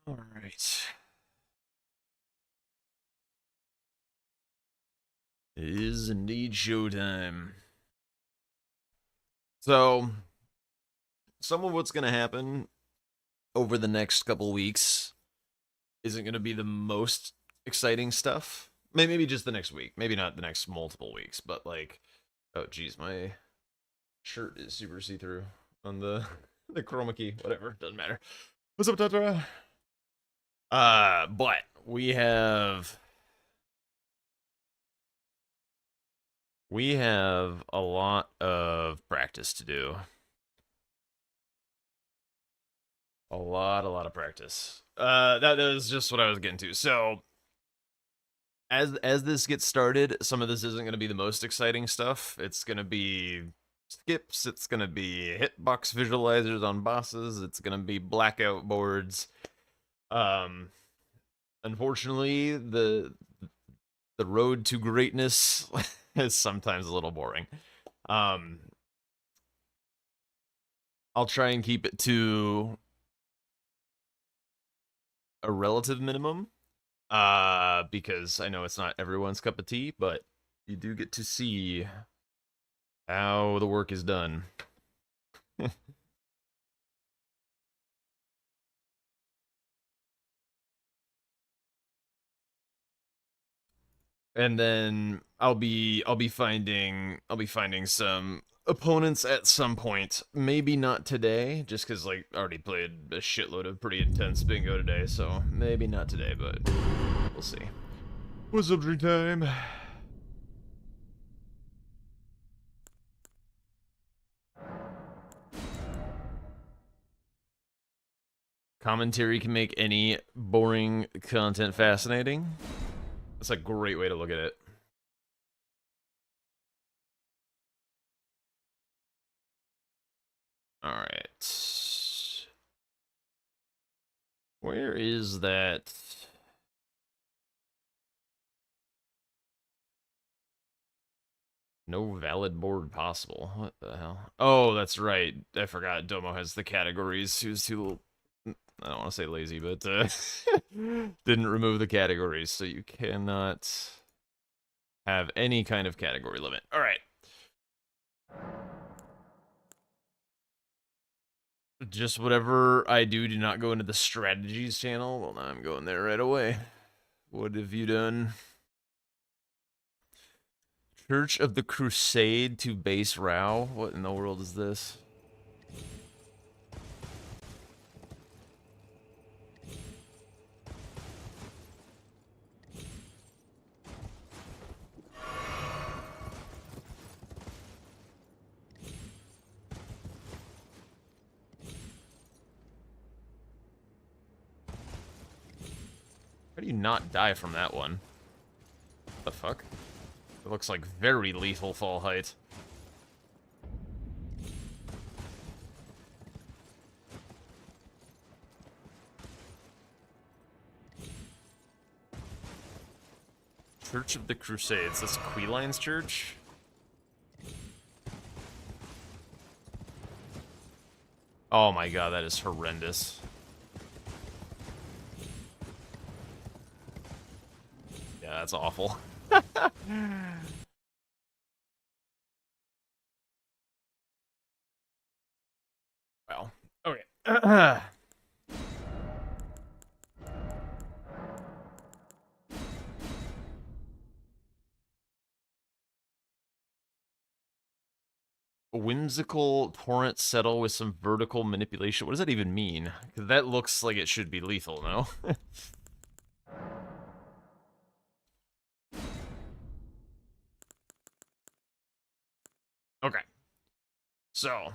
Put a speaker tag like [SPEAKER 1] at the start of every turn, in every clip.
[SPEAKER 1] All right. It is indeed showtime. So, some of what's going to happen over the next couple weeks isn't going to be the most exciting stuff. Maybe just the next week. Maybe not the next multiple weeks, but like, oh, geez, my shirt is super see through on the the chroma key. Whatever, doesn't matter. What's up, Tatra? But we have a lot of practice to do. A lot of practice. That was just what I was getting to. So as this gets started, some of this isn't going to be the most exciting stuff. It's going to be skips. It's going to be hitbox visualizers on bosses. It's going to be blackout boards. Um, Unfortunately, the road to greatness is sometimes a little boring. Um, I'll try and keep it to a relative minimum, because I know it's not everyone's cup of tea, but you do get to see how the work is done. And then I'll be finding some opponents at some point. Maybe not today, just because like I already played a shitload of pretty intense bingo today, so maybe not today, but we'll see. What's up, drink time? Commentary can make any boring content fascinating. That's a great way to look at it. All right. Where is that? No valid board possible. What the hell? Oh, that's right. I forgot Domo has the categories. He was too, I don't want to say lazy, but didn't remove the categories, so you cannot have any kind of category limit. All right. Just whatever I do not go into the strategies channel. Well, now I'm going there right away. What have you done? Church of the Crusade to base Rao? What in the world is this? How do you not die from that one? What the fuck? It looks like very lethal fall height. Church of the Crusades. That's Queline's church? Oh my god, that is horrendous. Yeah, that's awful. Well, okay. Whimsical torrent settle with some vertical manipulation. What does that even mean? Because that looks like it should be lethal, no? Okay. So,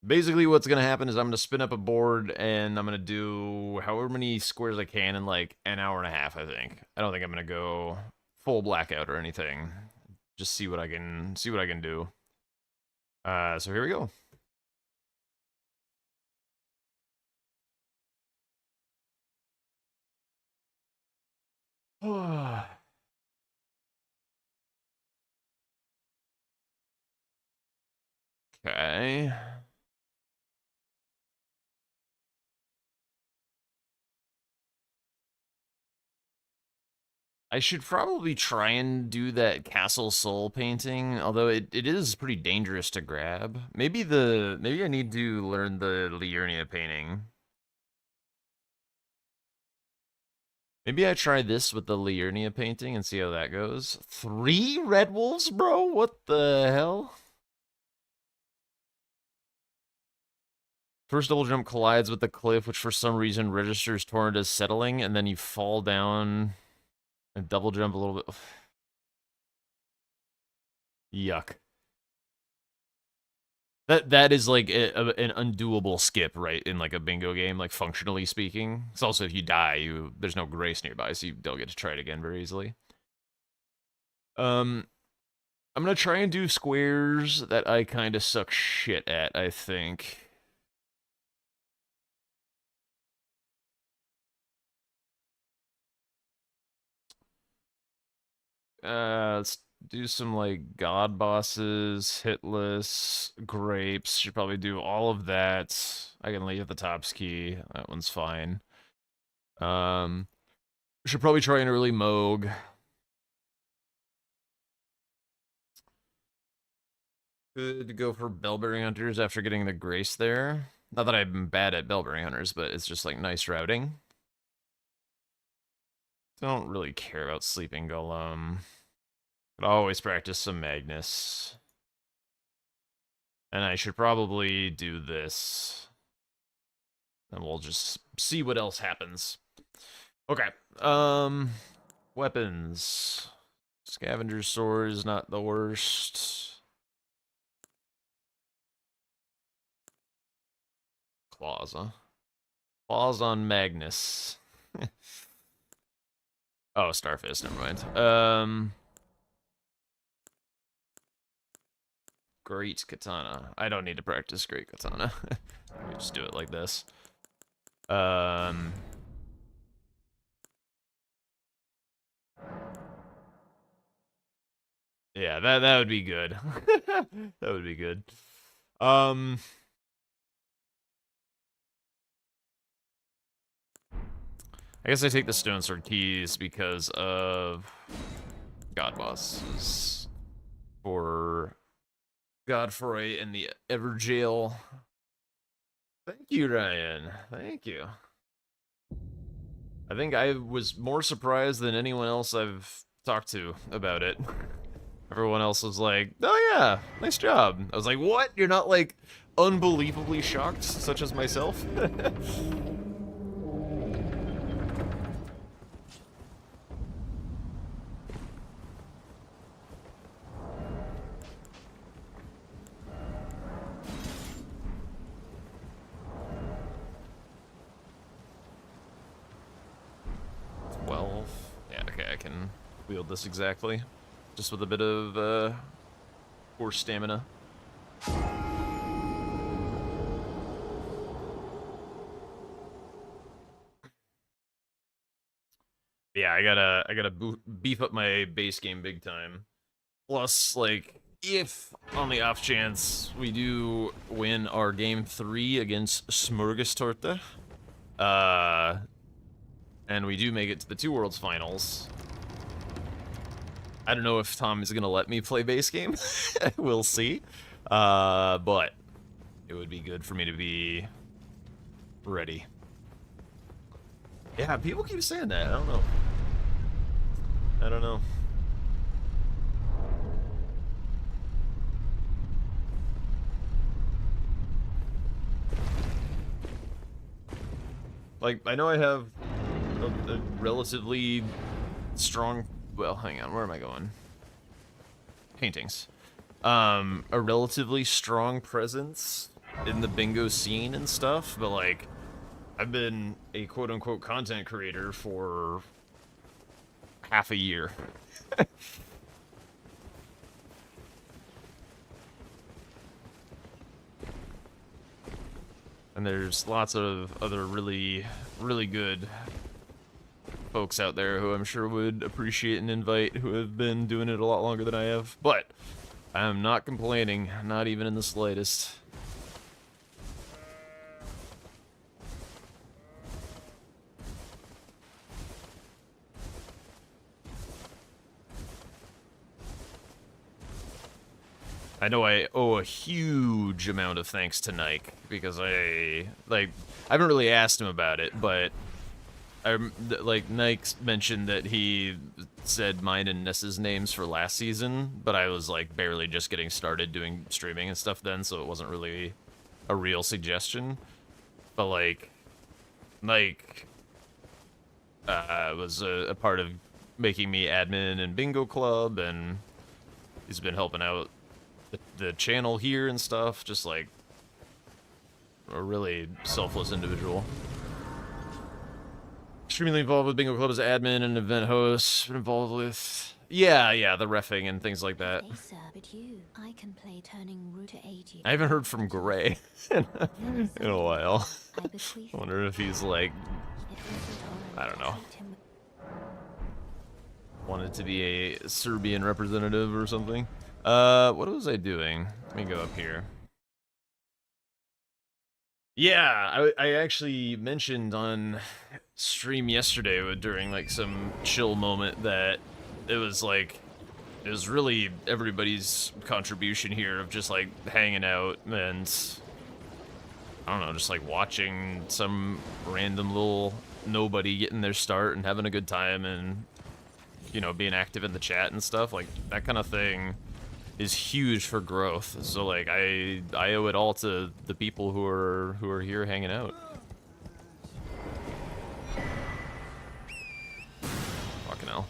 [SPEAKER 1] basically what's going to happen is I'm going to spin up a board and I'm going to do however many squares I can in like an hour and a half, I think. I don't think I'm going to go full blackout or anything. Just see what I can do. So here we go. Okay. I should probably try and do that Castle Soul painting, although it is pretty dangerous to grab. Maybe I need to learn the Liurnia painting. Maybe I try this with the Liurnia painting and see how that goes. 3 red wolves, bro? What the hell? First double jump collides with the cliff, which for some reason registers torrent as settling, and then you fall down and double jump a little bit. Yuck. That is like an undoable skip, right? In like a bingo game, like functionally speaking. It's also if you die, there's no grace nearby, so you don't get to try it again very easily. I'm gonna try and do squares that I kind of suck shit at, I think. Let's do some like god bosses, hitless, grapes. Should probably do all of that. I can leave the tops key. That one's fine. Should probably try an early Moog. Could go for Bellberry Hunters after getting the Grace there. Not that I'm bad at Bellberry Hunters, but it's just like nice routing. Don't really care about Sleeping Golem. Could always practice some Magnus. And I should probably do this. And we'll just see what else happens. Okay. Weapons. Scavenger sword is not the worst. Claws, huh? Claws on Magnus. Oh, Starfist, never mind. Great Katana. I don't need to practice Great Katana. We just do it like this. Yeah, that would be good. That would be good. I guess I take the Stone Sword keys because of God bosses for Godfrey and the Everjail. Thank you, Ryan. Thank you. I think I was more surprised than anyone else I've talked to about it. Everyone else was like, oh yeah, nice job. I was like, what? You're not like unbelievably shocked, such as myself? 12. Yeah, okay, I can wield this exactly. Just with a bit of poor stamina. Yeah, I gotta beef up my base game big time. Plus, like, if on the off chance we do win our game 3 against Smorgastorte, and we do make it to the Two Worlds finals, I don't know if Tom is gonna let me play base game. We'll see. But it would be good for me to be ready. Yeah, people keep saying that. I don't know. I don't know. Like, I know I have a relatively strong... Well, hang on, where am I going? Paintings. A relatively strong presence in the bingo scene and stuff, but, like, I've been a quote-unquote content creator for half a year. And there's lots of other really, really good folks out there who I'm sure would appreciate an invite who have been doing it a lot longer than I have. But I'm not complaining, not even in the slightest. I know I owe a huge amount of thanks to Nike because I haven't really asked him about it, but Nike mentioned that he said mine and Ness's names for last season, but I was like barely just getting started doing streaming and stuff then, so it wasn't really a real suggestion. But like, Nike was a part of making me admin in Bingo Club, and he's been helping out the channel here and stuff. Just like a really selfless individual. Extremely involved with Bingo Club as admin and event host. Been involved with yeah, the reffing and things like that.
[SPEAKER 2] Hey, sir, but I can play turning root to aid you.
[SPEAKER 1] I haven't heard from Gray in a while. I wonder if he's like, I don't know, wanted to be a Serbian representative or something. What was I doing? Let me go up here. Yeah, I actually mentioned on stream yesterday during like some chill moment that it was really everybody's contribution here of just like hanging out and I don't know, just like watching some random little nobody getting their start and having a good time and, you know, being active in the chat and stuff. Like that kind of thing is huge for growth. So like I owe it all to the people who are here hanging out. Fucking hell.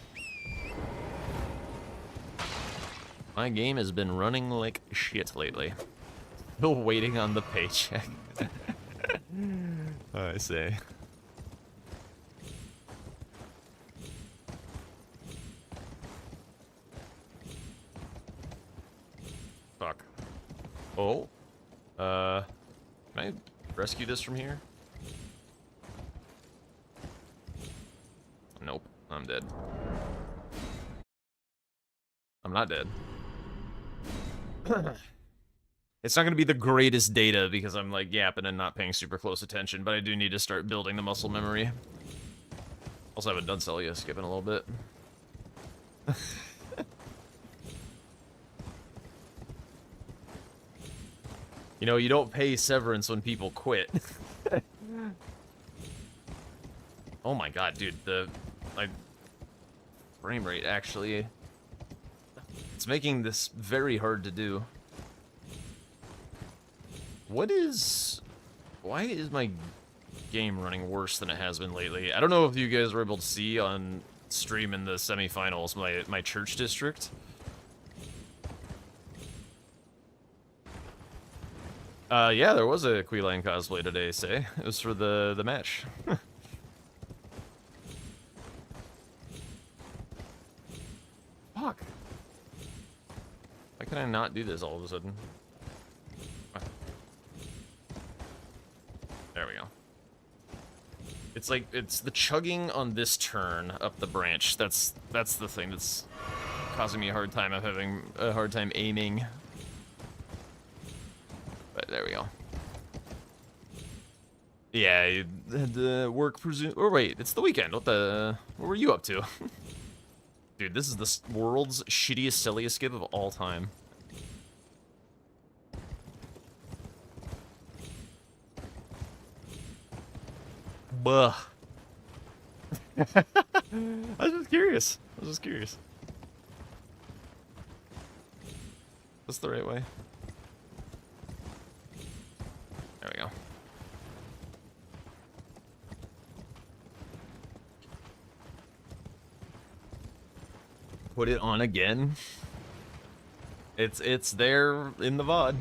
[SPEAKER 1] My game has been running like shit lately. Still waiting on the paycheck. I say. Fuck. Oh. Can I rescue this from here? Nope. I'm dead. I'm not dead. It's not going to be the greatest data because I'm like yapping and not paying super close attention, but I do need to start building the muscle memory. Also haven't done Celia skipping a little bit. You know, you don't pay severance when people quit. Oh my god, dude, my frame rate actually, it's making this very hard to do. Why is my game running worse than it has been lately? I don't know if you guys were able to see on stream in the semifinals my church district. Yeah, there was a Queeline cosplay today, say. It was for the match. Fuck. Why can I not do this all of a sudden? There we go. It's like, it's the chugging on this turn up the branch. That's the thing that's causing me a hard time. I'm having a hard time aiming. But there we go. Yeah, you had to work or wait, it's the weekend. What were you up to? Dude, this is the world's shittiest Celia skip of all time. Buh. I was just curious. That's the right way. There we go. Put it on again. It's there in the VOD.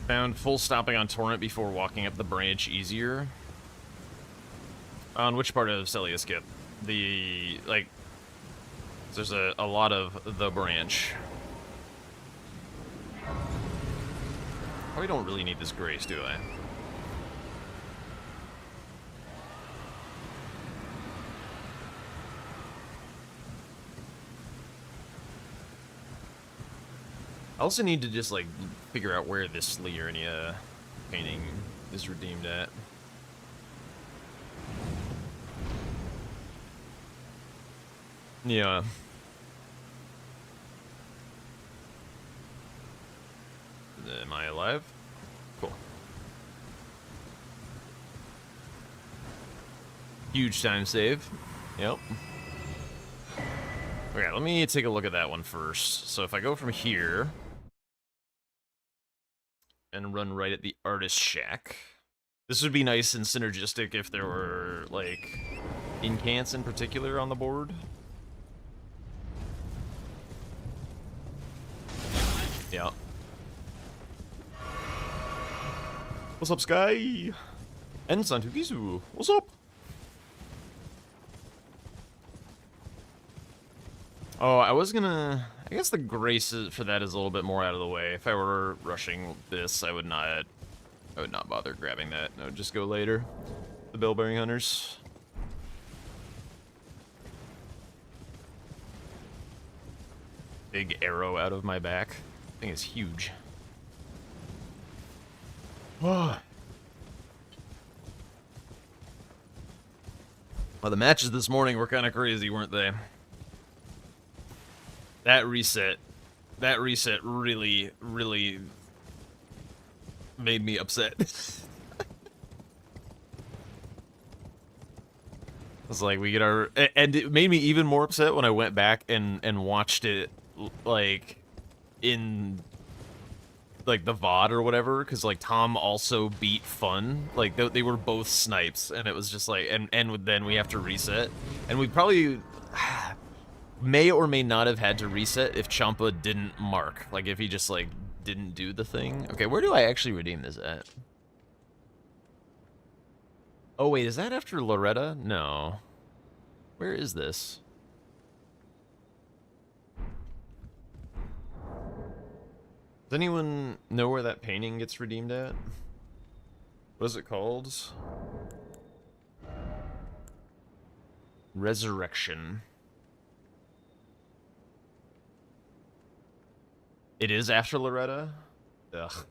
[SPEAKER 1] Found full stopping on Torrent before walking up the branch easier. On which part of Celia skip? The, like, there's a lot of the branch. Probably don't really need this grace, do I? I also need to just, like, figure out where this Liurnia painting is redeemed at. Yeah. Am I alive? Cool. Huge time save. Yep. Okay, let me take a look at that one first. So if I go from here and run right at the artist shack, this would be nice and synergistic if there were, like, incants in particular on the board. Yeah. What's up, Sky? And Santukisu. What's up? Oh, I was gonna... I guess the grace for that is a little bit more out of the way. If I were rushing this, I would not bother grabbing that. I would just go later. The Bell-Bearing Hunters. Big arrow out of my back. Thing is huge. Oh. Well, the matches this morning were kind of crazy, weren't they? That reset really, really made me upset. It's like we get our, and it made me even more upset when I went back and watched it, like, in, like, the VOD or whatever, because, like, Tom also beat Fun. Like, they were both snipes, and it was just like, and then we have to reset. And we probably may or may not have had to reset if Champa didn't mark. Like, if he just, like, didn't do the thing. Okay, where do I actually redeem this at? Oh, wait, is that after Loretta? No. Where is this? Does anyone know where that painting gets redeemed at? What is it called? Resurrection. It is after Loretta? Ugh.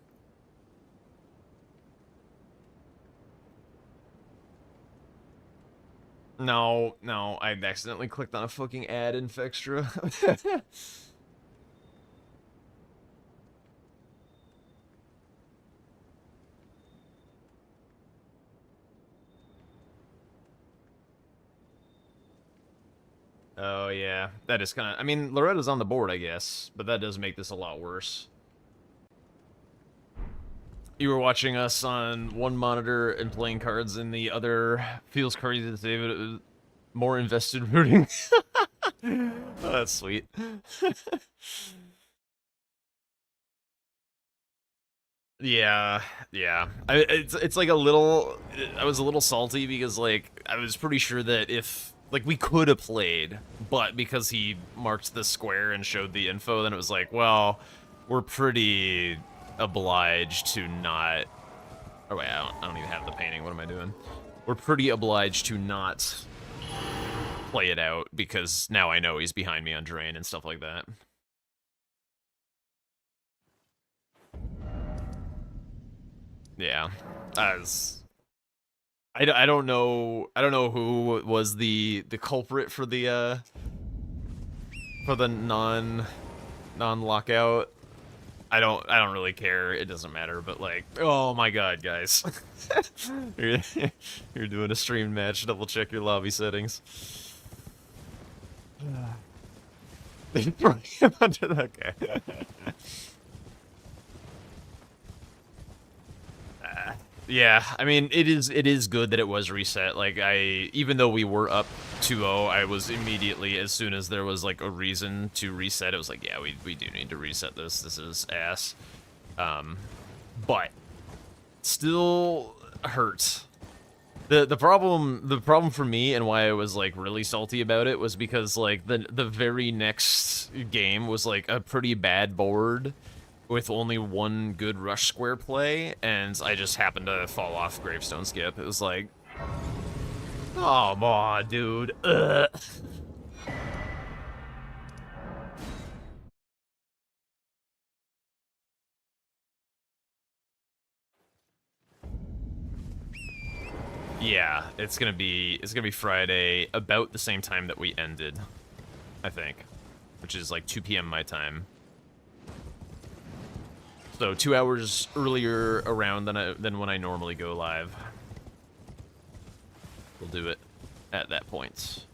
[SPEAKER 1] No, I accidentally clicked on a fucking ad in Fextra. Oh, yeah. That is kind of... I mean, Loretta's on the board, I guess, but that does make this a lot worse. You were watching us on one monitor and playing cards, and the other feels crazy to say, but it was more invested rooting. Oh, that's sweet. Yeah. It's like a little... I was a little salty because, like, I was pretty sure that if... Like, we could have played, but because he marked the square and showed the info, then it was like, well, we're pretty obliged to not... Oh, wait, I don't even have the painting. What am I doing? We're pretty obliged to not play it out, because now I know he's behind me on Drain and stuff like that. Yeah. As... I don't know who was the culprit for the non-lockout. I don't really care. It doesn't matter, but like, oh my god, guys. You're doing a stream match, double check your lobby settings. They brought him under the... Okay. Yeah, I mean, it is good that it was reset. Like, even though we were up 2-0, I was immediately, as soon as there was, like, a reason to reset, it was like, yeah, we do need to reset this. This is ass. But still hurts. The problem for me, and why I was, like, really salty about it, was because, like, the very next game was, like, a pretty bad board with only one good rush square play, and I just happened to fall off Gravestone Skip. It was like, oh, on, dude. Ugh. Yeah, it's gonna be Friday, about the same time that we ended. I think, which is like 2 p.m. my time. So 2 hours earlier around than when I normally go live. We'll do it at that point.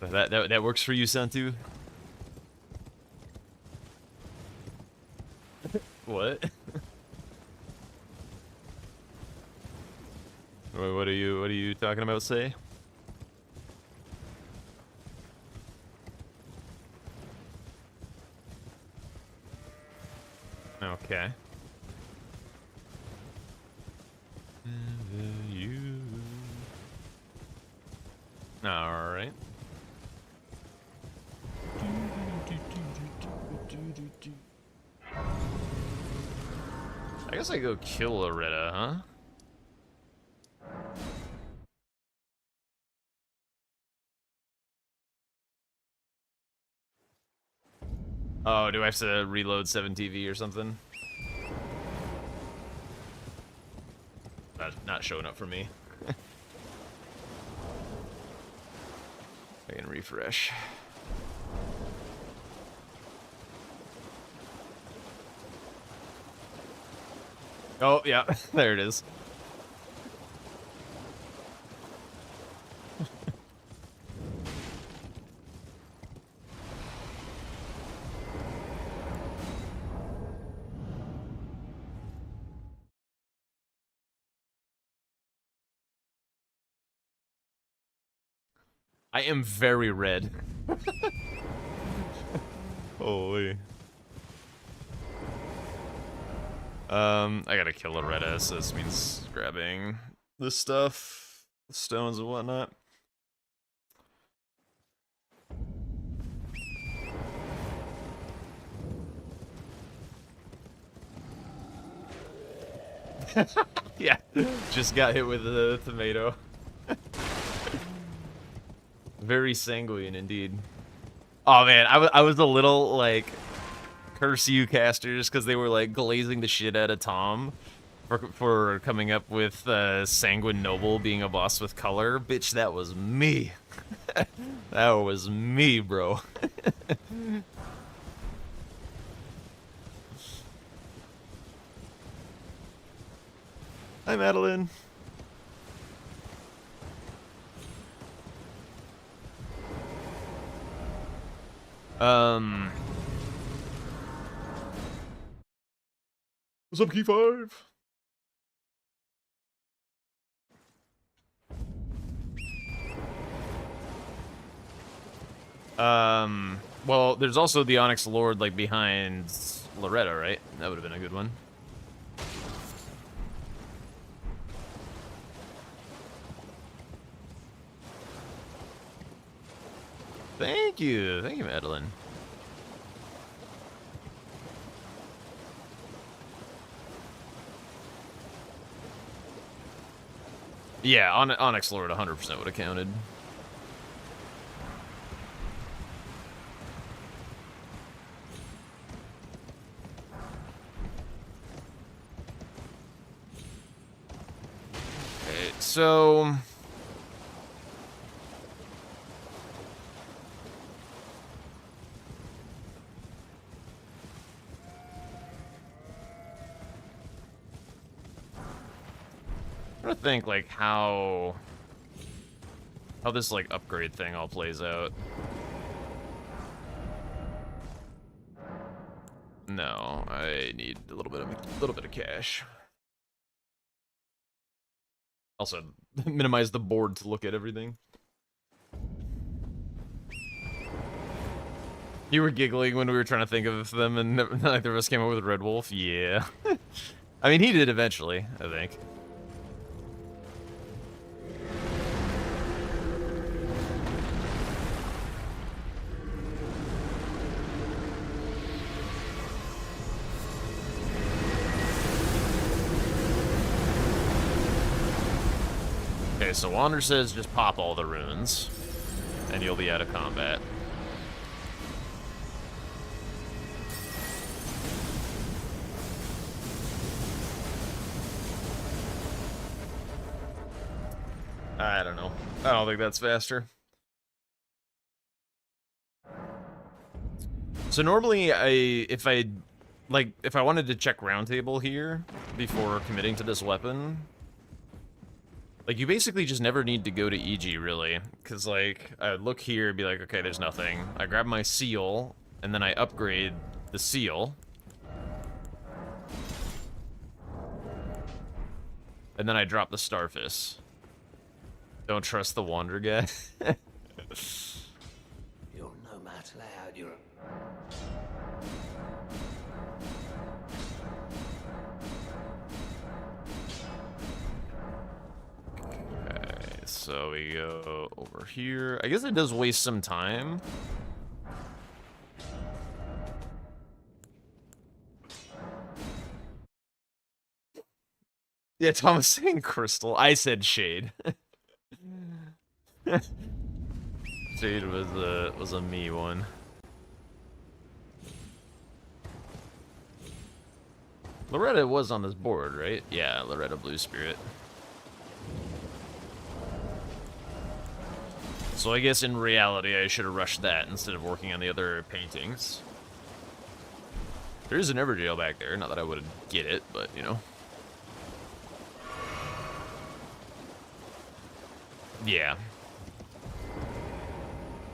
[SPEAKER 1] That works for you, Santu? What? What are you talking about, say? Okay. All right. I guess I go kill Loretta, huh? Oh, do I have to reload 7TV or something? That's not showing up for me. I can refresh. Oh, yeah, there it is. I am very red. Holy. I gotta kill Loretta, so this means grabbing this stuff, the stones and whatnot. Yeah, just got hit with the tomato. Very sanguine indeed. Oh man, I was a little like, curse you casters, because they were like glazing the shit out of Tom for coming up with Sanguine Noble being a boss with color. Bitch, that was me. That was me, bro. Hi, Madeline. What's up, Key 5? Well, there's also the Onyx Lord, like, behind Loretta, right? That would have been a good one. Thank you, Madeline. Yeah, Onyx Lord 100% would have counted. Okay, so... I'm trying to think, like, how this, like, upgrade thing all plays out. No, I need a little bit of cash. Also, minimize the board to look at everything. You were giggling when we were trying to think of them, and neither of us came up with Red Wolf. Yeah. I mean, he did eventually, I think. Okay, so Wander says just pop all the runes, and you'll be out of combat. I don't know. I don't think that's faster. So normally, if I wanted to check roundtable here before committing to this weapon, like, you basically just never need to go to EG, really. Because, like, I would look here and be like, okay, there's nothing. I grab my seal, and then I upgrade the seal. And then I drop the starfish. Don't trust the wander guy.
[SPEAKER 3] You're no match loud, you're...
[SPEAKER 1] Okay, so we go over here. I guess it does waste some time. Yeah, Thomas saying crystal. I said shade. Shade was a me one. Loretta was on this board, right? Yeah, Loretta Blue Spirit. So I guess in reality I should have rushed that instead of working on the other paintings. There is an Everjail back there. Not that I would get it, but you know. Yeah.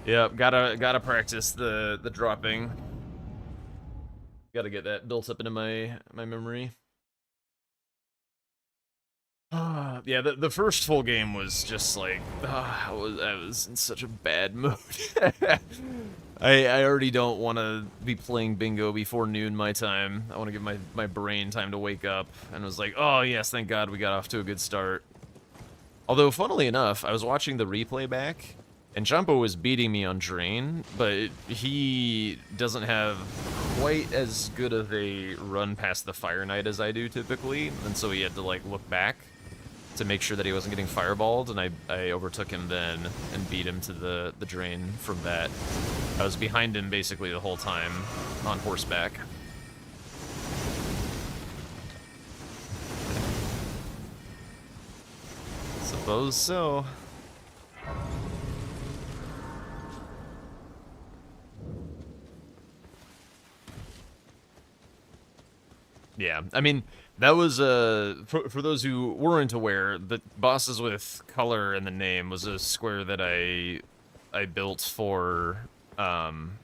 [SPEAKER 1] Yep, gotta practice the dropping. Gotta get that built up into my memory. Yeah, the first full game was just like, I was in such a bad mood. I already don't want to be playing bingo before noon my time. I want to give my brain time to wake up. And it was like, oh yes, thank God we got off to a good start. Although, funnily enough, I was watching the replay back, and Jumbo was beating me on Drain, but he doesn't have quite as good of a run past the Fire Knight as I do typically, and so he had to, like, look back to make sure that he wasn't getting fireballed, and I overtook him then and beat him to the Drain from that. I was behind him basically the whole time on horseback. Suppose so. Yeah, I mean, that was, for those who weren't aware, the bosses with color in the name was a square that I built for, one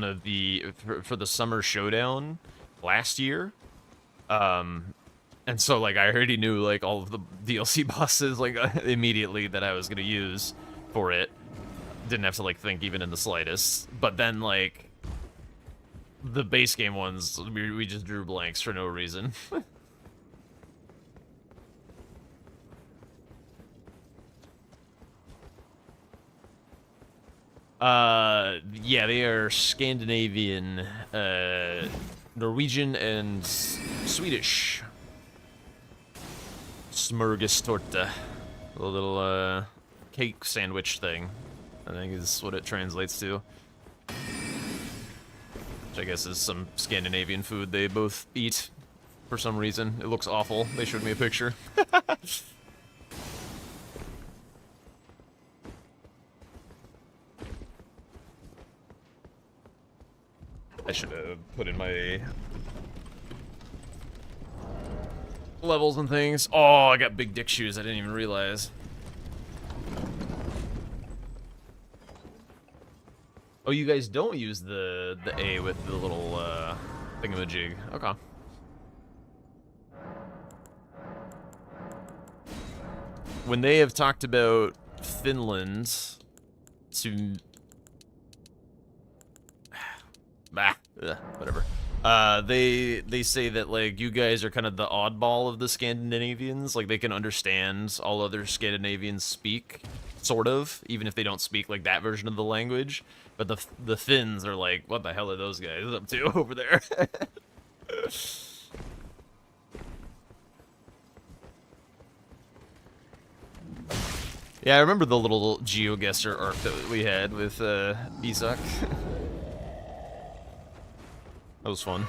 [SPEAKER 1] of the, for the Summer Showdown last year. And so, like, I already knew, like, all of the DLC bosses, like, immediately that I was gonna use for it. Didn't have to, like, think even in the slightest. But then, like, the base game ones, we just drew blanks for no reason. Yeah, they are Scandinavian, Norwegian, and Swedish. Smörgåstårta. A little, cake sandwich thing, I think is what it translates to. Which I guess is some Scandinavian food they both eat for some reason. It looks awful. They showed me a picture. I should have put in my levels and things. Oh, I got big dick shoes. I didn't even realize. Oh, you guys don't use the A with the little thingamajig. Okay. When they have talked about Finland to whatever. They say that, like, you guys are kind of the oddball of the Scandinavians. Like, they can understand all other Scandinavians speak, sort of, even if they don't speak, like, that version of the language. But the Finns are like, what the hell are those guys up to over there? Yeah, I remember the little GeoGuessr arc that we had with Isak. That was fun.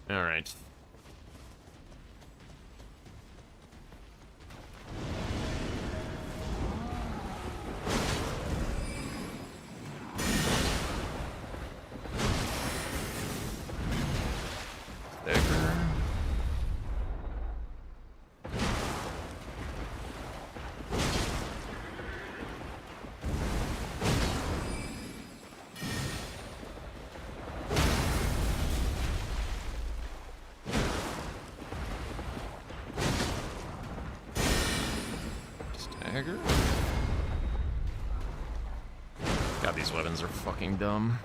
[SPEAKER 1] All right. Dagger. Stagger. God, these weapons are fucking dumb.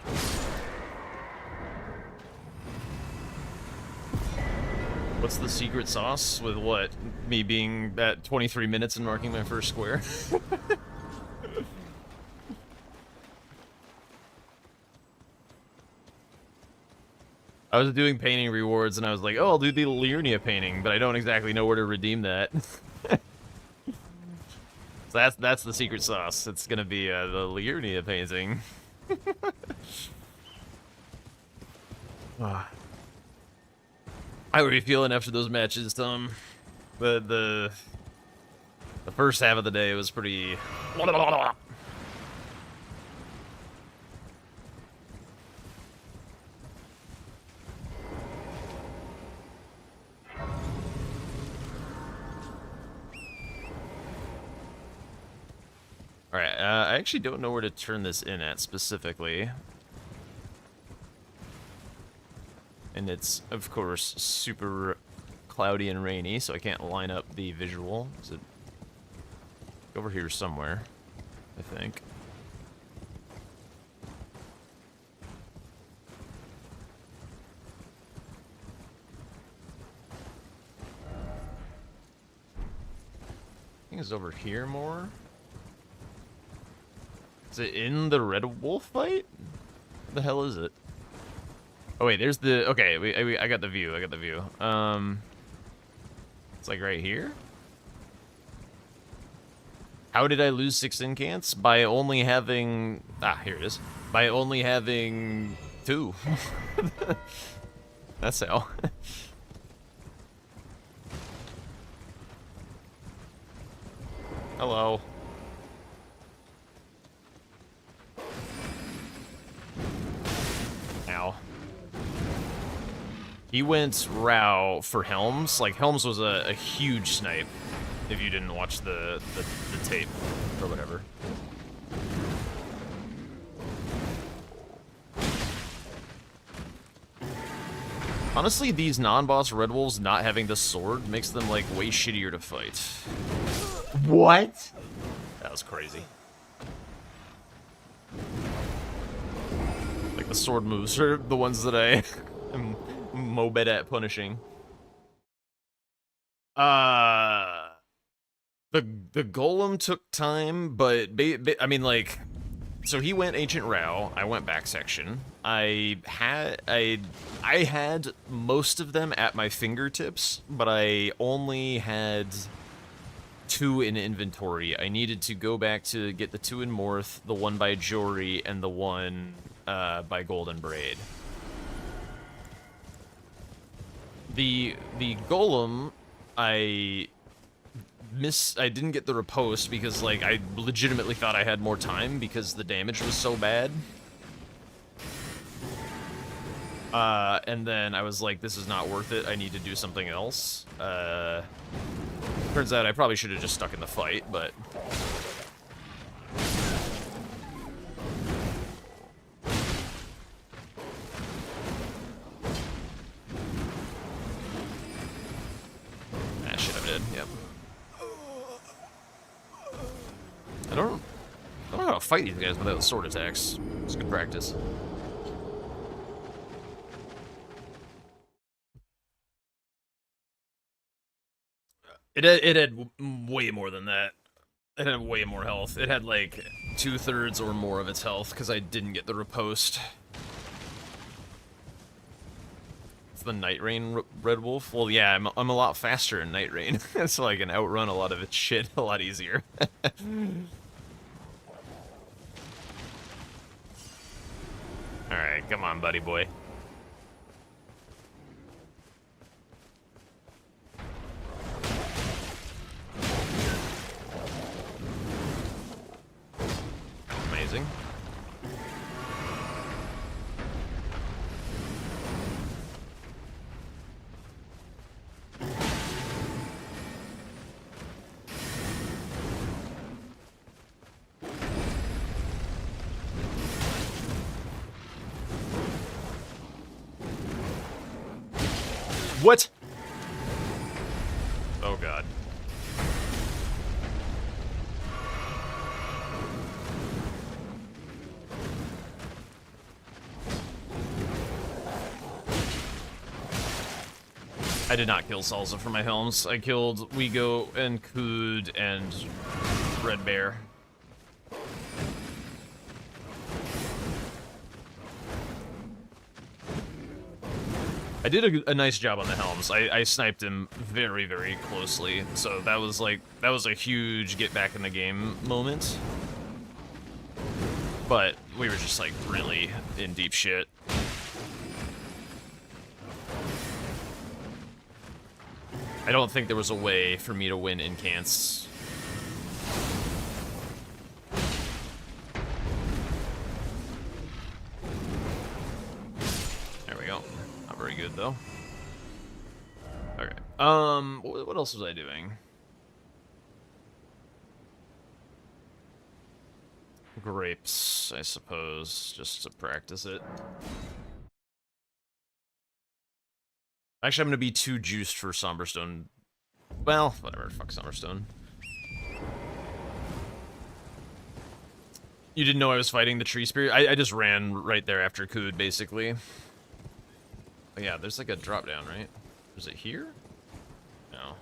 [SPEAKER 1] What's the secret sauce with what? Me being at 23 minutes and marking my first square? I was doing painting rewards and I was like, oh, I'll do the Liurnia painting, but I don't exactly know where to redeem that. So that's the secret sauce. It's gonna be the Liurnia painting. How were you feeling after those matches, Tom? The first half of the day was pretty. Alright, I actually don't know where to turn this in at specifically. And it's, of course, super cloudy and rainy, so I can't line up the visual. Is it over here somewhere, I think. I think it's over here more. Is it in the Red Wolf fight? What the hell is it? Oh wait, there's the, okay, I got the view, it's like right here? How did I lose 6 incants? By only having, here it is. By only having 2. That's how. Hello. Ow. He went Rao for Helms. Like, Helms was a huge snipe, if you didn't watch the tape, or whatever. Honestly, these non-boss Red Wolves not having the sword makes them, like, way shittier to fight. What? That was crazy. Like, the sword moves are the ones that I am mobed at punishing. The golem took time, but I mean, like, so he went Ancient Rao, I went back section. I had most of them at my fingertips, but I only had 2 in inventory. I needed to go back to get the 2 in Morth, the one by Jory, and the one by Golden Braid. The golem, I didn't get the riposte because, like, I legitimately thought I had more time because the damage was so bad. And then I was like, this is not worth it, I need to do something else. Turns out I probably should have just stuck in the fight, but... shit, I did, yep. I don't know how to fight these guys without sword attacks. It's good practice. It had way more than that. It had way more health. It had like 2/3 or more of its health because I didn't get the riposte. It's the Night Rain Red Wolf. Well, yeah, I'm a lot faster in Night Rain, so I can outrun a lot of its shit a lot easier. All right, come on, buddy boy. What? Oh god. I did not kill Salsa for my helms. I killed Wego and Kood and Red Bear. I did a nice job on the helms. I sniped him very, very closely. So that was a huge get back in the game moment. But we were just like really in deep shit. I don't think there was a way for me to win in cants. There we go. Not very good though. Okay. What else was I doing? Grapes, I suppose, just to practice it. Actually, I'm gonna be too juiced for Somberstone. Well, whatever, fuck Somberstone. You didn't know I was fighting the tree spirit? I just ran right there after Kood, basically. But yeah, there's like a drop down, right? Is it here? No.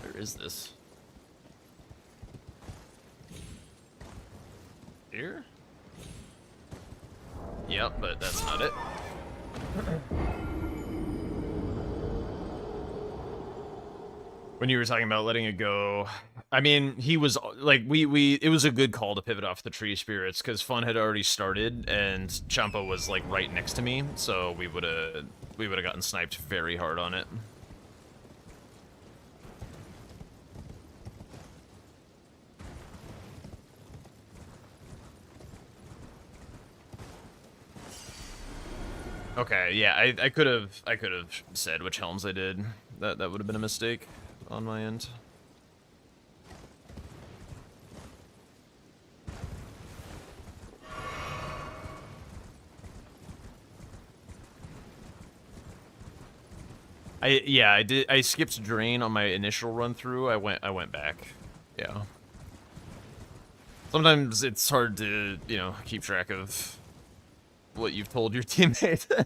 [SPEAKER 1] Where is this? Here? Yep, but that's not it. When you were talking about letting it go, I mean, he was like, it was a good call to pivot off the tree spirits because fun had already started and Champa was like right next to me, so we would have gotten sniped very hard on it. Okay, yeah, I could have said which helms I did. That would have been a mistake on my end. I skipped drain on my initial run through. I went back. Yeah. Sometimes it's hard to, you know, keep track of what you've told your teammate.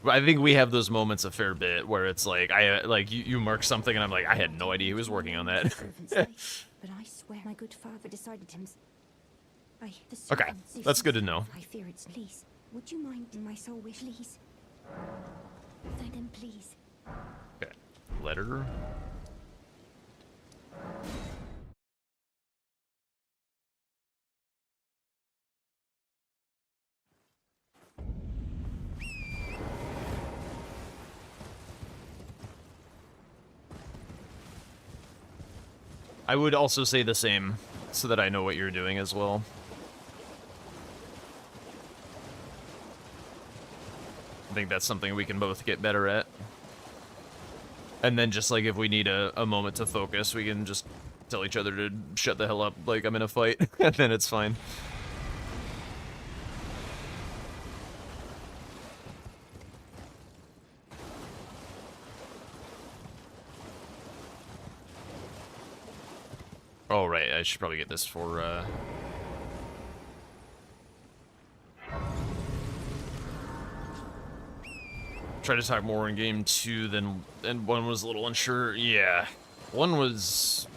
[SPEAKER 1] I think we have those moments a fair bit where it's like you mark something and I'm like, I had no idea he was working on that.
[SPEAKER 2] But I swear my good father decided him.
[SPEAKER 1] Okay, that's good to know.
[SPEAKER 2] I fear it's please. Would you mind my soul wish, please? Thank him, please.
[SPEAKER 1] Okay, letter. I would also say the same, so that I know what you're doing as well. I think that's something we can both get better at. And then just like if we need a moment to focus, we can just tell each other to shut the hell up like I'm in a fight, and then it's fine. Oh, right, I should probably get this for, try to talk more in game 2 than, and 1 was a little unsure. Yeah, 1 was...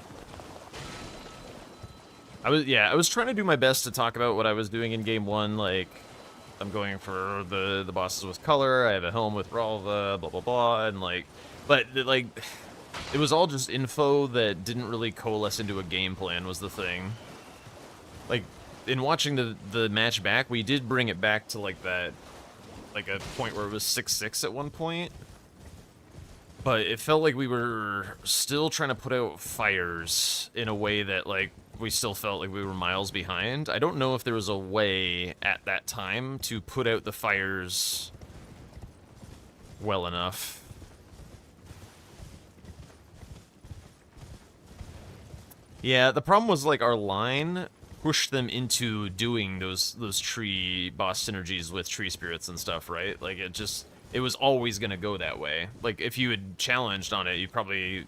[SPEAKER 1] I was trying to do my best to talk about what I was doing in game 1, like, I'm going for the bosses with color, I have a helm with Ralva, blah blah blah, and like, but like, it was all just info that didn't really coalesce into a game plan was the thing. Like, in watching the match back, we did bring it back to like that, like a point where it was 6-6 at one point. But it felt like we were still trying to put out fires in a way that, like, we still felt like we were miles behind. I don't know if there was a way at that time to put out the fires well enough. Yeah, the problem was like our line pushed them into doing those tree boss synergies with tree spirits and stuff, right? Like it was always gonna go that way. Like if you had challenged on it, you probably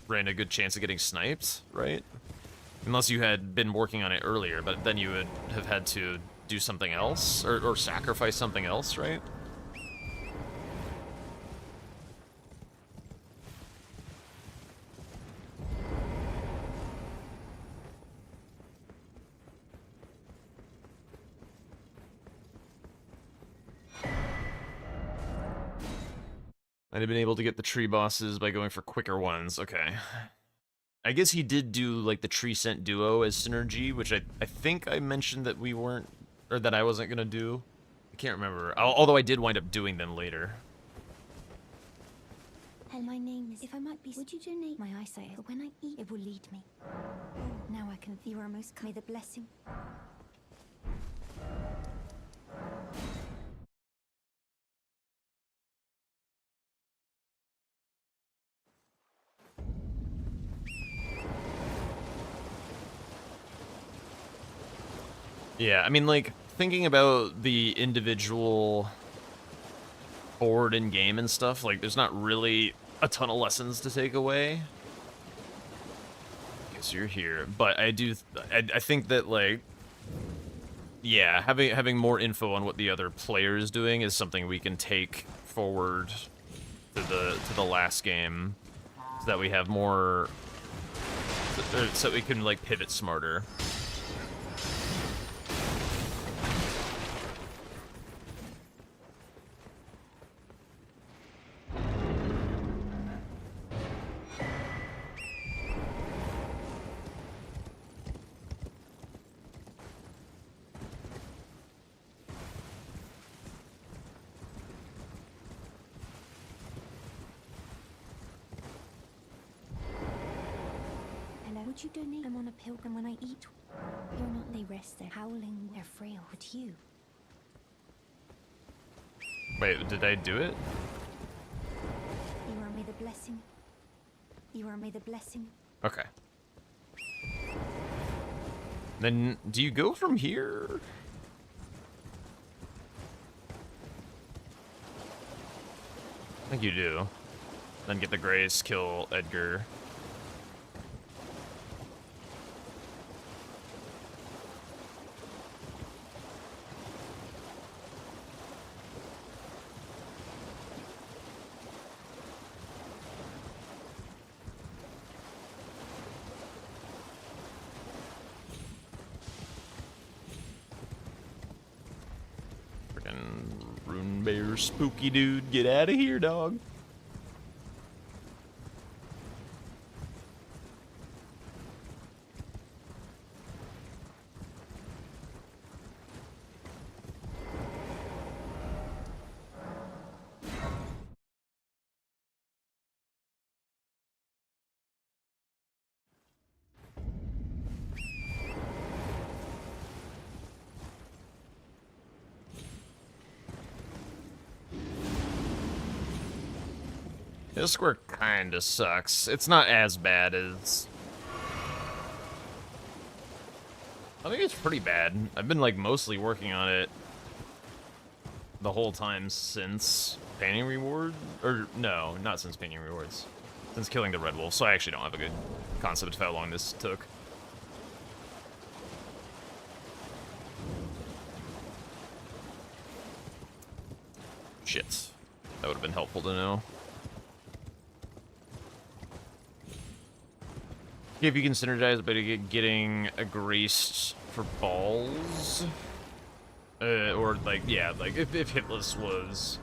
[SPEAKER 1] ran a good chance of getting sniped, right? Unless you had been working on it earlier, but then you would have had to do something else or sacrifice something else, right? I'd have been able to get the tree bosses by going for quicker ones. Okay. I guess he did do, like, the tree scent duo as synergy, which I think I mentioned that we weren't, or that I wasn't gonna do. I can't remember. Although I did wind up doing them later.
[SPEAKER 2] And my name is... If I might be... Would you donate my eyesight? But when I eat, it will lead me. Oh, now I can... You are most... May the blessing...
[SPEAKER 1] Yeah, I mean, like, thinking about the individual board and game and stuff, like, there's not really a ton of lessons to take away. Guess you're here, but I think that, like, yeah, having more info on what the other player is doing is something we can take forward to the last game, so that we have more, so we can, like, pivot smarter.
[SPEAKER 2] Would you donate? I'm on a pilgrim when I eat. You're not. They rest there, howling. They're frail. But you.
[SPEAKER 1] Wait, did I do it?
[SPEAKER 2] You are may the blessing. You are may the blessing.
[SPEAKER 1] Okay. Then, do you go from here? I think you do. Then get the Grace, kill Edgar. Bear spooky dude, get out of here, dog. This square kinda sucks. It's not as bad as... I think it's pretty bad. I've been, like, mostly working on it the whole time since painting reward? Or, no, not since painting rewards. Since killing the Red Wolf, so I actually don't have a good concept of how long this took. Shit. That would have been helpful to know. If you can synergize by getting a Grace for balls. Or, like, yeah, like, if Hitless was...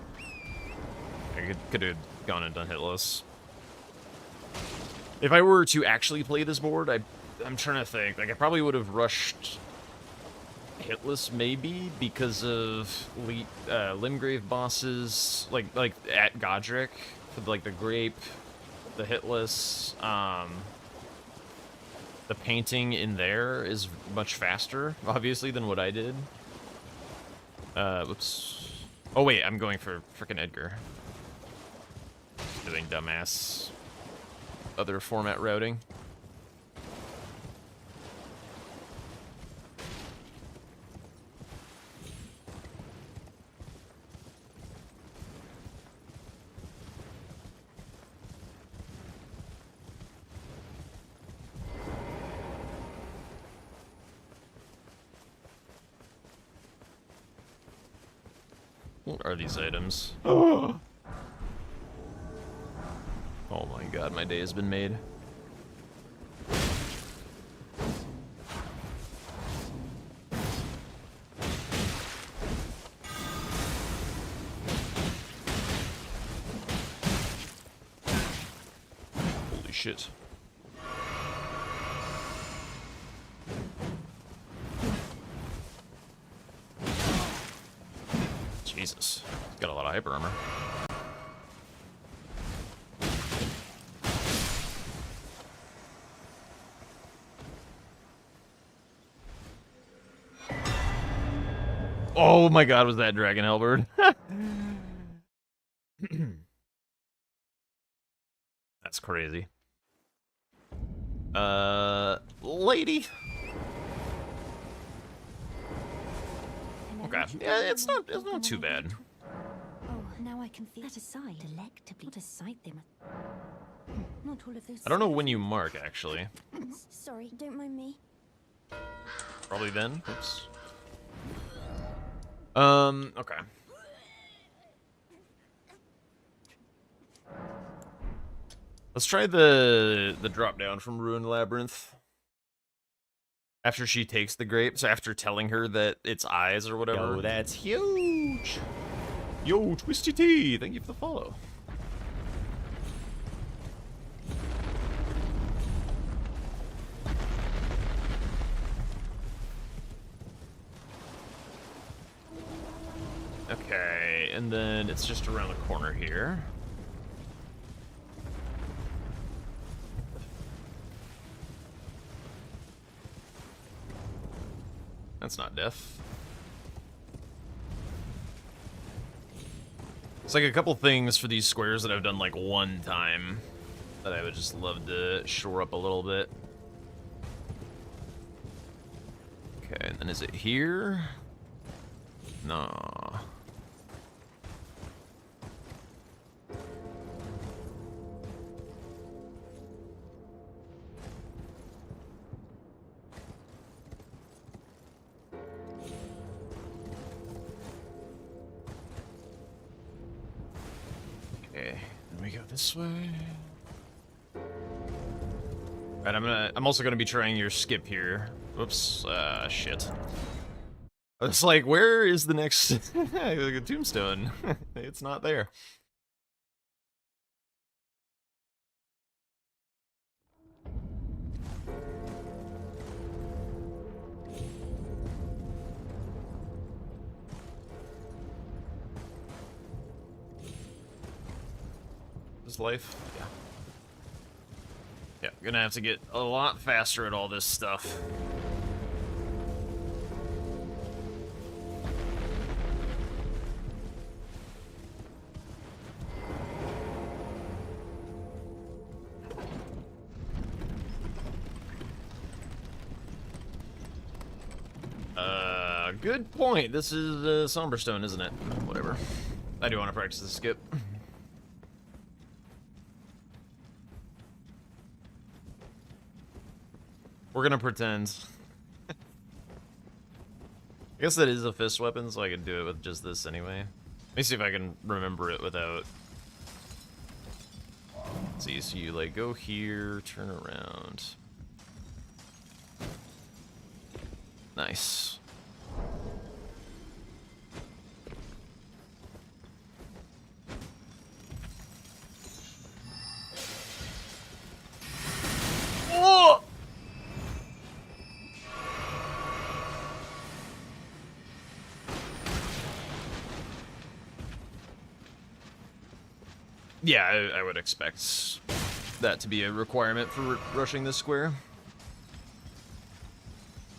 [SPEAKER 1] I could have gone and done Hitless. If I were to actually play this board, I'm trying to think. Like, I probably would have rushed Hitless, maybe, because of Limgrave bosses, like at Godric, for, like, the Grape, the Hitless, the painting in there is much faster, obviously, than what I did. Whoops. Oh, wait, I'm going for frickin' Edgar. Doing dumbass other format routing. What are these items? Oh my god, my day has been made. Holy shit. Jesus. Got a lot of hyper armor. Oh my god, was that Dragon Halberd? That's crazy. Lady? Okay. Yeah, it's not too bad.
[SPEAKER 2] Oh, now I can feel that aside. Delectably. What a sight they must. Not all of those.
[SPEAKER 1] I don't know when you mark, actually.
[SPEAKER 2] Sorry, don't mind me.
[SPEAKER 1] Probably then. Oops. Okay. Let's try the drop down from Ruined Labyrinth. After she takes the grapes, after telling her that it's eyes or whatever.
[SPEAKER 4] Yo, that's huge.
[SPEAKER 1] Yo, Twisty T, thank you for the follow. Okay, and then it's just around the corner here. That's not death. It's like a couple things for these squares that I've done like one time that I would just love to shore up a little bit. Okay, and then is it here? No. Okay, then we go this way. Right, I'm also gonna be trying your skip here. Whoops, shit. It's like, where is the next a tombstone? It's not there. This life? Yeah. Yeah, gonna have to get a lot faster at all this stuff. Good point. This is Somberstone, isn't it? Whatever. I do want to practice the skip. We're gonna pretend. I guess that is a fist weapon, so I could do it with just this anyway. Let me see if I can remember it without... Let's see, so you like go here, turn around. Nice. Oh! Yeah, I would expect that to be a requirement for rushing this square.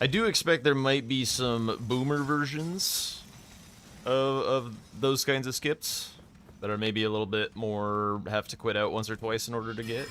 [SPEAKER 1] I do expect there might be some boomer versions of those kinds of skips that are maybe a little bit more have to quit out once or twice in order to get.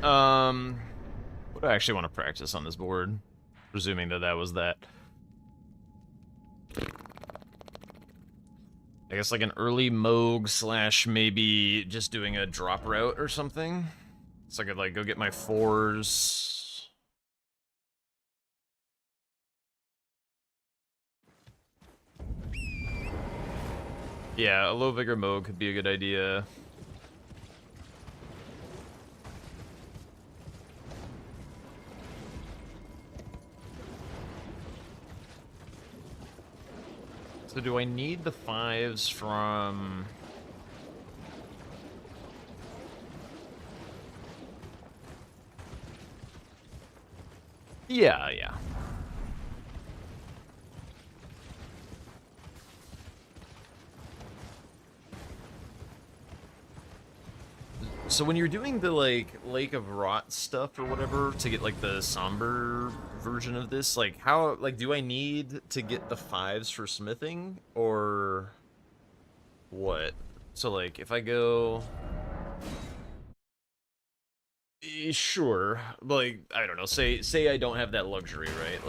[SPEAKER 1] What do I actually want to practice on this board? Presuming that that was that. I guess like an early Moog slash maybe just doing a drop route or something. So I could like go get my 4s. Yeah, a low vigor Moog could be a good idea. So do I need the 5s from... Yeah. So when you're doing the, like, Lake of Rot stuff or whatever to get, like, the somber version of this, like, how, like, do I need to get the 5s for smithing, or what? So, like, if I go... Sure, like, I don't know, say I don't have that luxury, right?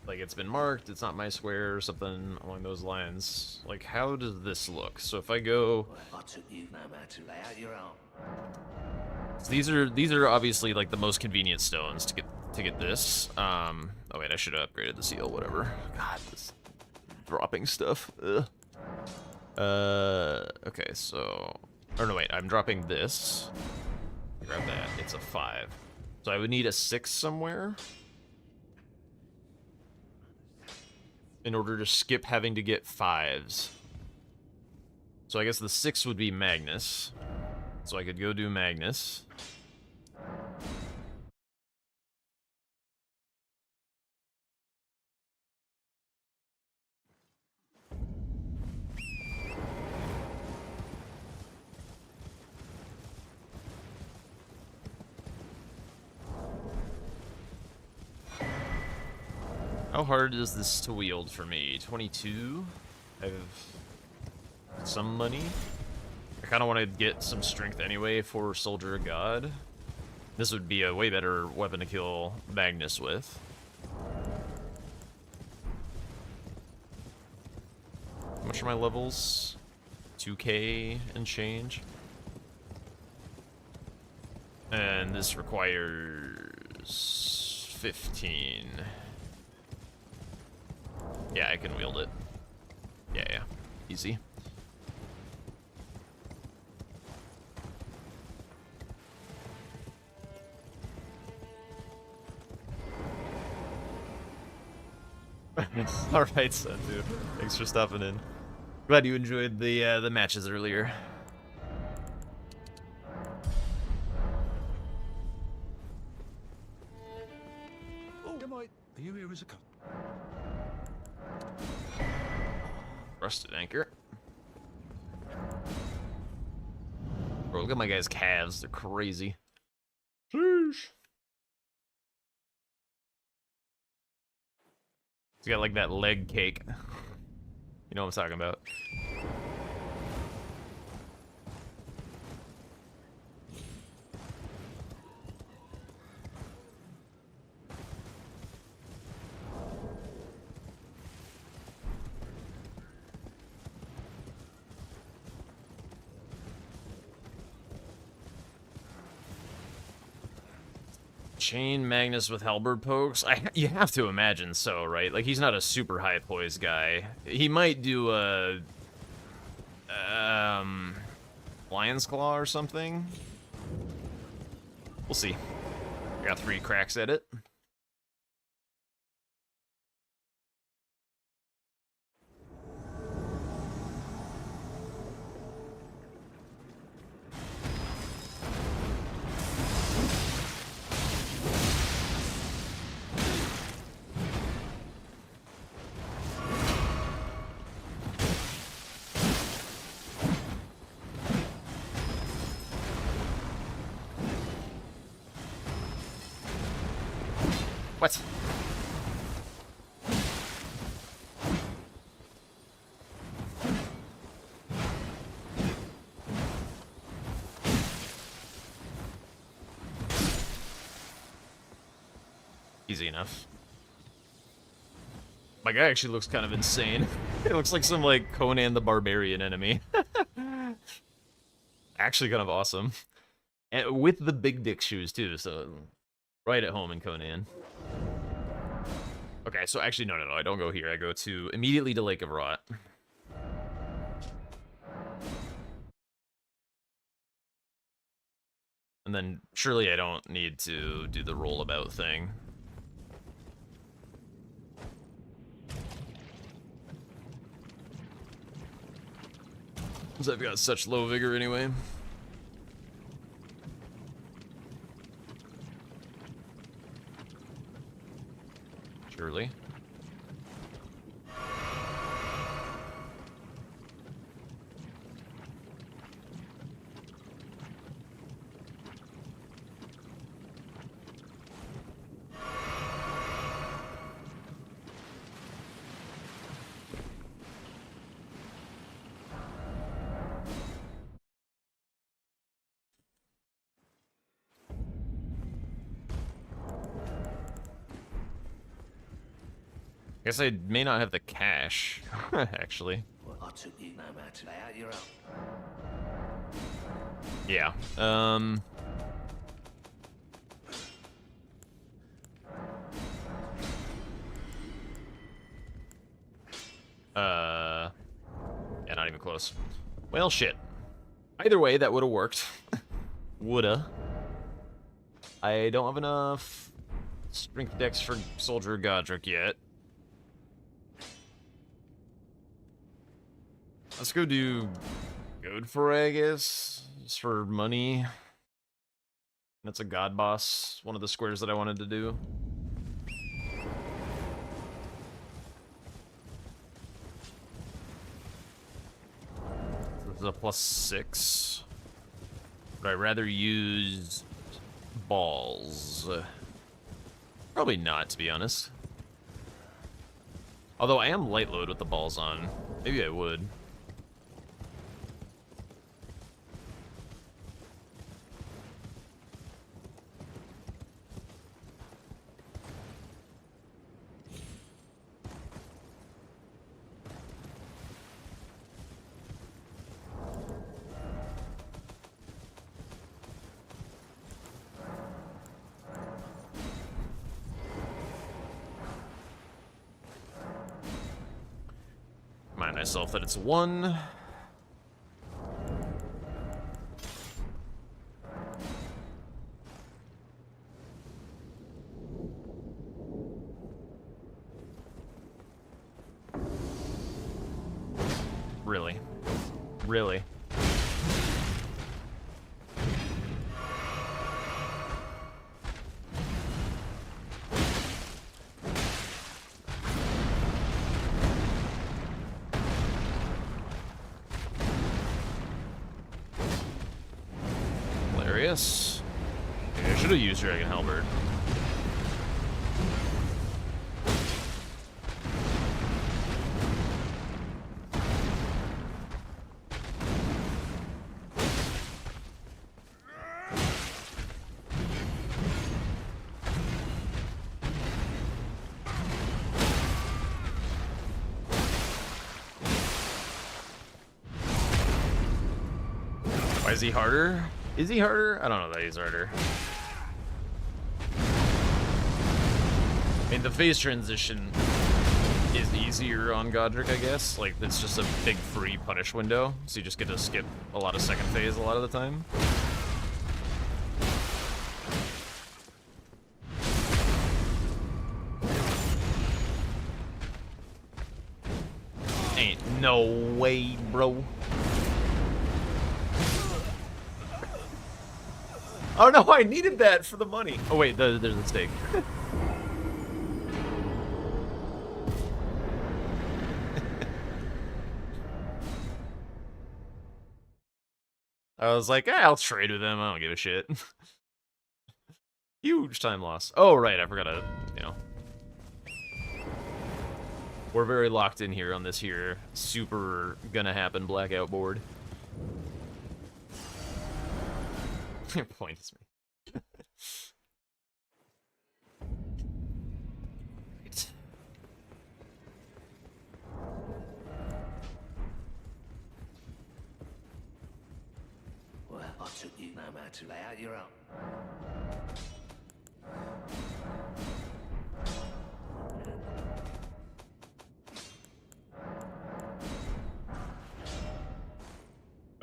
[SPEAKER 1] Like it's been marked, it's not my square, or something along those lines. Like, how does this look? So if I go...
[SPEAKER 3] I took you no man to lay out your own.
[SPEAKER 1] So these are obviously like the most convenient stones to get this. Oh wait, I should have upgraded the seal, whatever. God, this dropping stuff. Ugh. Okay, so... Or no, wait, I'm dropping this. Grab that, it's a 5. So I would need a 6 somewhere in order to skip having to get 5s. So I guess the 6 would be Magnus. So I could go do Magnus. How hard is this to wield for me? 22? I have some money. I kind of want to get some strength anyway for Soldier of God. This would be a way better weapon to kill Magnus with. How much are my levels? 2k and change. And this requires 15. Yeah, I can wield it. Yeah. Easy. Alright, Sendu. Thanks for stopping in. Glad you enjoyed the matches earlier.
[SPEAKER 4] Oh, are you here as a couple?
[SPEAKER 1] Rusted anchor. Bro, look at my guy's calves. They're crazy. Sheesh. He's got like that leg cake. You know what I'm talking about. Chain Magnus with halberd pokes? You have to imagine so, right? Like, he's not a super high poise guy. He might do a... Lion's Claw or something? We'll see. I got 3 cracks at it. What? Easy enough. My guy actually looks kind of insane. It looks like some, like, Conan the Barbarian enemy. Actually kind of awesome. And with the big dick shoes, too, so right at home in Conan. Okay, so actually, no, I don't go here. I go to immediately to Lake of Rot. And then surely I don't need to do the rollabout thing. Because I've got such low vigor anyway. Surely. Guess I may not have the cash, actually.
[SPEAKER 3] Well, I took you no matter to lay out your own.
[SPEAKER 1] Yeah. Yeah, not even close. Well, shit. Either way, that would have worked. Woulda. I don't have enough strength dex for Soldier Godric yet. Let's go do Godfrey, I guess. Just for money. That's a god boss. One of the squares that I wanted to do. This is a +6. Would I rather use balls? Probably not, to be honest. Although I am light load with the balls on. Maybe I would. Remind myself that it's 1. Really? Really? Hilarious. Maybe I should have used Dragon Halberd. Why is he harder? Is he harder? I don't know that he's harder. I mean, the phase transition is easier on Godric, I guess. Like, it's just a big free punish window, so you just get to skip a lot of second phase a lot of the time. Ain't no way, bro. Oh no, I needed that for the money. Oh wait, there's a stake. I was like, I'll trade with them. I don't give a shit. Huge time loss. Oh right, I forgot to, We're very locked in here on this here super gonna happen blackout board. Your point is me.
[SPEAKER 3] to lay out your own.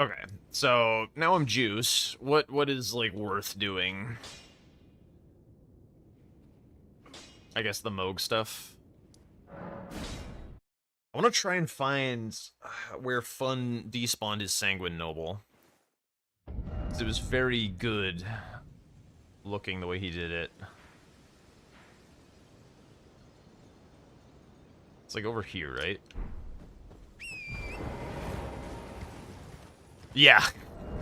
[SPEAKER 1] Okay, so now I'm juice. What is like worth doing? I guess the Moog stuff. I want to try and find where Fun despawned his Sanguine Noble. It was very good looking the way he did it. It's like over here, right? Yeah.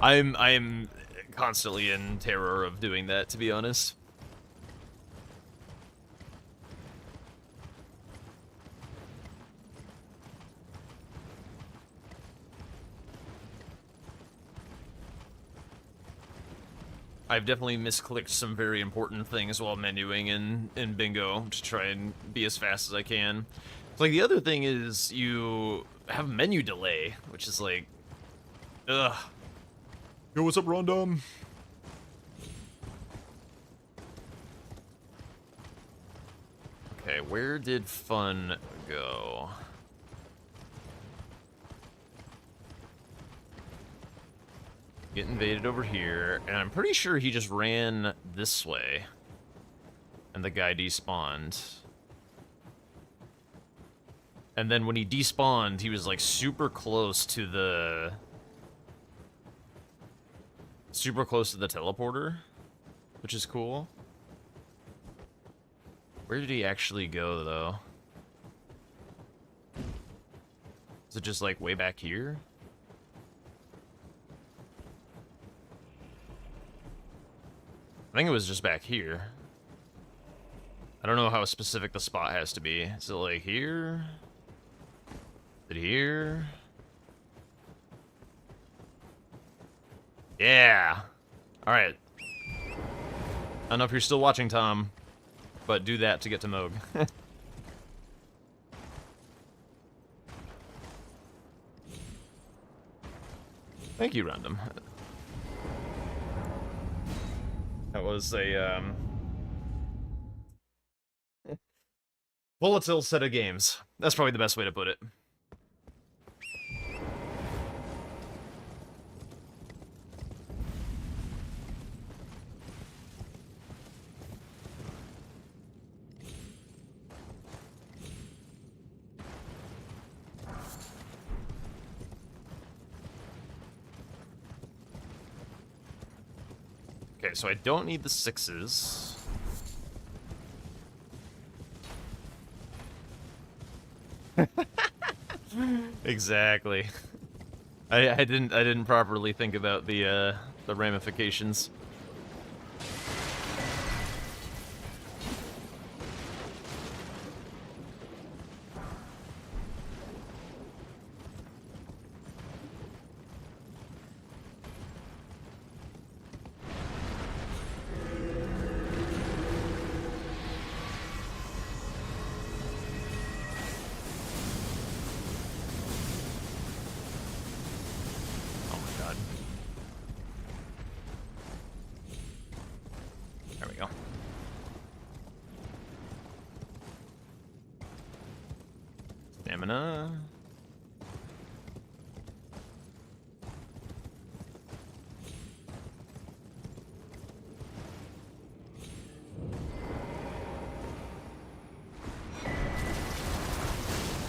[SPEAKER 1] I'm constantly in terror of doing that, to be honest. I've definitely misclicked some very important things while menuing in Bingo to try and be as fast as I can. It's like the other thing is you have menu delay, which is like, ugh. Yo, what's up, Rondom? Okay, where did Fun go? Get invaded over here, and I'm pretty sure he just ran this way. And the guy despawned. And then when he despawned, he was like super close to the... Super close to the teleporter, which is cool. Where did he actually go, though? Is it just like way back here? I think it was just back here. I don't know how specific the spot has to be. Is it like here? Is it here? Yeah! Alright. I don't know if you're still watching, Tom, but do that to get to Moog. Thank you, Random. That was a, volatile set of games. That's probably the best way to put it. Okay, so I don't need the 6s. Exactly. I didn't properly think about the ramifications. Stamina.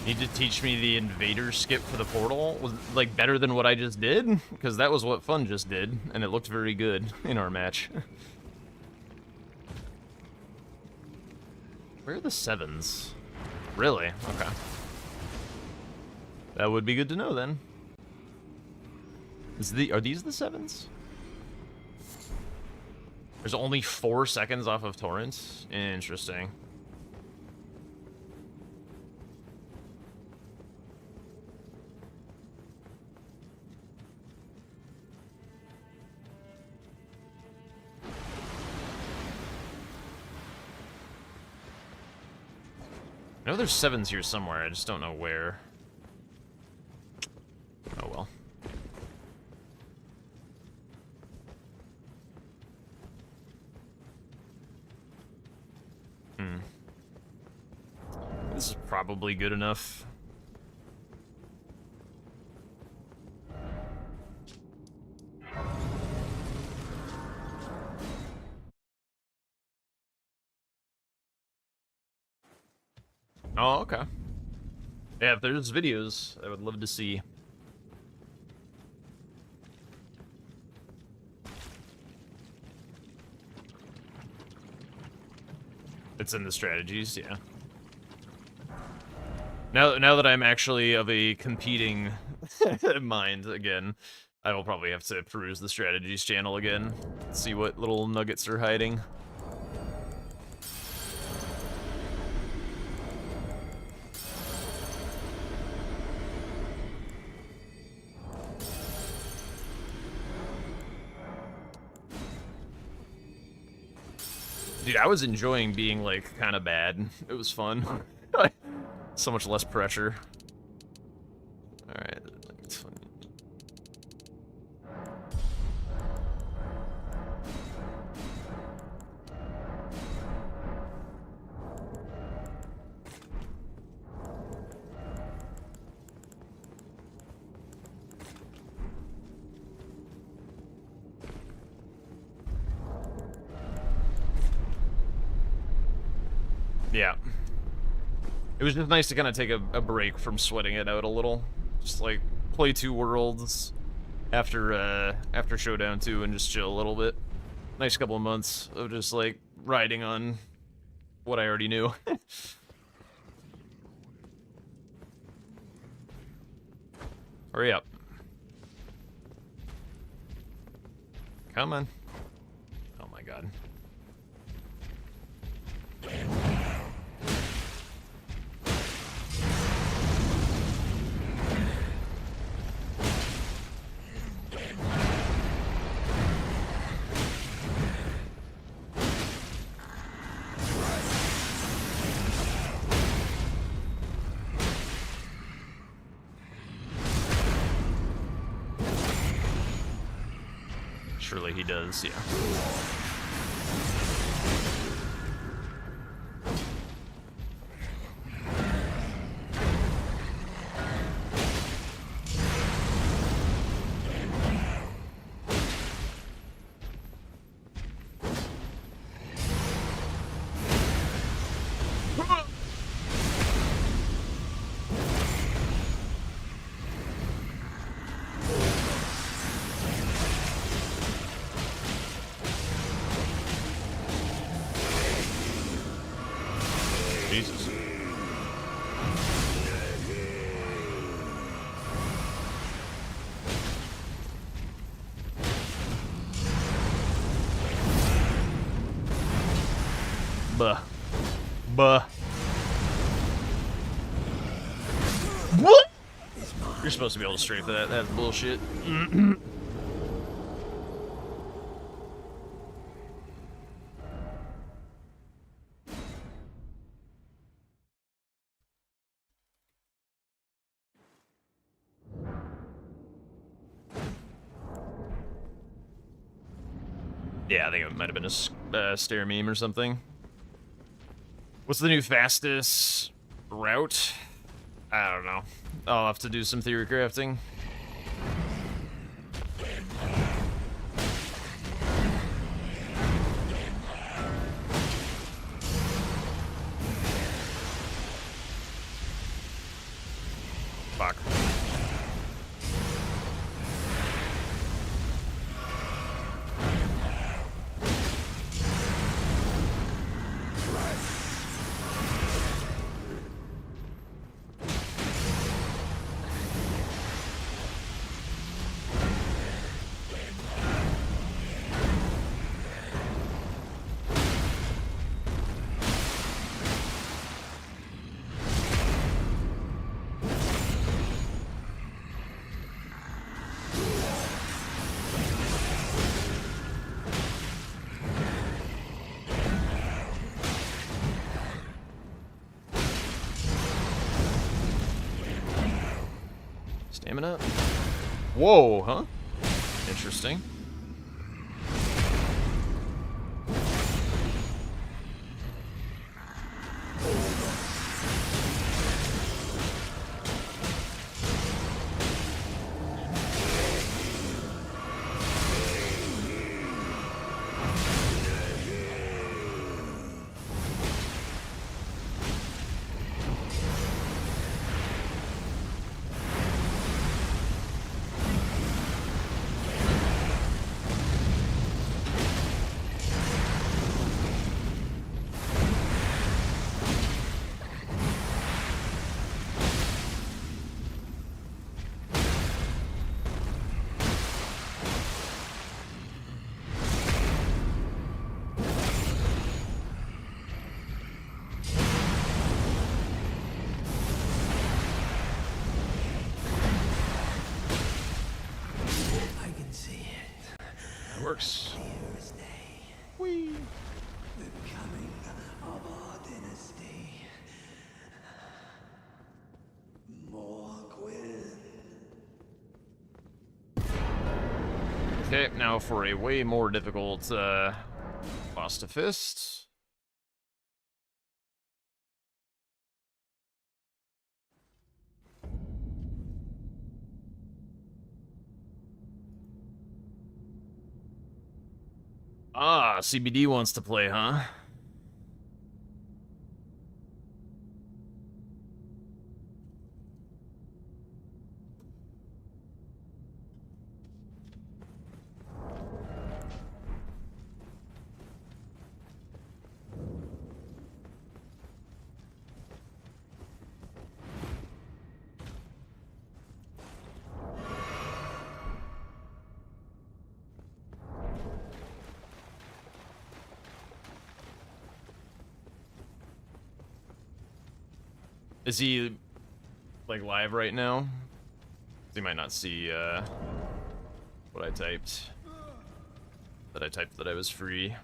[SPEAKER 1] Need to teach me the invader skip for the portal? Was like better than what I just did? Because that was what Fun just did, and it looked very good in our match. Where are the 7s? Really? Okay. That would be good to know then. Are these the 7s? There's only 4 seconds off of torrents? Interesting. I know there's 7s here somewhere, I just don't know where. Oh well. This is probably good enough. Oh, okay. Yeah, if there's videos, I would love to see. It's in the strategies, yeah. Now that I'm actually of a competing mind again, I will probably have to peruse the strategies channel again, see what little nuggets are hiding. Dude, I was enjoying being, like, kind of bad. It was fun. So much less pressure. Alright. Yeah. It was just nice to kind of take a break from sweating it out a little. Just, like, play 2 worlds after Showdown 2 and just chill a little bit. Nice couple of months of just, like, riding on what I already knew. Hurry up. Come on. Oh my god. Surely he does, yeah. Jesus. Buh. Buh. What? You're supposed to be able to strafe that. That's bullshit. Yeah, I think it might have been a stair meme or something. What's the new fastest route? I don't know. I'll have to do some theory crafting. Fuck. Stamina? Whoa, huh? Interesting. works. Whee!
[SPEAKER 3] The coming of our dynasty. Morgwyn.
[SPEAKER 1] Okay, now for a way more difficult boss to fist. Ah, CBD wants to play, huh? Is he, like, live right now? He might not see, what I typed. That I typed that I was free.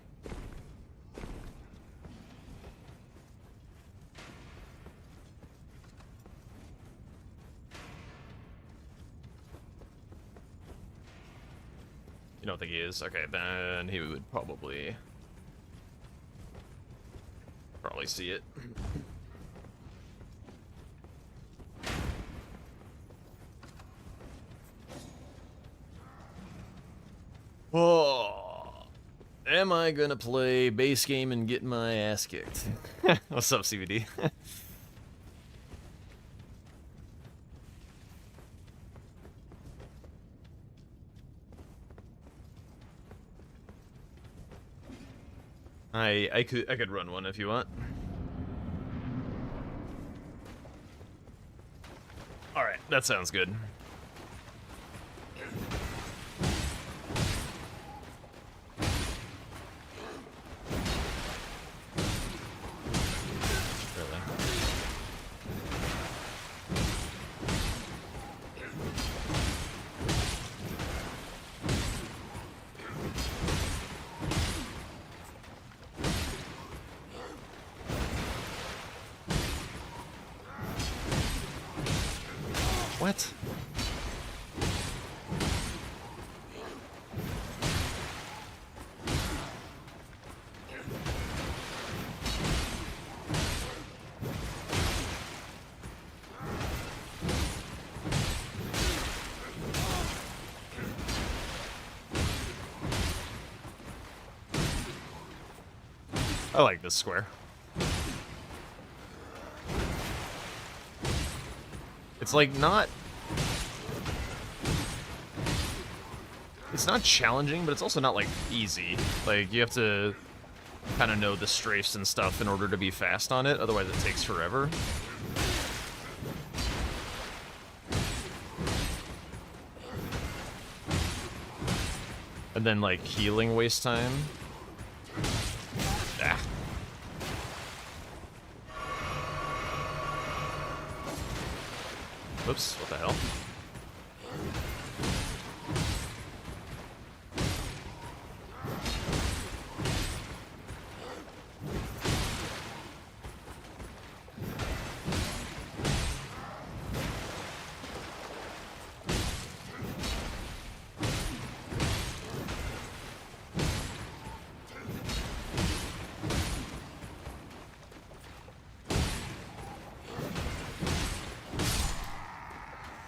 [SPEAKER 1] You don't think he is? Okay, then he would probably see it. Oh, am I gonna play base game and get my ass kicked? What's up, CBD? I could run one if you want. All right, that sounds good. Really? What? I like this square. It's like not... It's not challenging, but it's also not like easy. Like you have to kind of know the strafes and stuff in order to be fast on it, otherwise it takes forever. And then like healing waste time. Ah. Whoops, what the hell?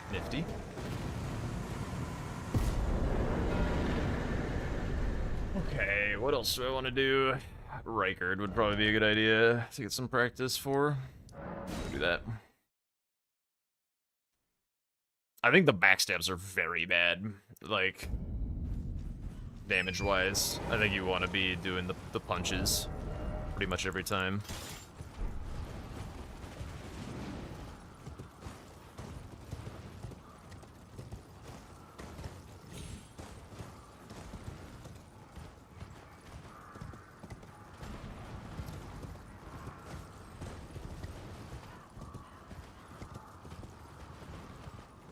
[SPEAKER 1] Nifty. Okay, what else do I want to do? Rykard would probably be a good idea to get some practice for. We'll do that. I think the backstabs are very bad, like, damage-wise. I think you want to be doing the punches pretty much every time.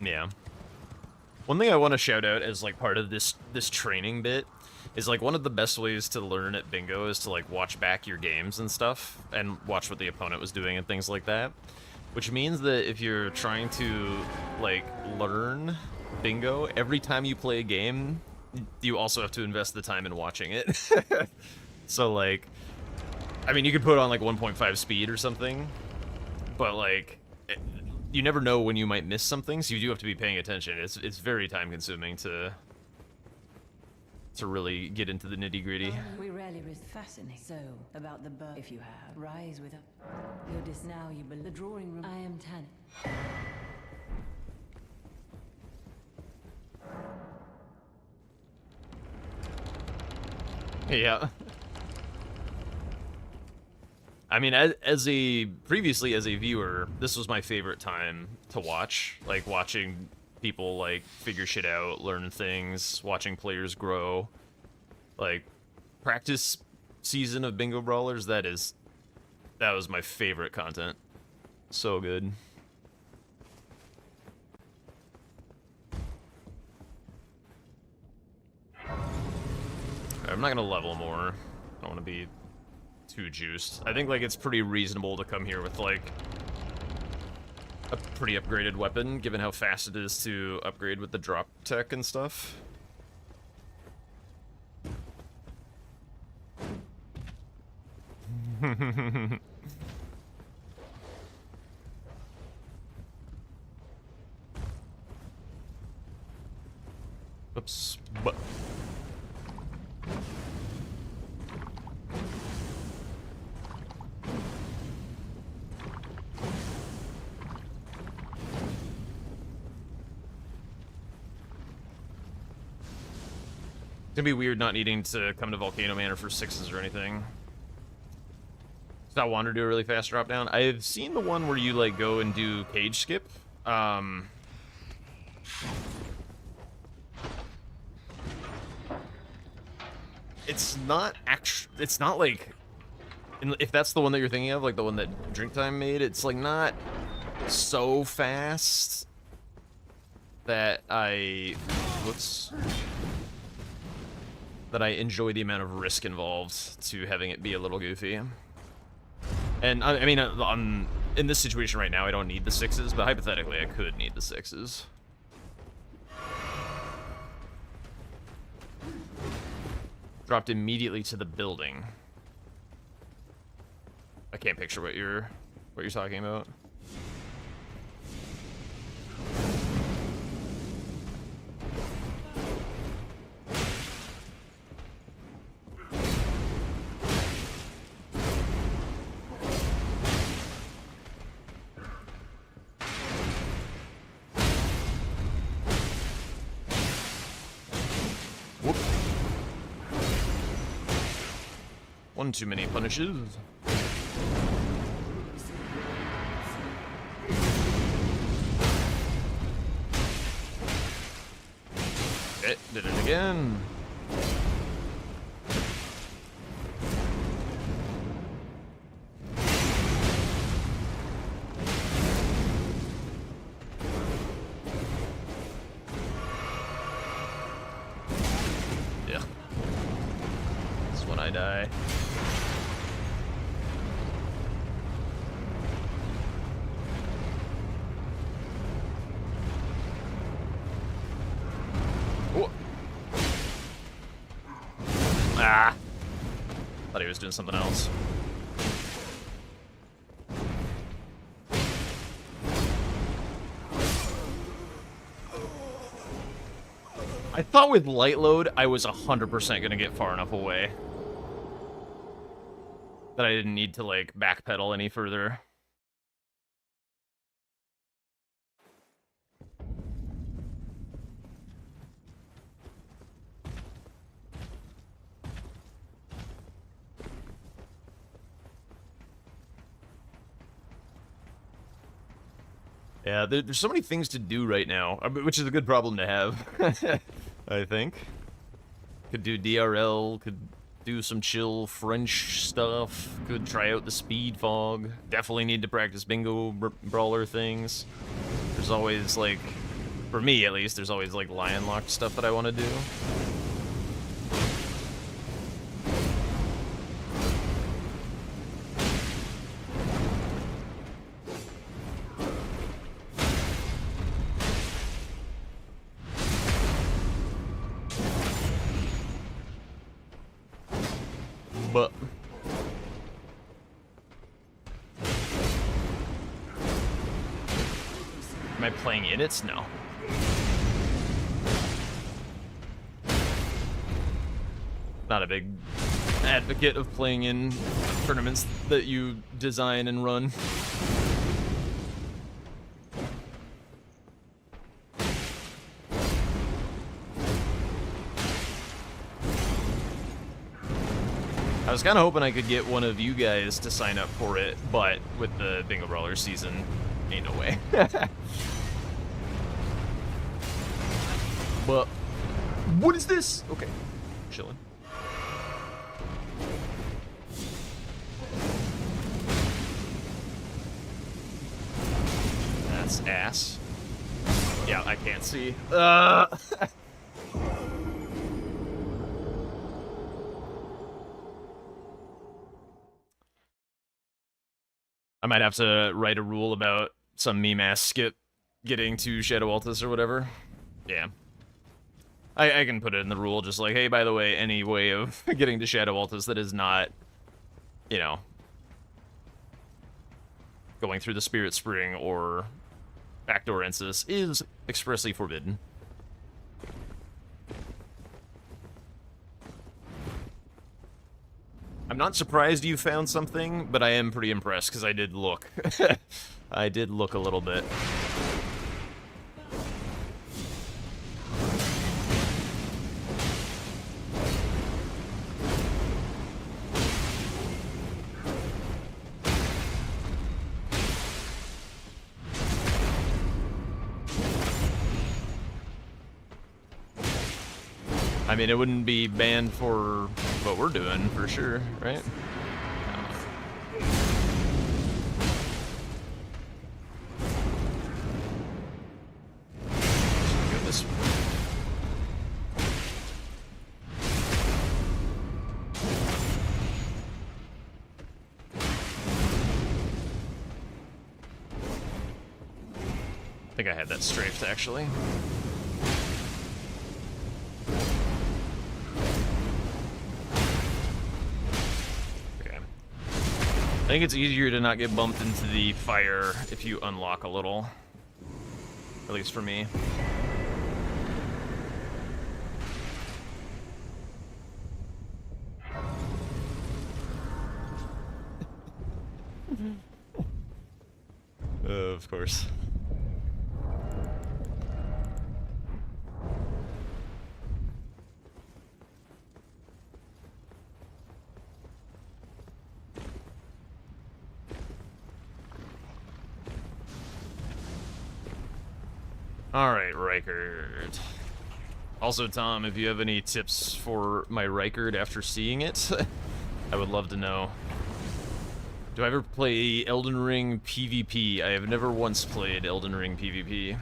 [SPEAKER 1] Yeah. One thing I want to shout out as like part of this training bit is like one of the best ways to learn at bingo is to like watch back your games and stuff and watch what the opponent was doing and things like that. Which means that if you're trying to like learn bingo, every time you play a game, you also have to invest the time in watching it. So like, I mean, you could put on like 1.5 speed or something, but like, you never know when you might miss something, so you do have to be paying attention. It's very time consuming to really get into the nitty gritty.
[SPEAKER 5] We rarely risk fascinating. So, about the bird, if you have, rise with a... You're just now, you believe the drawing room. I am Tan.
[SPEAKER 1] Yeah. I mean, previously as a viewer, this was my favorite time to watch. Like, watching people, like, figure shit out, learn things, watching players grow. Like, practice season of Bingo Brawlers, that was my favorite content. So good. I'm not gonna level more. I don't want to be too juiced. I think like it's pretty reasonable to come here with like a pretty upgraded weapon, given how fast it is to upgrade with the drop tech and stuff. Oops. But it's gonna be weird not needing to come to Volcano Manor for 6s or anything. Does that Wander do a really fast drop down? I've seen the one where you like go and do cage skip. It's not like, if that's the one that you're thinking of, like the one that Drink Time made, it's like not so fast that I enjoy the amount of risk involved to having it be a little goofy. And I mean, in this situation right now, I don't need the 6s, but hypothetically, I could need the 6s. Dropped immediately to the building. I can't picture what you're talking about. Whoop. One too many punishes. It did it again. Yeah. This is when I die. Ah! Thought he was doing something else. I thought with light load, I was 100% gonna get far enough away that I didn't need to, like, backpedal any further. Yeah, there's so many things to do right now, which is a good problem to have, I think. Could do DRL, could do some chill French stuff, could try out the speed fog. Definitely need to practice bingo brawler things. There's always, like, For me, at least, there's always, like, lion-locked stuff that I want to do. But... Am I playing in it? No. Not a big advocate of playing in tournaments that you design and run. I was kind of hoping I could get one of you guys to sign up for it, but with the Bingo Brawler season, ain't no way. But what is this? Okay, chilling. That's ass. Yeah, I can't see. I might have to write a rule about some meme-ass skip getting to Shadow Altus or whatever. Yeah. I can put it in the rule, just like, hey, by the way, any way of getting to Shadow Altus that is not, you know, going through the Spirit Spring or Backdoor Ensis is expressly forbidden. I'm not surprised you found something, but I am pretty impressed, because I did look. I did look a little bit. I mean, it wouldn't be banned for what we're doing, for sure, right? Go this way. I think I had that strafed, actually. I think it's easier to not get bumped into the fire if you unlock a little. At least for me. Of course. Alright, Rykard. Also, Tom, if you have any tips for my Rykard after seeing it, I would love to know. Do I ever play Elden Ring PvP? I have never once played Elden Ring PvP.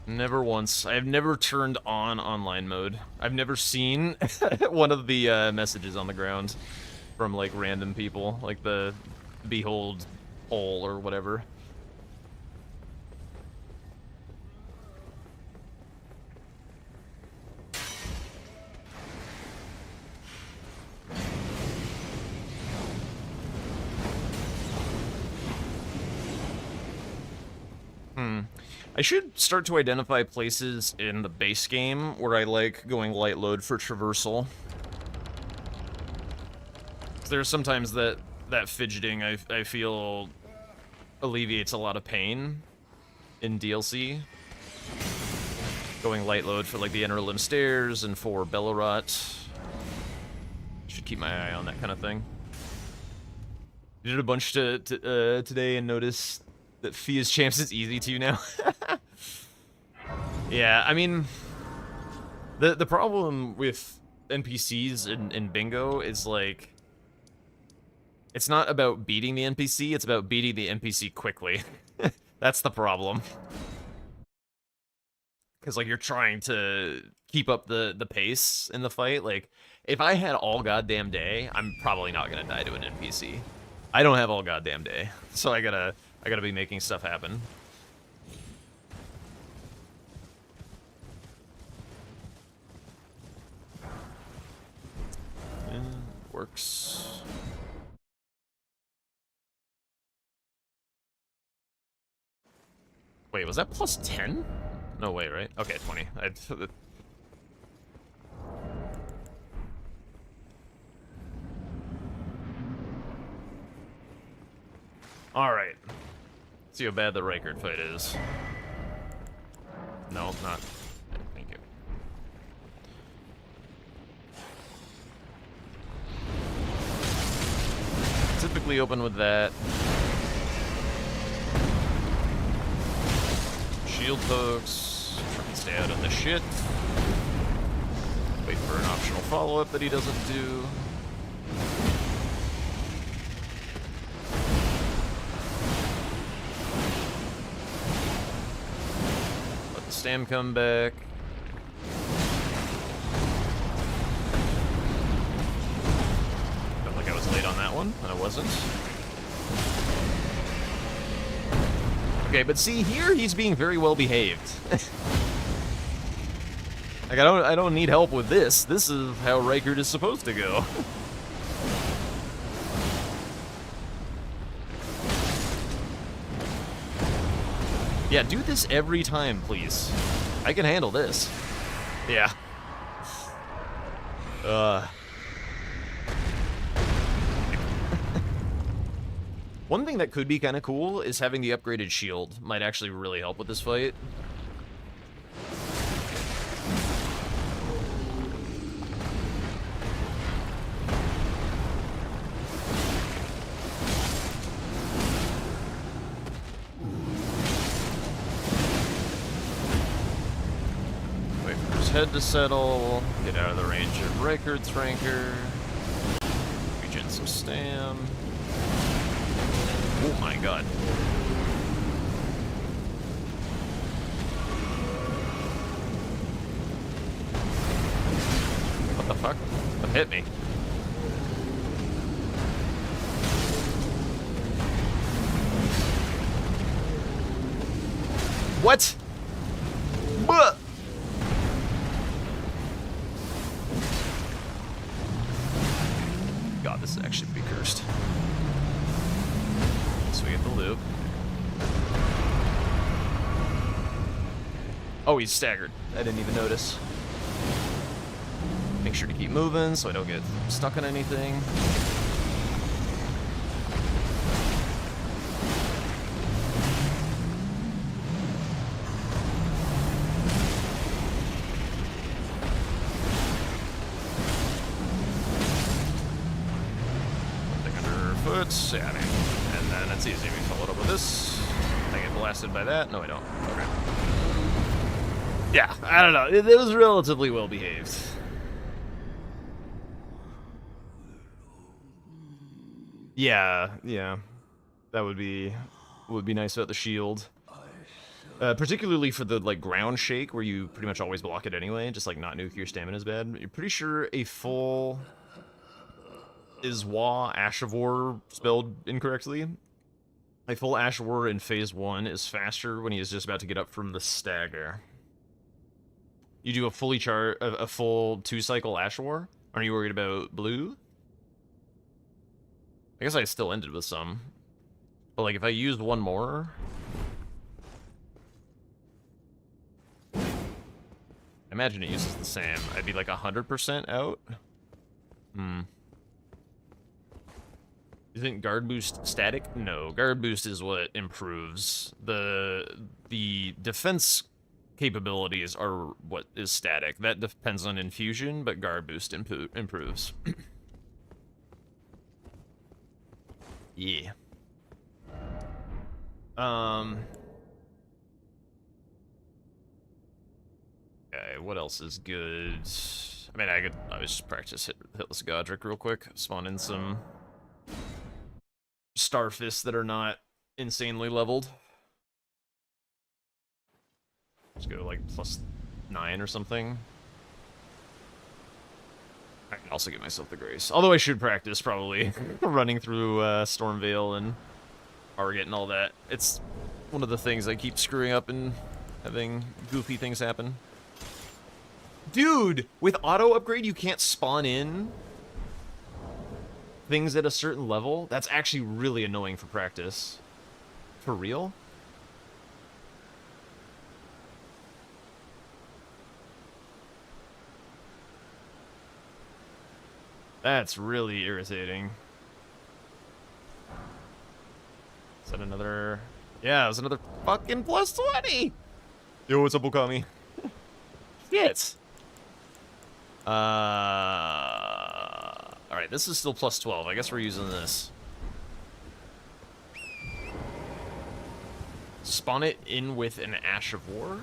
[SPEAKER 1] Never once. I have never turned on online mode. I've never seen one of the messages on the ground from, like, random people, like the Behold poll or whatever. I should start to identify places in the base game where I like going light load for traversal. There's sometimes that fidgeting I feel alleviates a lot of pain in DLC. Going light load for like the Inner Limb Stairs and for Bellerot. Should keep my eye on that kind of thing. Did a bunch today and noticed that Fia's Champs is easy to now. Yeah, I mean, the problem with NPCs in Bingo is, like, It's not about beating the NPC, it's about beating the NPC quickly. That's the problem. Because, like, you're trying to keep up the pace in the fight. Like, if I had all goddamn day, I'm probably not gonna die to an NPC. I don't have all goddamn day, so I gotta be making stuff happen. Works. Wait, was that plus 10? No way, right? Okay, 20. Alright. See how bad the Reichert fight is. No, not. Thank you. Typically open with that. Shield pokes. Try and stay out of the shit. Wait for an optional follow-up that he doesn't do. Let the stam come back. Felt like I was late on that one, and I wasn't. Okay, but see, here he's being very well behaved. Like, I don't need help with this. This is how Reichert is supposed to go. Yeah, do this every time, please. I can handle this. Yeah. One thing that could be kind of cool is having the upgraded shield. Might actually really help with this fight. Wait for his head to settle. Get out of the range of Reichert's Ranker. Regen some stam. Oh my god. What the fuck? What hit me? What? Buh! God, this is actually pretty cursed. So we get the loop. Oh, he's staggered. I didn't even notice. Make sure to keep moving so I don't get stuck on anything. Something underfoot. Yeah, I mean. And then it's easy. We follow it up with this. I get blasted by that. No, I don't. Okay. Yeah, I don't know. It was relatively well behaved. Yeah. That would be nice about the shield. Particularly for the like ground shake where you pretty much always block it anyway, just like not nuke your stamina is bad. You're pretty sure a full Iswa Ash of War spelled incorrectly. A full Ash of War in phase 1 is faster when he is just about to get up from the stagger. You do a full 2-cycle Ash of War? Aren't you worried about blue? I guess I still ended with some. But like if I used one more... I imagine it uses the same. I'd be like 100% out. Isn't guard boost static? No, guard boost is what improves. The defense capabilities are what is static. That depends on infusion, but guard boost improves. Yeah. Okay, what else is good? I mean, I could always just practice Hitless Godric real quick. Spawn in some starfists that are not insanely leveled. Let's go like +9 or something. I can also give myself the grace. Although I should practice probably running through Stormvale and Target and all that. It's one of the things I keep screwing up and having goofy things happen. Dude, with auto upgrade you can't spawn in things at a certain level. That's actually really annoying for practice. For real? That's really irritating. Is that another... Yeah, it was another fucking +20! Yo, what's up, Okami? Shit! Alright, this is still +12. I guess we're using this. Spawn it in with an Ash of War?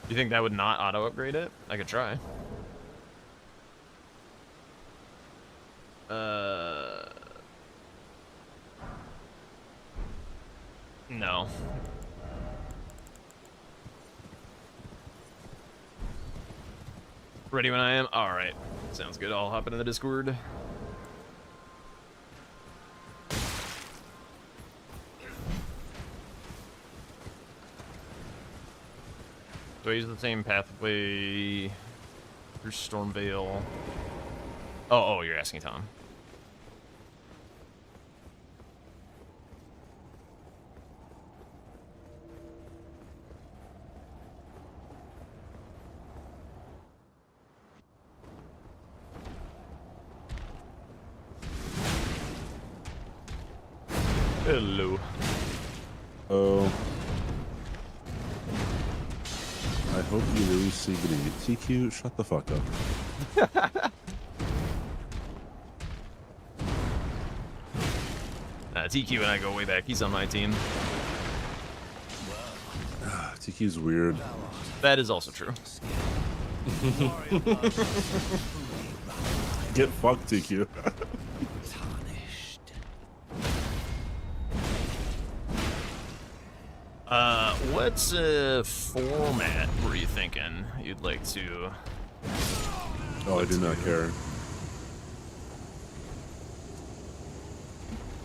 [SPEAKER 1] You think that would not auto-upgrade it? I could try. No. Ready when I am? Alright. Sounds good. I'll hop into the Discord. Do I use the same pathway through Stormvale? Oh, you're asking Tom. Hello.
[SPEAKER 6] Oh. I hope you lose CBD. TQ, shut the fuck up.
[SPEAKER 1] TQ and I go way back. He's on my team.
[SPEAKER 6] TQ's weird.
[SPEAKER 1] That is also true.
[SPEAKER 6] Get fucked, TQ.
[SPEAKER 1] What format were you thinking you'd like to?
[SPEAKER 6] Oh, I do not care.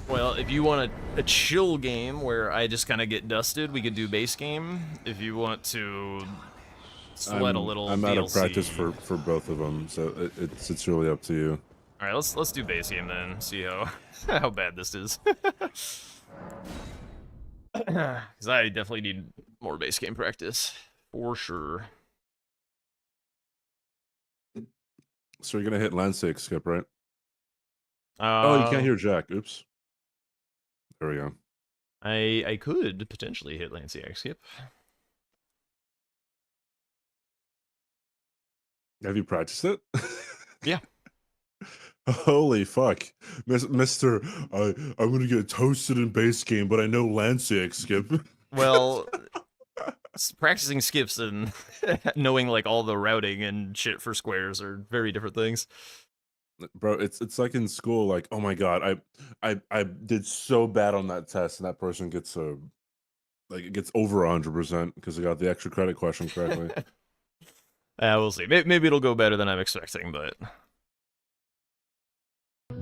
[SPEAKER 1] Well, if you want a chill game where I just kind of get dusted, we could do base game. If you want to sweat a little,
[SPEAKER 6] I'm out of
[SPEAKER 1] DLC.
[SPEAKER 6] practice for both of them, so it's really up to you.
[SPEAKER 1] All right, let's do base game then. See how how bad this is. Because I definitely need more base game practice for sure.
[SPEAKER 6] So you're gonna hit land 6, Skip, right? Oh, you can't hear Jack. Oops. There we go.
[SPEAKER 1] I could potentially hit Lanciac skip.
[SPEAKER 6] Have you practiced it?
[SPEAKER 1] Yeah.
[SPEAKER 6] Holy fuck, Mister! I'm gonna get toasted in base game, but I know Lanciac Skip.
[SPEAKER 1] Well, practicing skips and knowing like all the routing and shit for squares are very different things.
[SPEAKER 6] Bro, it's like in school. Like, oh my god, I did so bad on that test, and that person gets it gets over 100% because they got the extra credit question correctly.
[SPEAKER 1] We'll see. Maybe it'll go better than I'm expecting, but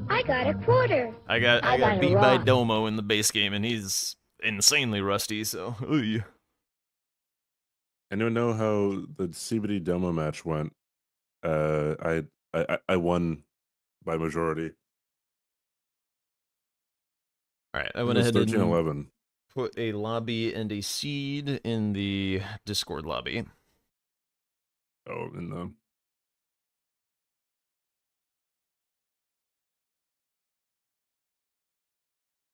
[SPEAKER 7] I got a quarter.
[SPEAKER 1] I got
[SPEAKER 7] got
[SPEAKER 1] beat
[SPEAKER 7] a
[SPEAKER 1] by
[SPEAKER 7] rock.
[SPEAKER 1] Domo in the base game, and he's insanely rusty. So, ooh.
[SPEAKER 6] Anyone know how the CBD demo match went? I won by majority.
[SPEAKER 1] All right, I
[SPEAKER 6] It
[SPEAKER 1] went
[SPEAKER 6] was
[SPEAKER 1] ahead and
[SPEAKER 6] 13-11.
[SPEAKER 1] put a lobby and a seed in the Discord lobby.
[SPEAKER 6] Oh, in the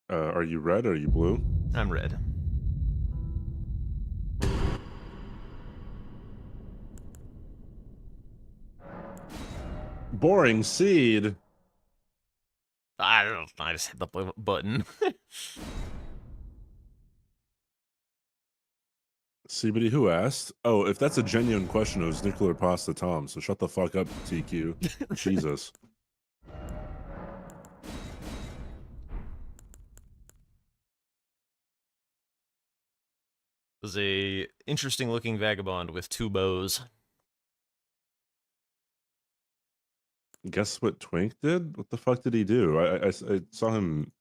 [SPEAKER 6] are you red or are you blue?
[SPEAKER 1] I'm red.
[SPEAKER 6] Boring seed.
[SPEAKER 1] I don't know. I just hit the button.
[SPEAKER 6] CBD, who asked? Oh, if that's a genuine question, it was Nuclear Pasta Tom. So shut the fuck up, TQ. Jesus.
[SPEAKER 1] Was a interesting looking vagabond with 2 bows.
[SPEAKER 6] Guess what Twink did? What the fuck did he do? I saw him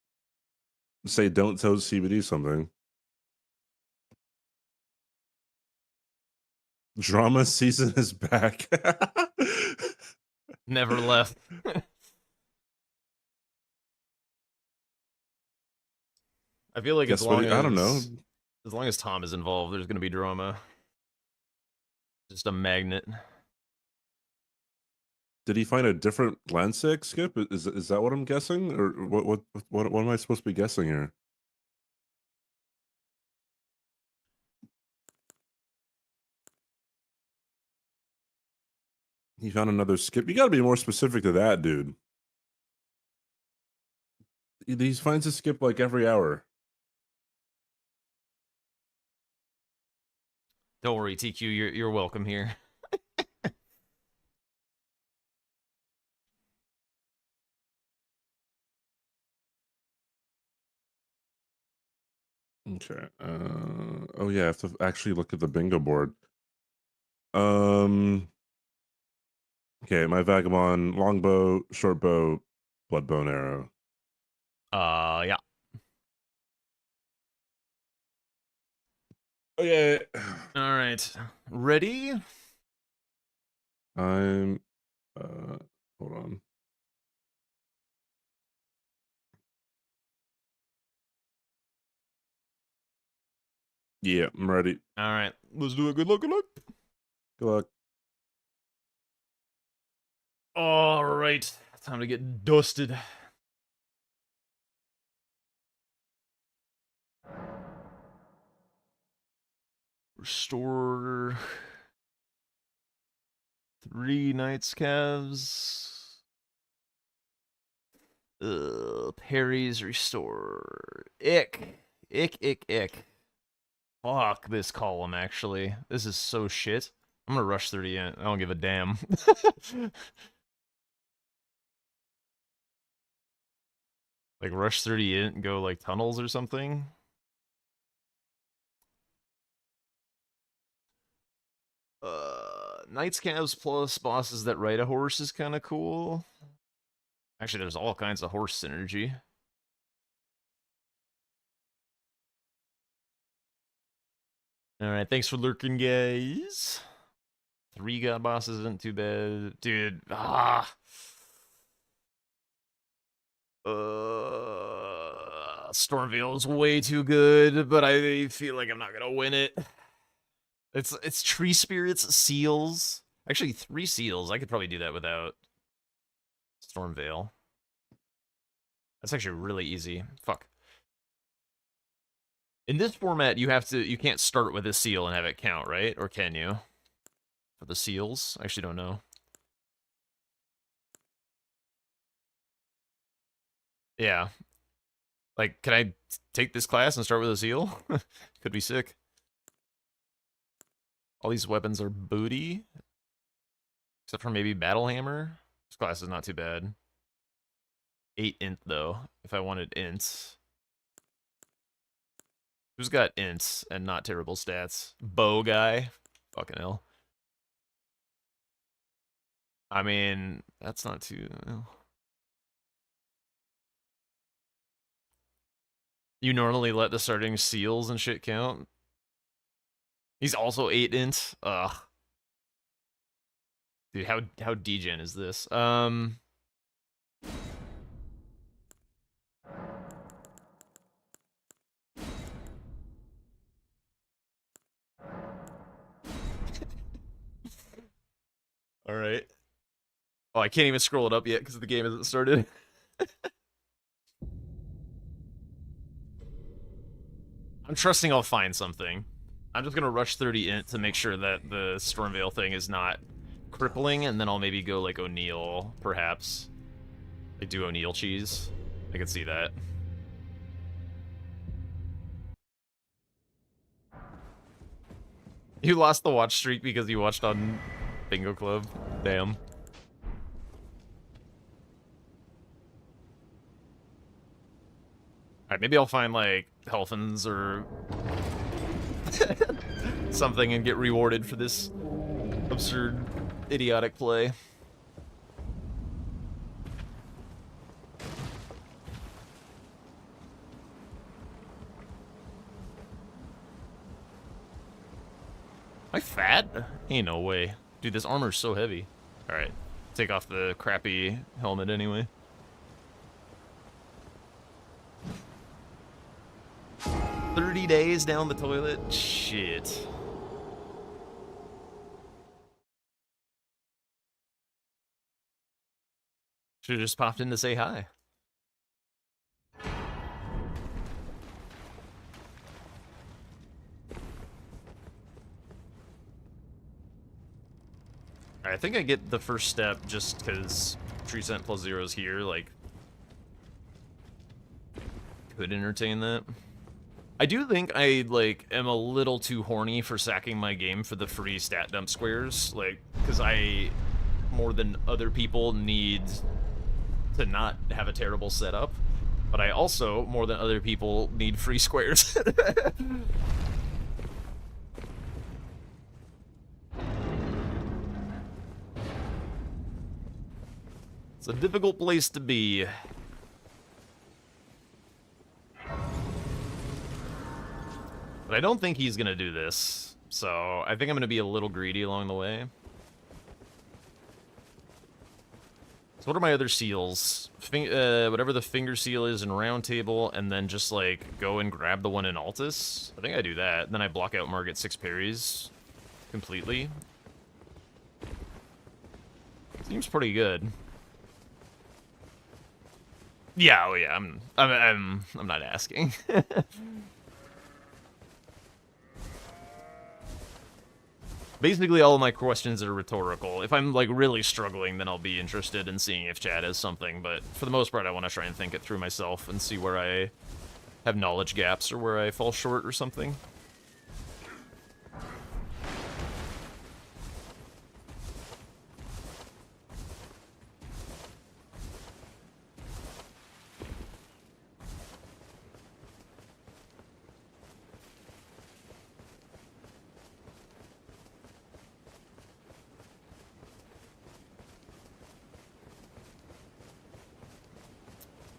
[SPEAKER 6] say don't tell CBD something. Drama season is back.
[SPEAKER 1] Never left. I feel like
[SPEAKER 6] Guess what? I don't know.
[SPEAKER 1] as long as Tom is involved, there's gonna be drama. Just a magnet.
[SPEAKER 6] Did he find a different Lansec skip? Is that what I'm guessing, or what am I supposed to be guessing here? He found another skip. You got to be more specific to that, dude. He finds a skip like every hour.
[SPEAKER 1] Don't worry, TQ, you're welcome here.
[SPEAKER 6] Okay. Oh yeah, I have to actually look at the bingo board. Okay, my vagabond, longbow, short bow, blood bone arrow.
[SPEAKER 1] Yeah.
[SPEAKER 6] Okay.
[SPEAKER 1] All right. Ready?
[SPEAKER 6] I'm hold on. Yeah, I'm ready.
[SPEAKER 1] All right. Let's do it. Good luck. Good luck.
[SPEAKER 6] Good luck.
[SPEAKER 1] All right. Time to get dusted. Restore 3 Knights Calves. Parries restore. Ick. Ick. Fuck this column, actually. This is so shit. I'm gonna rush 30 in. I don't give a damn. Like, rush 30 in and go, like, tunnels or something? Knights Calves plus bosses that ride a horse is kind of cool. Actually, there's all kinds of horse synergy. Alright, thanks for lurking, guys. 3 god bosses isn't too bad. Dude, Stormveil is way too good, but I feel like I'm not gonna win it. It's tree spirits, seals. Actually, 3 seals. I could probably do that without Stormveil. That's actually really easy. Fuck. In this format, you can't start with a seal and have it count, right? Or can you? For the seals? I actually don't know. Yeah. Like, can I take this class and start with a seal? Could be sick. All these weapons are booty. Except for maybe Battle Hammer. This class is not too bad. 8 int, though, if I wanted ints. Who's got ints and not terrible stats? Bow guy? Fucking hell. I mean, that's not too... You normally let the starting seals and shit count? He's also 8 int? Ugh. Dude, how degen is this? Alright. Oh, I can't even scroll it up yet because the game hasn't started. I'm trusting I'll find something. I'm just gonna rush 30 int to make sure that the Stormveil thing is not crippling, and then I'll maybe go like O'Neill, perhaps. Like do O'Neill cheese. I can see that. You lost the watch streak because you watched on Bingo Club? Damn. Alright, maybe I'll find like Helfins or... something and get rewarded for this absurd, idiotic play. Am I fat? Ain't no way. Dude, this armor's so heavy. Alright, take off the crappy helmet anyway. "30 days down the toilet? Shit. Should've just popped in to say hi. I think I get the first step just because Tree Scent plus 0 is here, like, could entertain that. I do think I, like, am a little too horny for sacking my game for the free stat dump squares, like, because I, more than other people, need to not have a terrible setup, but I also, more than other people, need free squares. It's a difficult place to be. But I don't think he's gonna do this, so I think I'm gonna be a little greedy along the way. So what are my other seals? Whatever the finger seal is in Round Table, and then just, like, go and grab the one in Altus? I think I do that, and then I block out Margit 6 parries completely. Seems pretty good. Yeah, oh yeah, I'm not asking. Basically, all of my questions are rhetorical. If I'm, like, really struggling, then I'll be interested in seeing if chat has something, but for the most part, I want to try and think it through myself and see where I have knowledge gaps or where I fall short or something.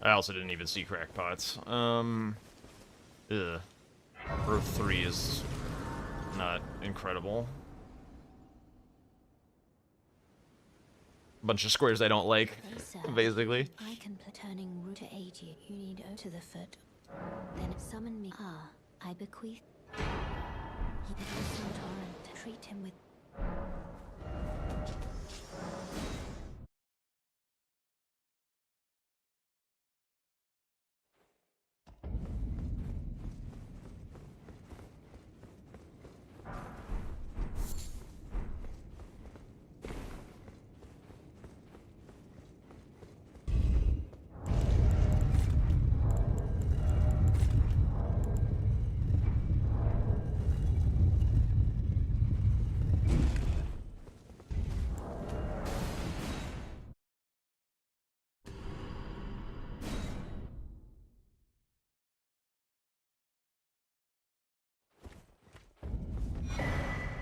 [SPEAKER 1] I also didn't even see crackpots. Ugh. Earth 3 is not incredible. Bunch of squares I don't like, basically.
[SPEAKER 2] I can turning root to aid you. You need O to the foot. Then summon me. Ah, I bequeath. He becomes some torrent. Treat him with.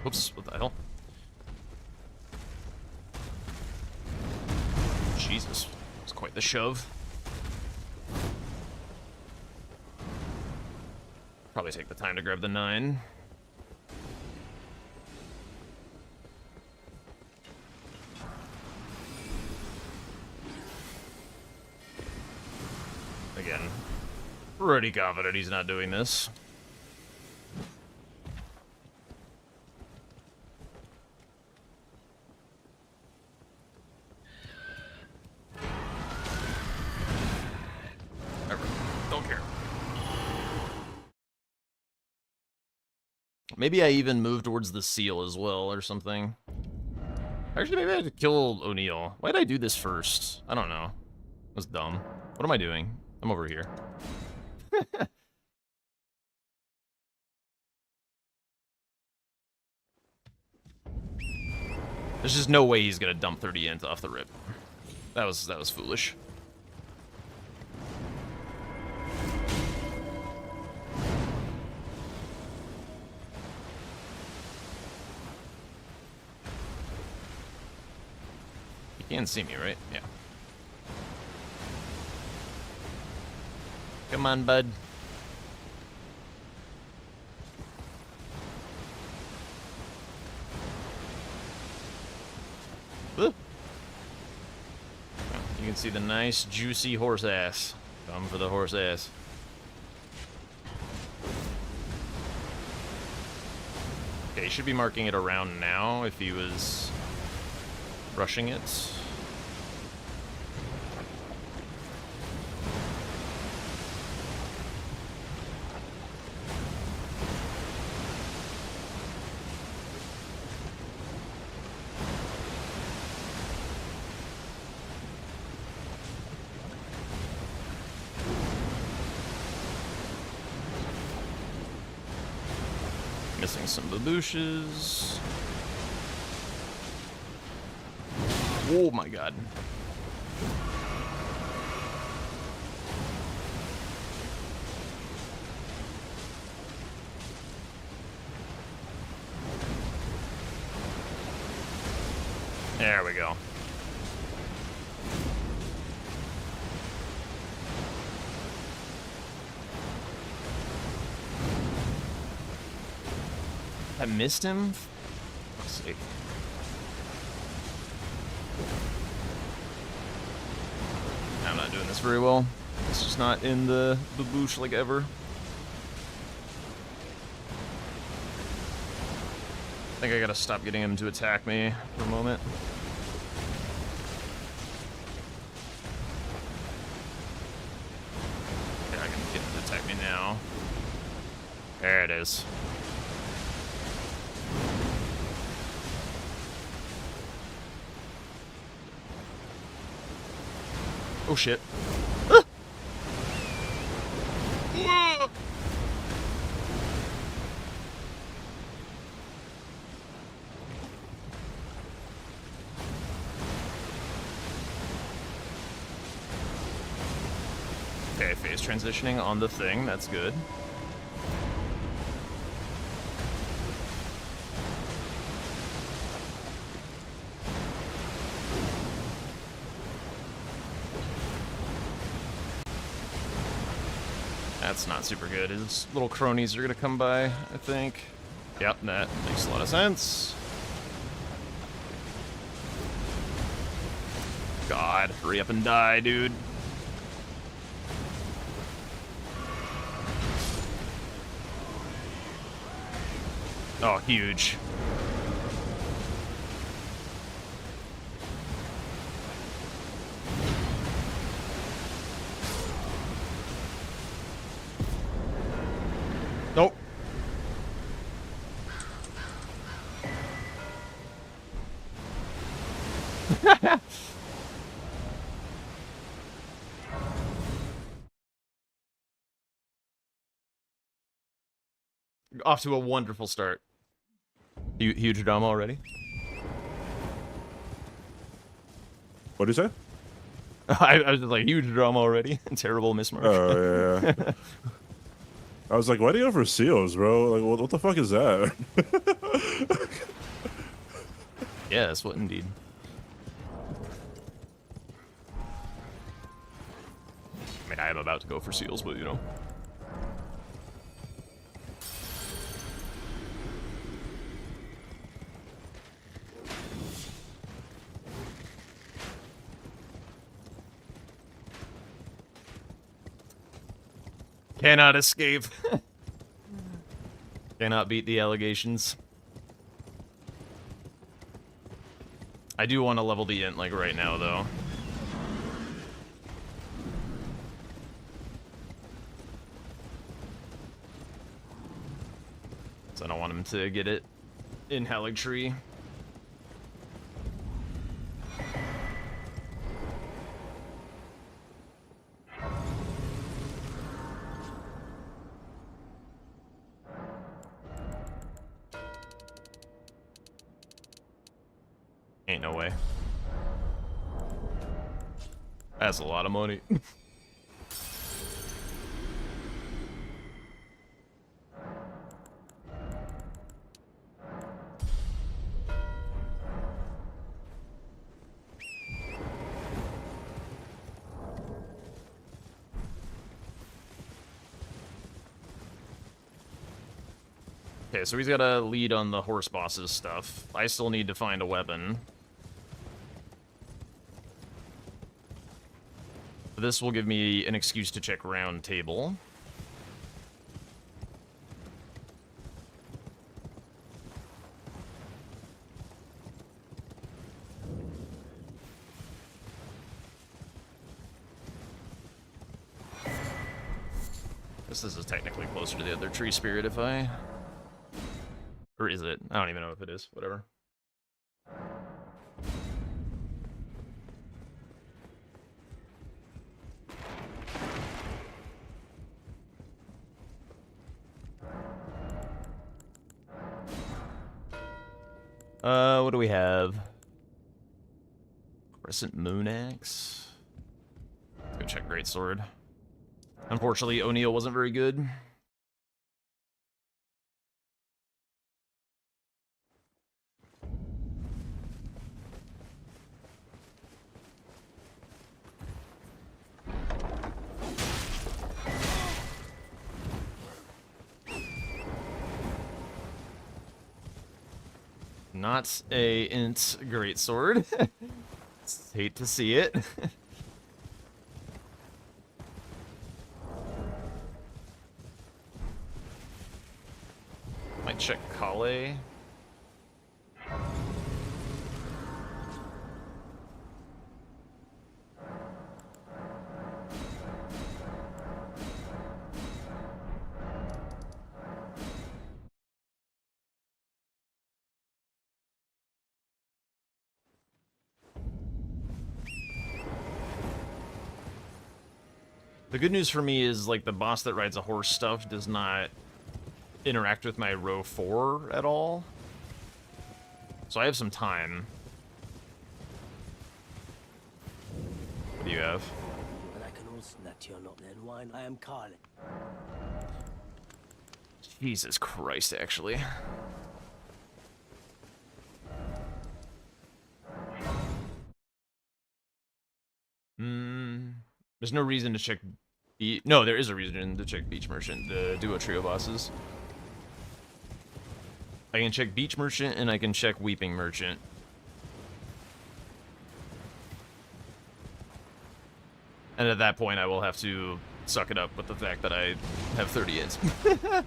[SPEAKER 1] Whoops, what the hell? Jesus, it's quite the shove. Probably take the time to grab the 9. Again, pretty confident he's not doing this. Don't care. Maybe I even move towards the seal as well or something. Actually, maybe I had to kill O'Neal. Why did I do this first? I don't know. That's dumb. What am I doing? I'm over here. There's just no way he's gonna dump 30 int off the rip. That was foolish. Can't see me, right? Yeah. Come on, bud. Woo. You can see the nice, juicy horse ass. Come for the horse ass. Okay, he should be marking it around now if he was rushing it. Missing some babooshes. Oh my god. There we go. I missed him? Let's see. I'm not doing this very well. It's just not in the baboosh like ever. I think I gotta stop getting him to attack me for a moment. Yeah, I can get him to attack me now. There it is. Oh shit. Ah! Ah! Okay, phase transitioning on the thing, that's good. That's not super good. His little cronies are gonna come by, I think. Yep, that makes a lot of sense. God, hurry up and die, dude. Oh, huge. Nope. Off to a wonderful start. Huge drama already.
[SPEAKER 6] What do you say?
[SPEAKER 1] I was just like, huge drama already. Terrible mismark.
[SPEAKER 6] Oh, yeah. I was like, why do you go for seals, bro? Like, what the fuck is that?
[SPEAKER 1] Yes, what indeed. I mean, I am about to go for seals, but you know. Cannot escape. Cannot beat the allegations. I do want to level the int, like, right now, though. So I don't want him to get it in Haligtree. Ain't no way. That's a lot of money. Okay, so he's got a lead on the horse bosses stuff. I still need to find a weapon. This will give me an excuse to check round table. This is technically closer to the other tree spirit if I... Or is it? I don't even know if it is. Whatever. What do we have? Crescent Moon Axe. Let's go check Greatsword. Unfortunately, O'Neil wasn't very good. Not a int greatsword. Hate to see it. Might check Kale. The good news for me is, like, the boss that rides a horse stuff does not interact with my row 4 at all. So I have some time. What do you have?
[SPEAKER 8] And I can also that you're not then wine. I am Carly.
[SPEAKER 1] Jesus Christ, actually. There's no reason to check... No, there is a reason to check Beach Merchant, the duo trio bosses. I can check Beach Merchant, and I can check Weeping Merchant. And at that point, I will have to suck it up with the fact that I have 30 hits. I'm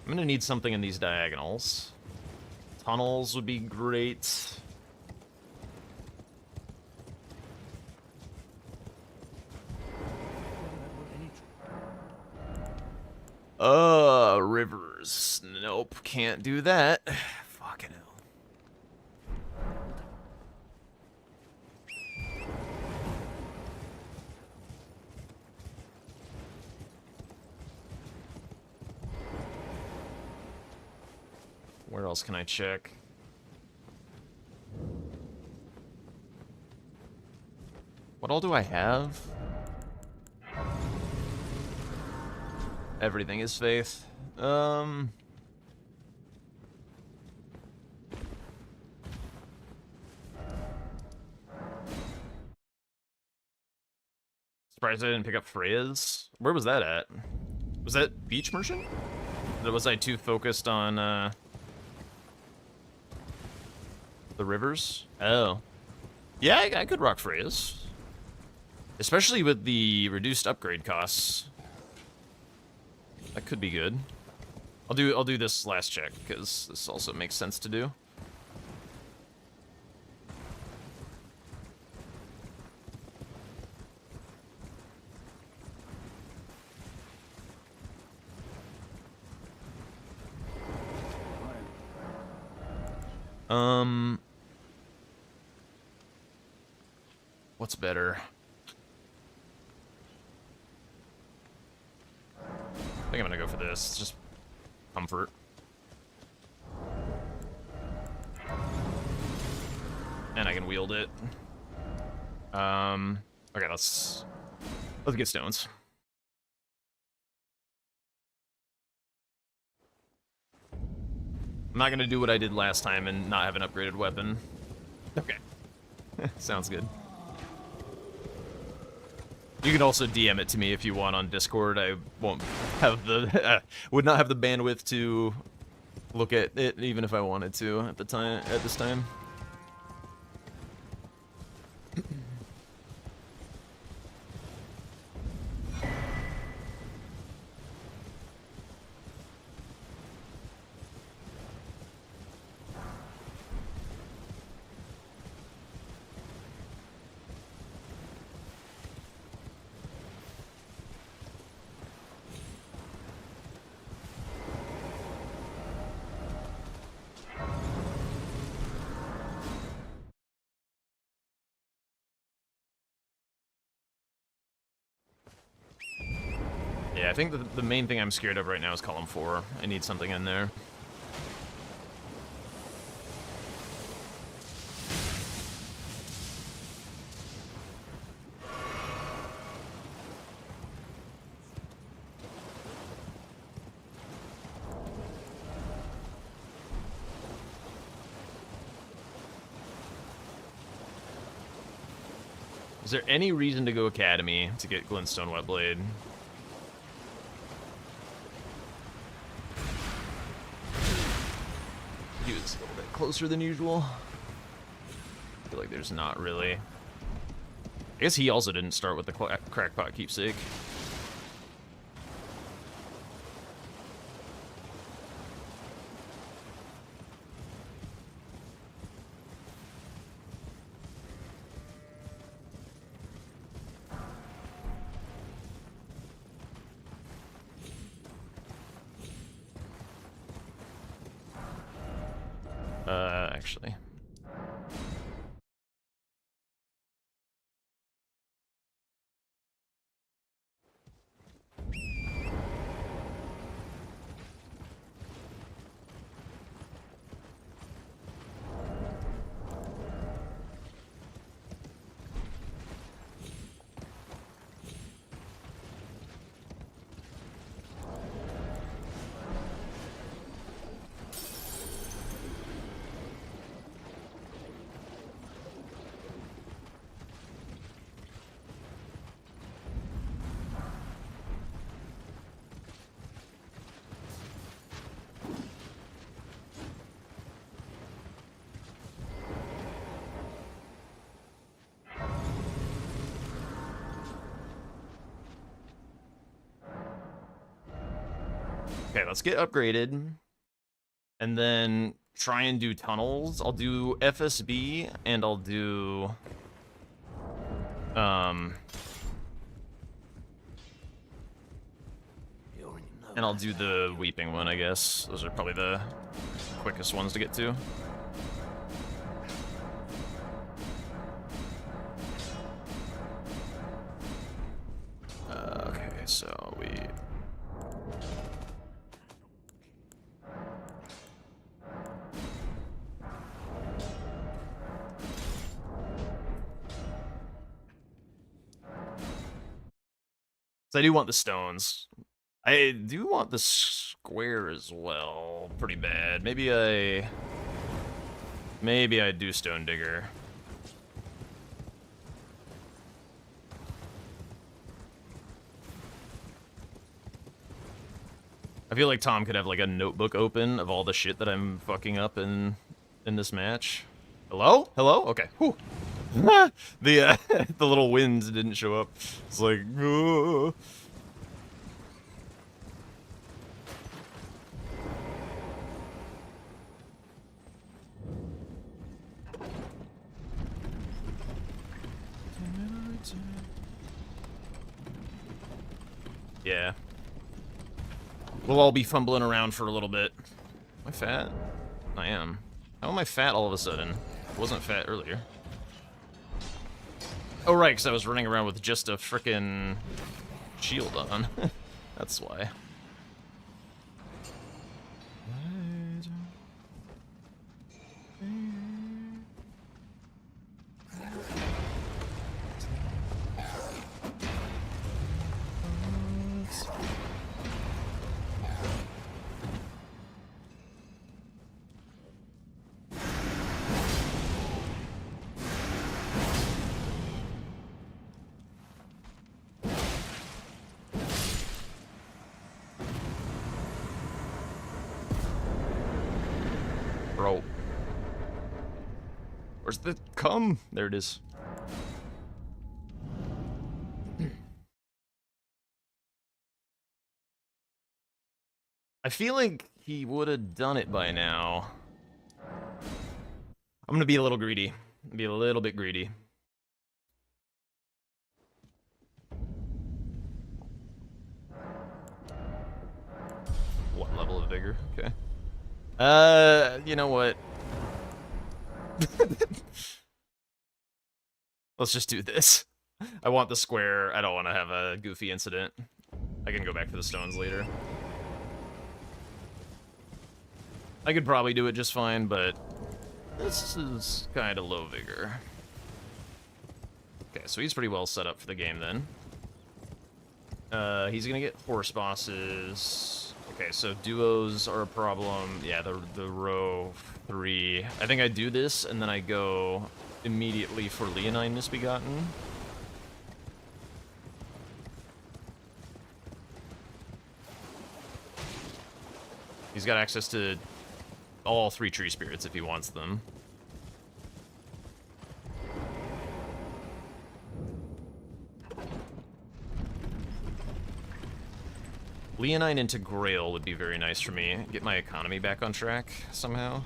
[SPEAKER 1] gonna need something in these diagonals. Tunnels would be great. Rivers. Nope, can't do that. Fucking hell. Where else can I check? What all do I have? Everything is faith. Surprised I didn't pick up Freya's. Where was that at? Was that Beach Merchant? Or was I too focused on, the rivers? Oh. Yeah, I could rock Freya's. Especially with the reduced upgrade costs. That could be good. I'll do this last check, because this also makes sense to do. What's better? I think I'm gonna go for this. It's just comfort. And I can wield it. Okay, let's get stones. I'm not gonna do what I did last time and not have an upgraded weapon. Okay. Sounds good. You can also DM it to me if you want on Discord. I won't have the would not have the bandwidth to look at it even if I wanted to at this time. Yeah, I think the main thing I'm scared of right now is column 4. I need something in there. Is there any reason to go Academy to get Glintstone Wetblade? He was a little bit closer than usual. I feel like there's not really. I guess he also didn't start with the crackpot keepsake. Actually. Okay, let's get upgraded. And then try and do tunnels. I'll do FSB and I'll do and I'll do the Weeping one, I guess. Those are probably the quickest ones to get to. Okay, so we... So I do want the stones. I do want the square as well, pretty bad. Maybe I do Stone Digger. I feel like Tom could have like a notebook open of all the shit that I'm fucking up in this match. Hello? Hello? Okay. Whew. The the little winds didn't show up. It's like, oh. Yeah. We'll all be fumbling around for a little bit. Am I fat? I am. How am I fat all of a sudden? I wasn't fat earlier. Oh, right, because I was running around with just a frickin' shield on. That's why. Bro. Where's the cum? There it is. I feel like he would have done it by now. I'm gonna be a little greedy. Be a little bit greedy. One level of vigor, okay. You know what? Let's just do this. I want the square. I don't want to have a goofy incident. I can go back for the stones later. I could probably do it just fine, but this is kind of low vigor. Okay, so he's pretty well set up for the game then. He's gonna get horse bosses. Okay, so duos are a problem. Yeah, the row 3. I think I do this, and then I go immediately for Leonine Misbegotten. He's got access to all 3 tree spirits if he wants them. Leonine into Grail would be very nice for me. Get my economy back on track somehow.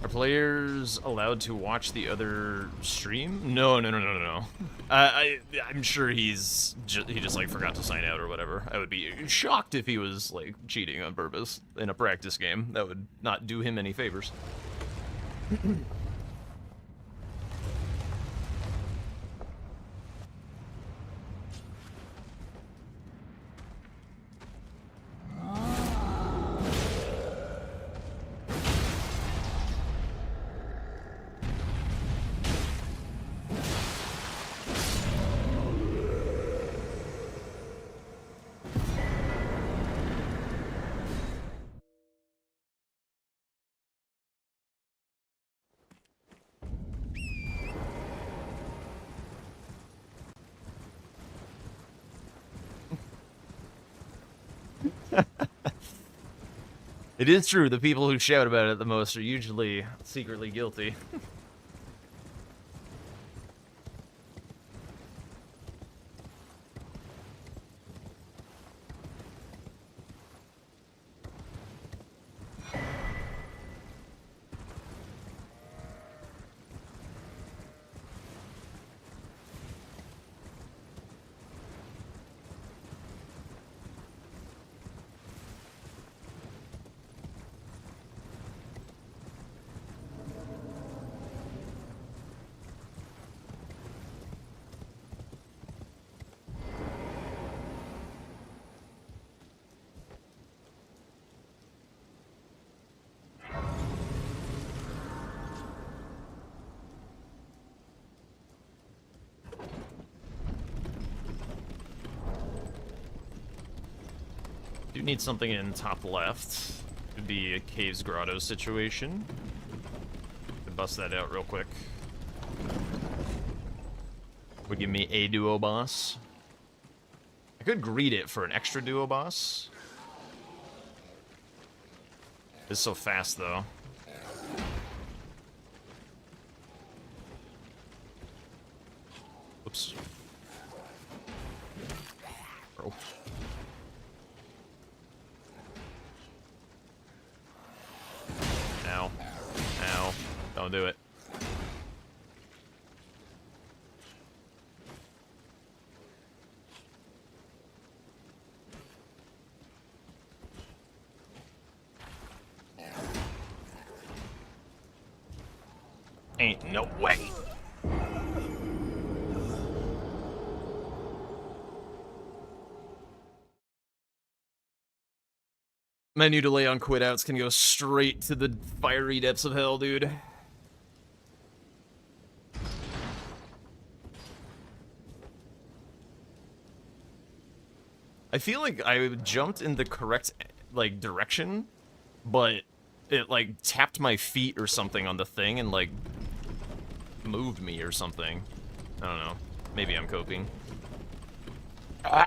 [SPEAKER 1] Are players allowed to watch the other stream? No. I'm sure he just like forgot to sign out or whatever. I would be shocked if he was like cheating on purpose in a practice game. That would not do him any favors. It is true, the people who shout about it the most are usually secretly guilty. Do need something in top left. Could be a Caves Grotto situation. Could bust that out real quick. Would give me a duo boss. I could greed it for an extra duo boss. It's so fast though. Oops. Bro. Ow. Ow. Don't do it. Ain't no way. Menu delay on quit outs can go straight to the fiery depths of hell, dude. I feel like I jumped in the correct, like, direction, but it, like, tapped my feet or something on the thing and, like, moved me or something. I don't know. Maybe I'm coping. Ah.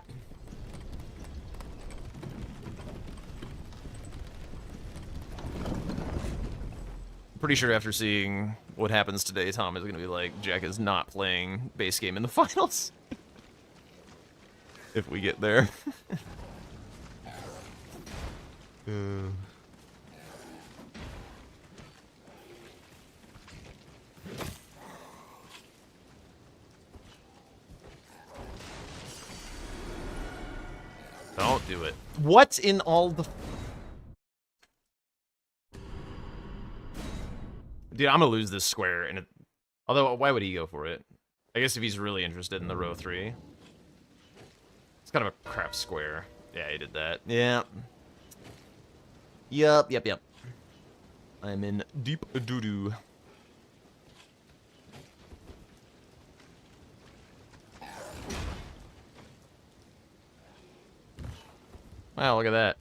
[SPEAKER 1] Pretty sure after seeing what happens today, Tom is gonna be like, Jack is not playing base game in the finals. If we get there. Don't do it. What in all the... Dude, I'm gonna lose this square, and it... Although, why would he go for it? I guess if he's really interested in the row 3. It's kind of a crap square. Yeah, he did that. Yeah. Yep. I'm in deep doo-doo. Wow, look at that.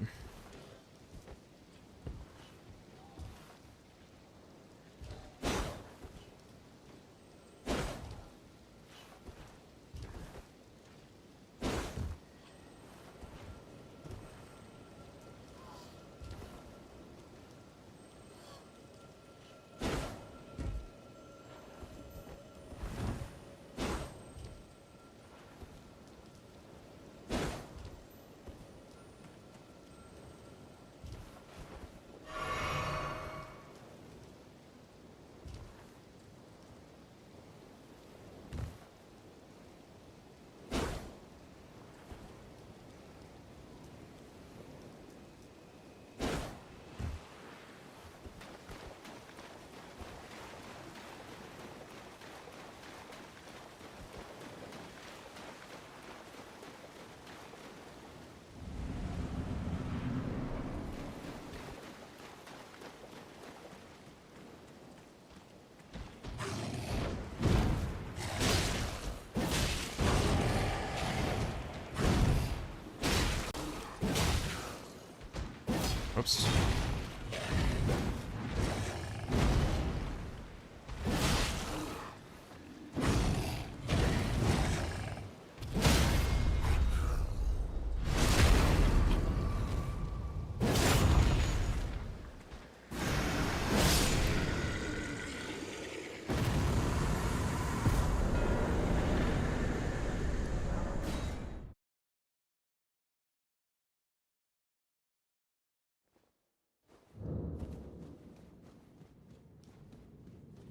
[SPEAKER 1] Oops.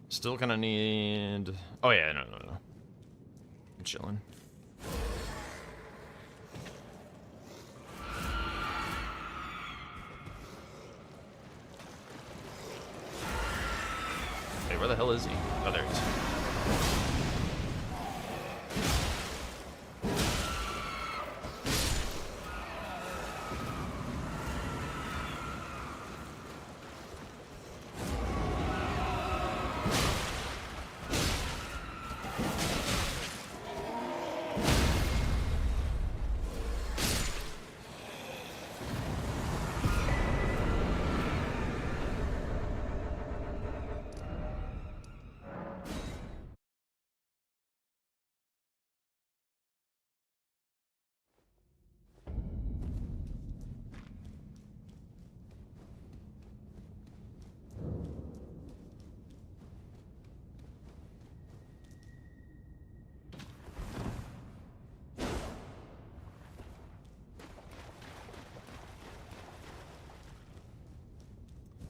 [SPEAKER 1] Still gonna need... Oh yeah, no. I'm chilling. Hey, where the hell is he? Oh, there he is.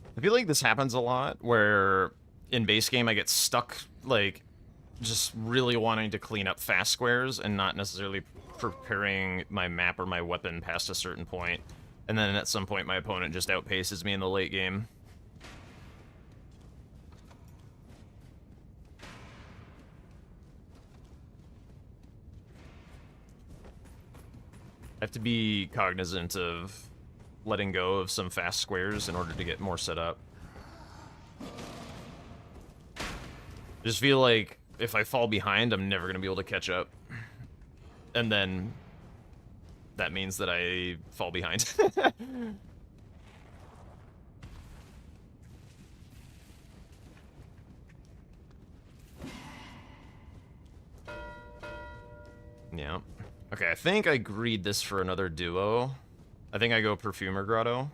[SPEAKER 1] I feel like this happens a lot, where in base game I get stuck, like, just really wanting to clean up fast squares and not necessarily preparing my map or my weapon past a certain point. And then at some point my opponent just outpaces me in the late game. I have to be cognizant of letting go of some fast squares in order to get more set up. Just feel like if I fall behind, I'm never gonna be able to catch up. And then that means that I fall behind. Yeah. Okay, I think I greed this for another duo. I think I go Perfumer Grotto.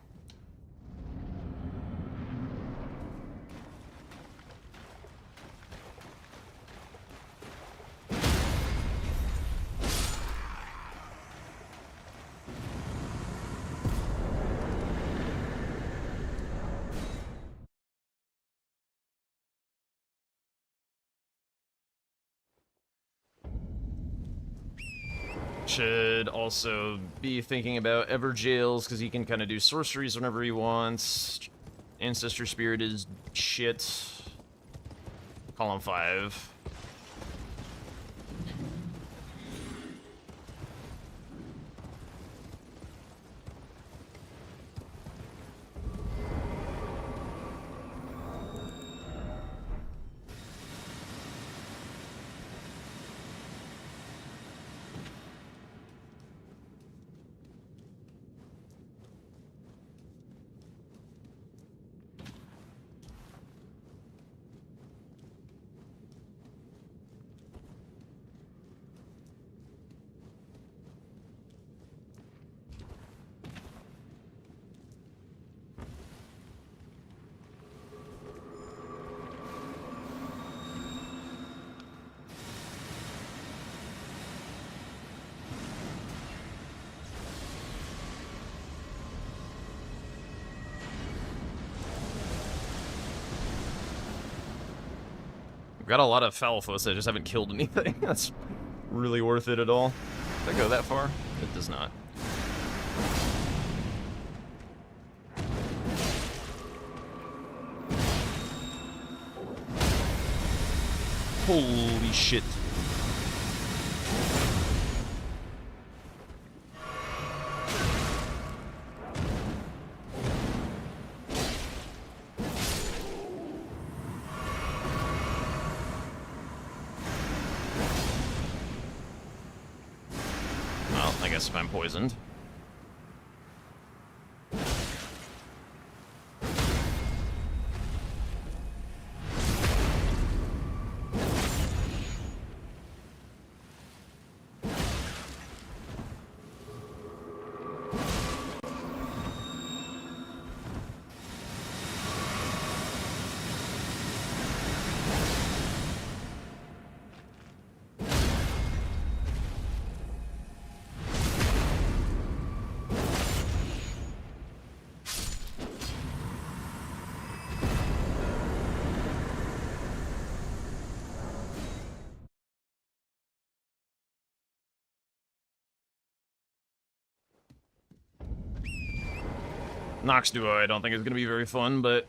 [SPEAKER 1] Should also be thinking about Everjails, because he can kind of do sorceries whenever he wants. Ancestor Spirit is shit. Column 5. I've got a lot of Falfos, I just haven't killed anything. That's really worth it at all. Did I go that far? It does not. Holy shit. Well, I guess if I'm poisoned. Nox Duo I don't think is going to be very fun, but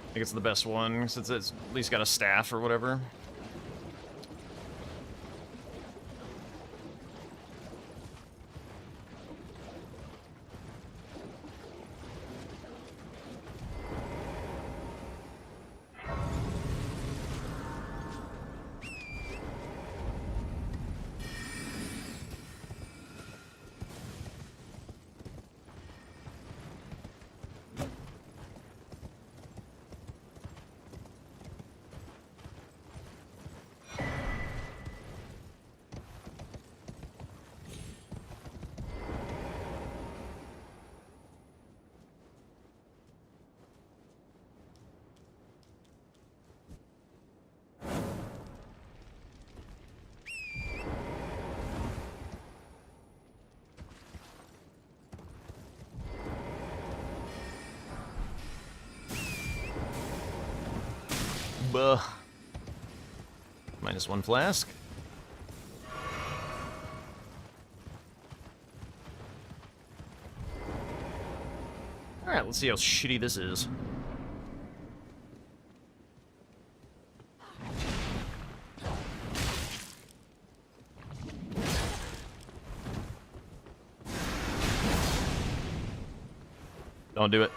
[SPEAKER 1] I think it's the best one, since it's at least got a staff or whatever. Buh. -1 flask. Alright, let's see how shitty this is. Don't do it.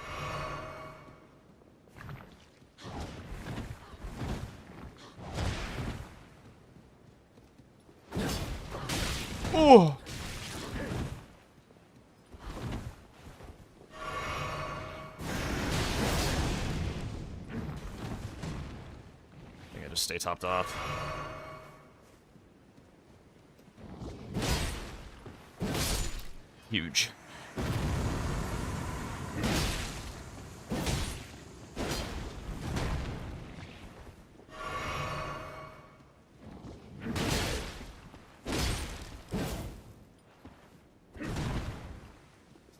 [SPEAKER 1] Oh! I think I just stay topped off. Huge.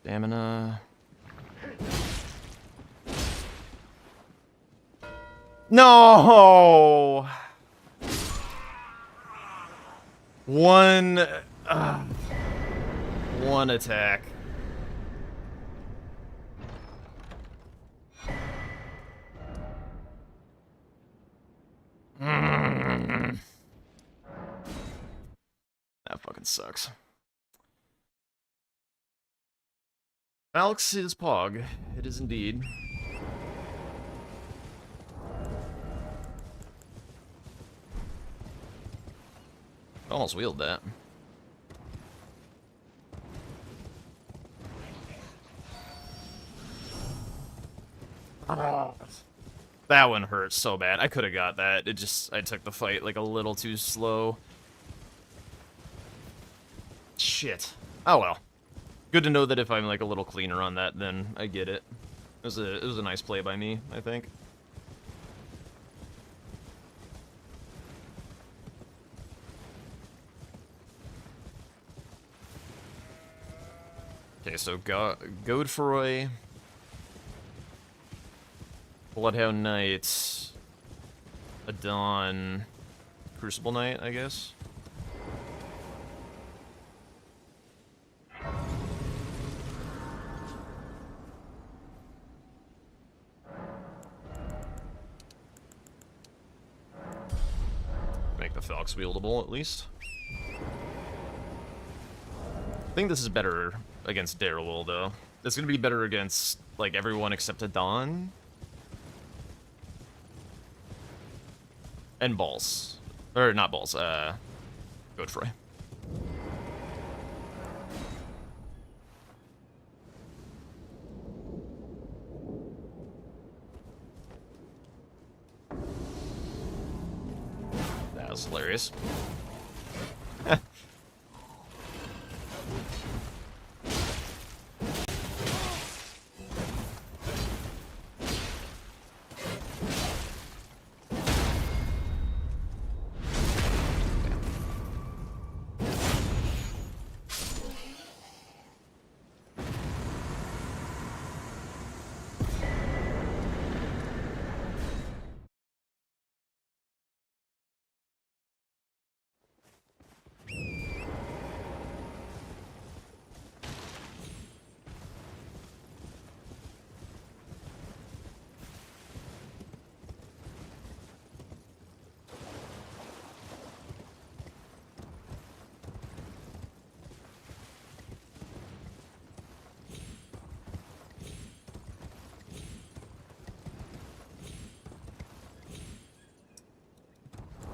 [SPEAKER 1] Stamina. No! One attack. That fucking sucks. Alex is Pog. It is indeed. Almost wheeled that. That one hurts so bad. I could have got that. I took the fight like a little too slow. Shit. Oh well. Good to know that if I'm like a little cleaner on that, then I get it. It was a nice play by me, I think. Okay, so Godfroy, Bloodhound Knight, Adon, Crucible Knight, I guess. Make the Falx wieldable, at least. I think this is better against Daryl, though. It's gonna be better against, like, everyone except Adon. And Balls. Or, not Balls, Godfrey. That was hilarious.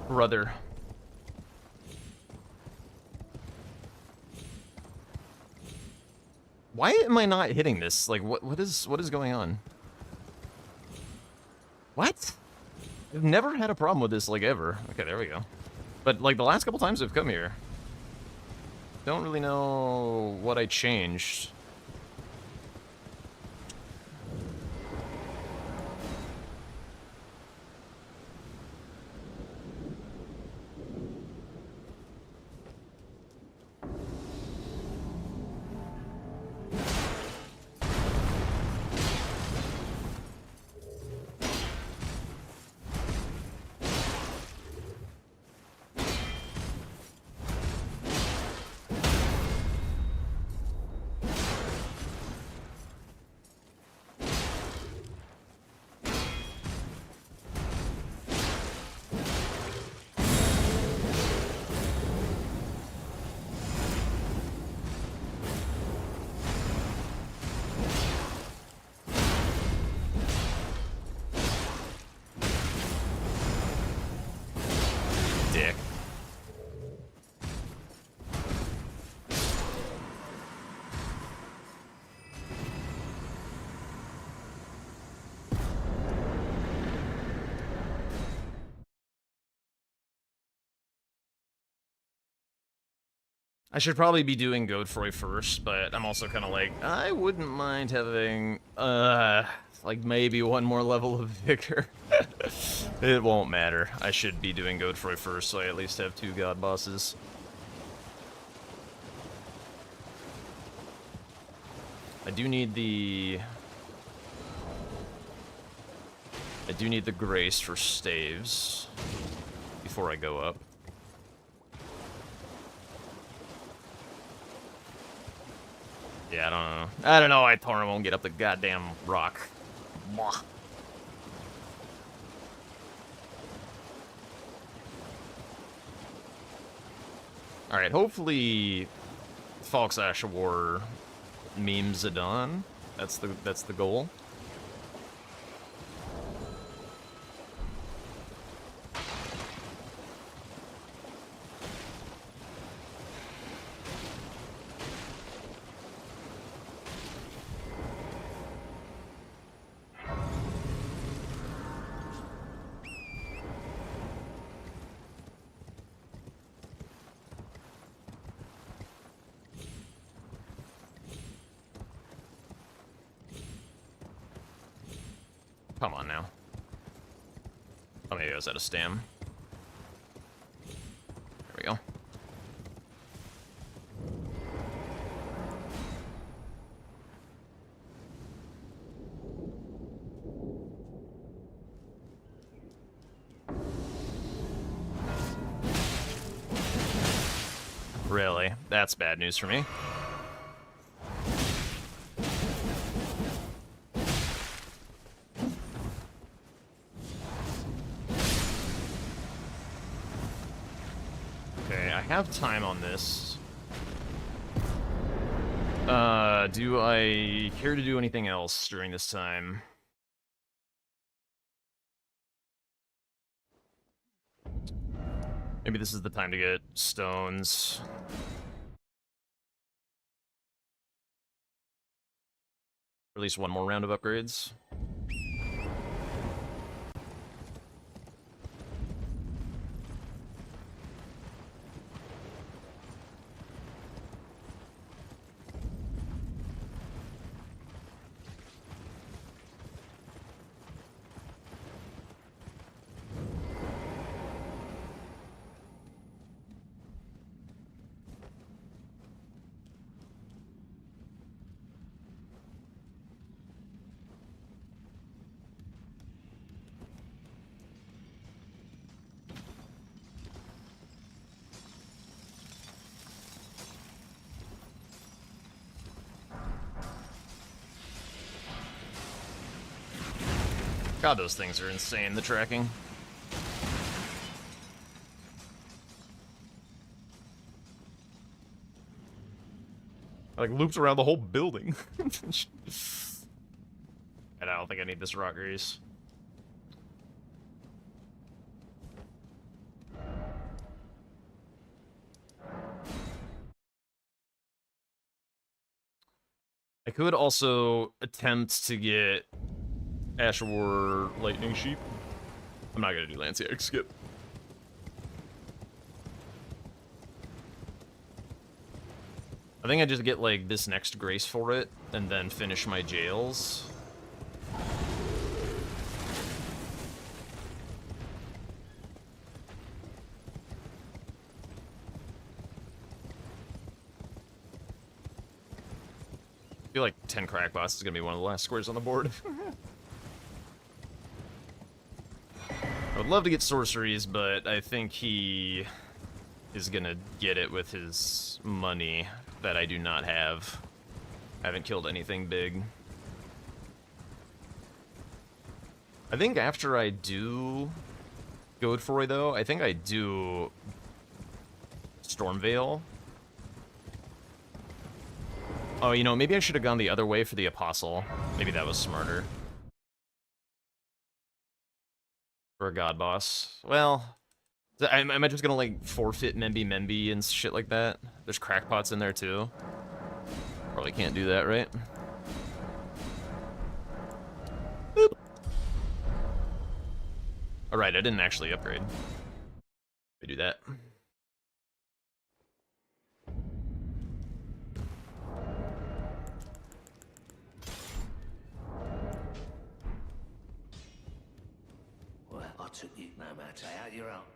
[SPEAKER 1] Brother. Why am I not hitting this? Like, what is going on? What? I've never had a problem with this, like, ever. Okay, there we go. But, like, the last couple times I've come here, don't really know what I changed. I should probably be doing Godfrey first, but I'm also kind of like, I wouldn't mind having, like maybe one more level of Vigor. It won't matter. I should be doing Godfrey first, so I at least have 2 god bosses. I do need the Grace for staves before I go up. Yeah, I don't know. I don't know why Torin won't get up the goddamn rock. Blah. Alright, hopefully Falk's Ash of War memes are done. That's the goal. Come on now. Oh, maybe I was out of stam. There we go. Really? That's bad news for me. Okay, I have time on this. Do I care to do anything else during this time? Maybe this is the time to get stones. Or at least one more round of upgrades. God, those things are insane, the tracking. Like, loops around the whole building. And I don't think I need this rock grease. I could also attempt to get Ash of War Lightning Sheep. I'm not gonna do Lanciac, skip. I think I just get like this next grace for it, and then finish my jails. I feel like 10 crackbots is gonna be one of the last squares on the board. I would love to get sorceries, but I think he is gonna get it with his money that I do not have. I haven't killed anything big. I think after I do Godfrey, though, I think I do Stormveil. Oh, you know, maybe I should have gone the other way for the Apostle. Maybe that was smarter. For a god boss. Well, am I just gonna, like, forfeit Memby and shit like that? There's crackpots in there, too. Probably can't do that, right? Boop. Alright, I didn't actually upgrade. Let me do that.
[SPEAKER 3] took you no matter how you're up.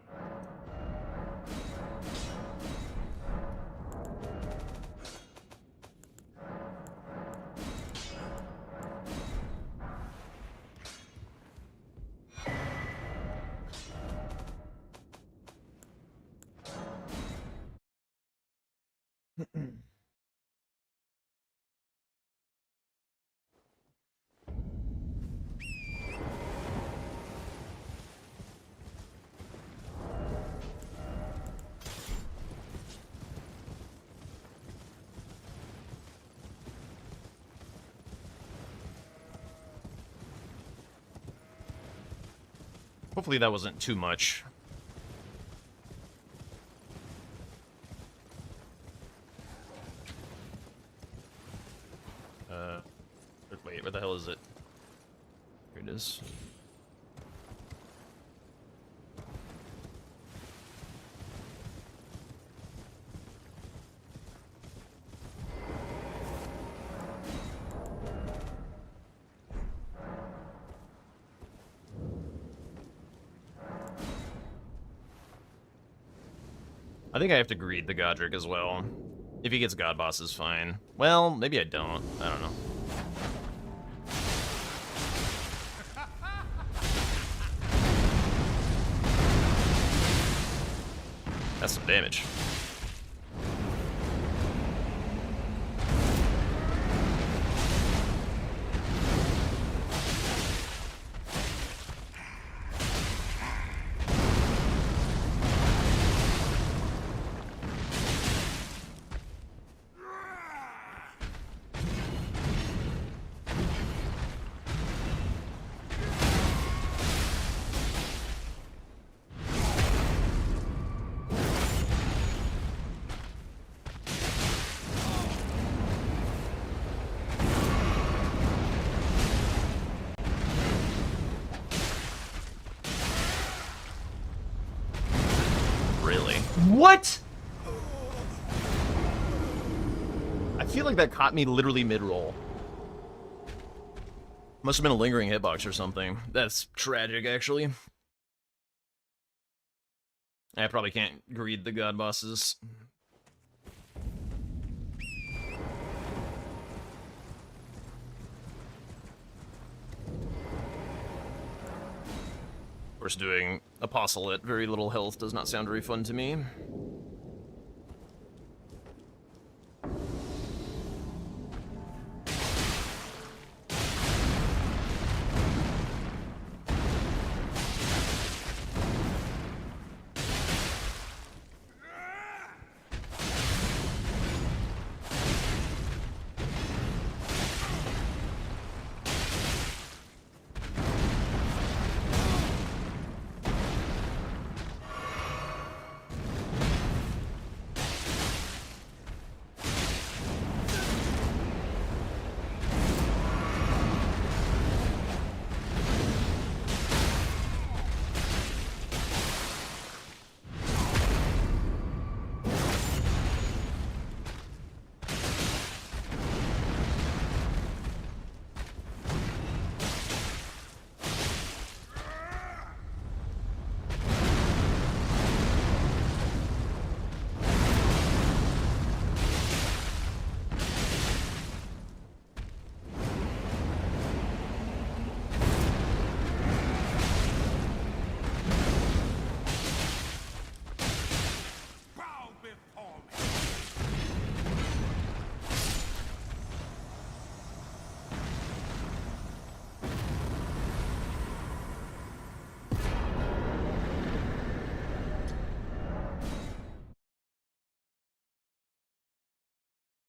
[SPEAKER 1] Hopefully that wasn't too much. Wait, where the hell is it? Here it is. I think I have to greed the Godric as well. If he gets God Boss is fine. Well, maybe I don't. I don't know. That's some damage. Really? What? I feel like that caught me literally mid-roll. Must have been a lingering hitbox or something. That's tragic, actually. I probably can't greed the God Bosses. Of course, doing Apostle at very little health does not sound very fun to me.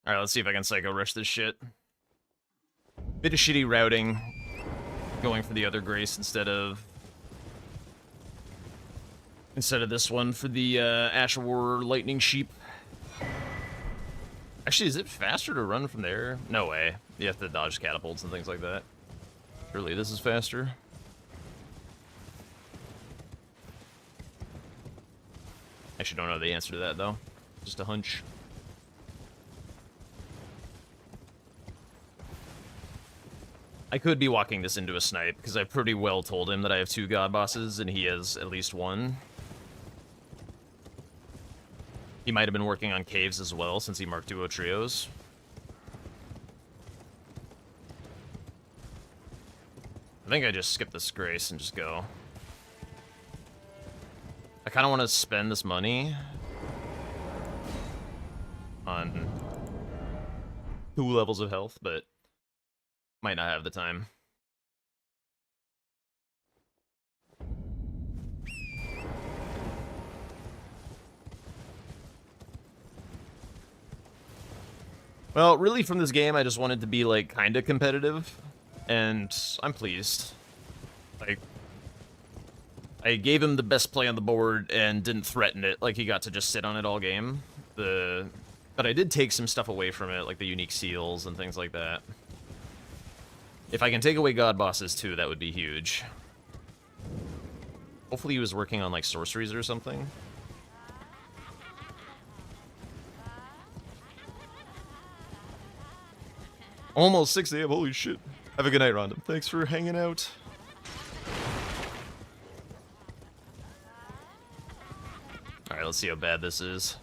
[SPEAKER 1] Alright, let's see if I can Psycho Rush this shit. Bit of shitty routing. Going for the other Grace instead of this one for the Ash War Lightning Sheep. Actually, is it faster to run from there? No way. You have to dodge catapults and things like that. Surely this is faster. Actually, don't know the answer to that, though. Just a hunch. I could be walking this into a snipe, because I pretty well told him that I have 2 god bosses, and he has at least 1. He might have been working on caves as well, since he marked duo trios. I think I just skip this grace and just go. I kind of want to spend this money on 2 levels of health, but might not have the time. Well, really from this game, I just wanted to be, like, kind of competitive, and I'm pleased. Like, I gave him the best play on the board and didn't threaten it, like he got to just sit on it all game. But I did take some stuff away from it, like the unique seals and things like that. If I can take away god bosses too, that would be huge. Hopefully he was working on, like, sorceries or something. Almost 6 AM, holy shit. Have a good night, Rhonda. Thanks for hanging out. Alright, let's see how bad this is.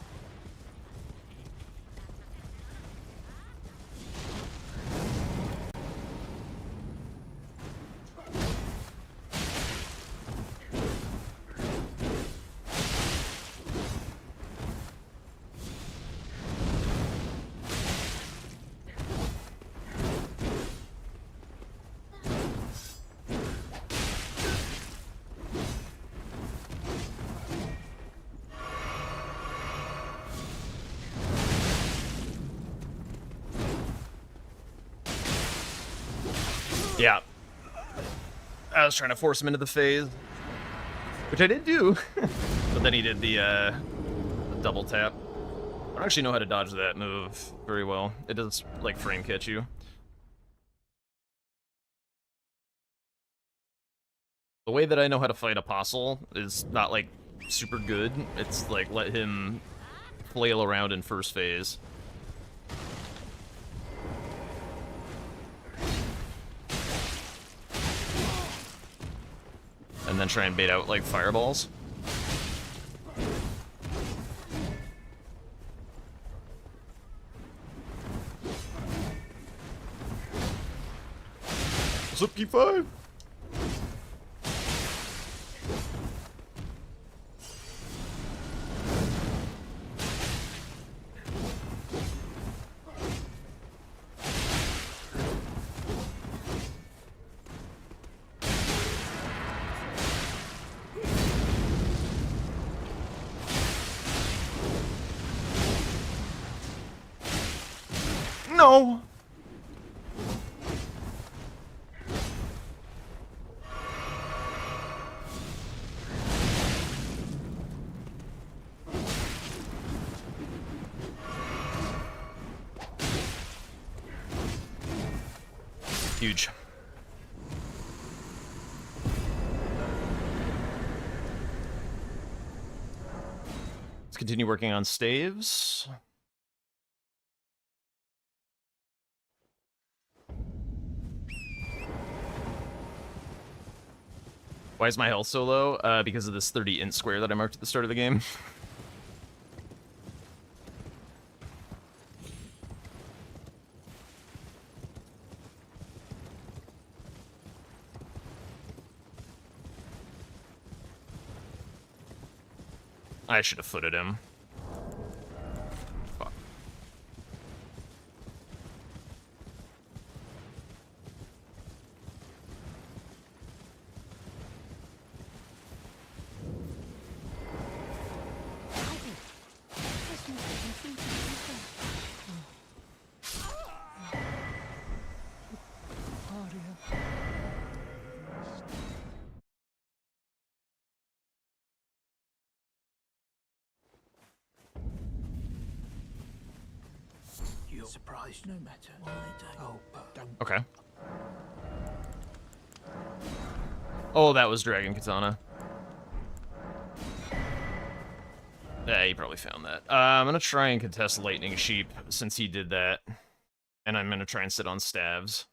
[SPEAKER 1] Yeah. I was trying to force him into the phase, which I did do, but then he did the double tap. I don't actually know how to dodge that move very well. It does, like, frame catch you. The way that I know how to fight Apostle is not, like, super good. It's, like, let him flail around in first phase. And then try and bait out, like, fireballs. What's up, P5? No! Huge. Let's continue working on staves. Why is my health so low? Because of this 30 int square that I marked at the start of the game. I should have footed him. Fuck.
[SPEAKER 4] You're surprised no matter why they don't. Oh, but don't.
[SPEAKER 1] Okay. Oh, that was Dragon Katana. Yeah, he probably found that. I'm gonna try and contest Lightning Sheep since he did that. And I'm gonna try and sit on staves.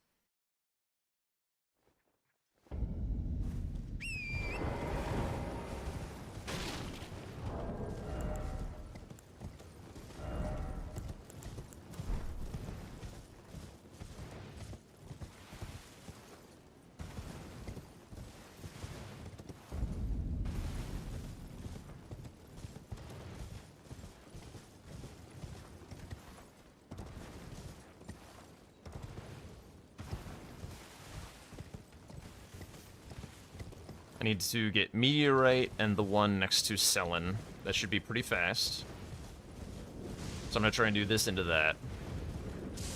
[SPEAKER 1] I need to get Meteorite and the one next to Selen. That should be pretty fast. So I'm gonna try and do this into that.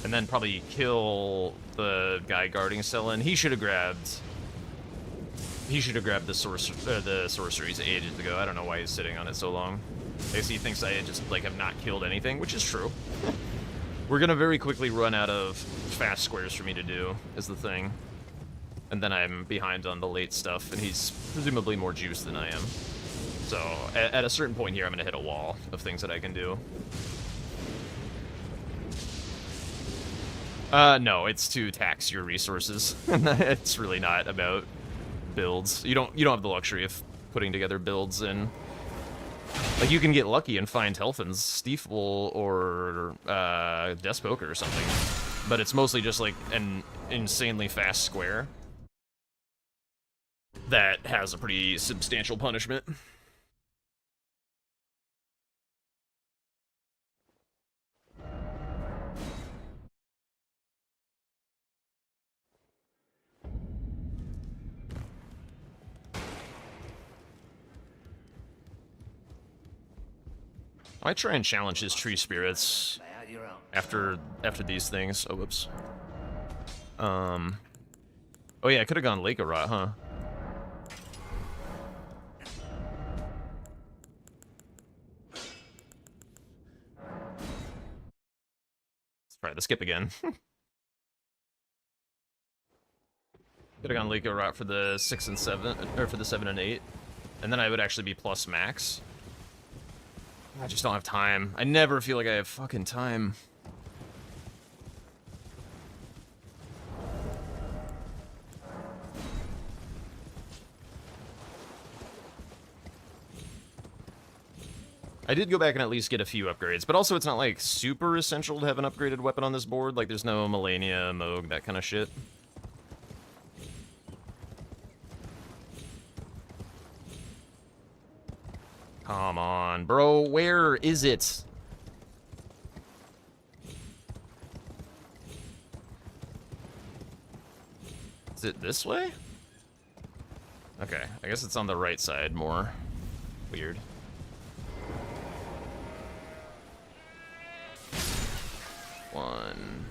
[SPEAKER 1] And then probably kill the guy guarding Selen. He should have grabbed the sorceries ages ago. I don't know why he's sitting on it so long. I guess he thinks I just like have not killed anything, which is true. We're gonna very quickly run out of fast squares for me to do, is the thing. And then I'm behind on the late stuff, and he's presumably more juiced than I am. So at a certain point here, I'm gonna hit a wall of things that I can do. No, it's to tax your resources. It's really not about builds. You don't have the luxury of putting together builds in. Like, you can get lucky and find Helfen's Stiefel or Despoker or something. But it's mostly just like an insanely fast square that has a pretty substantial punishment. I try and challenge his tree spirits
[SPEAKER 3] Lay out your own.
[SPEAKER 1] after these things. Oh, whoops. Oh yeah, I could have gone Lake of Rot, huh? Let's try the skip again. Could have gone Lake of Rot for the 6 and 7, or for the 7 and 8, and then I would actually be plus max. I just don't have time. I never feel like I have fucking time. I did go back and at least get a few upgrades, but also it's not like super essential to have an upgraded weapon on this board. Like there's no Melania, Moog, that kind of shit. Come on, bro. Where is it? Is it this way? Okay, I guess it's on the right side more. Weird. One,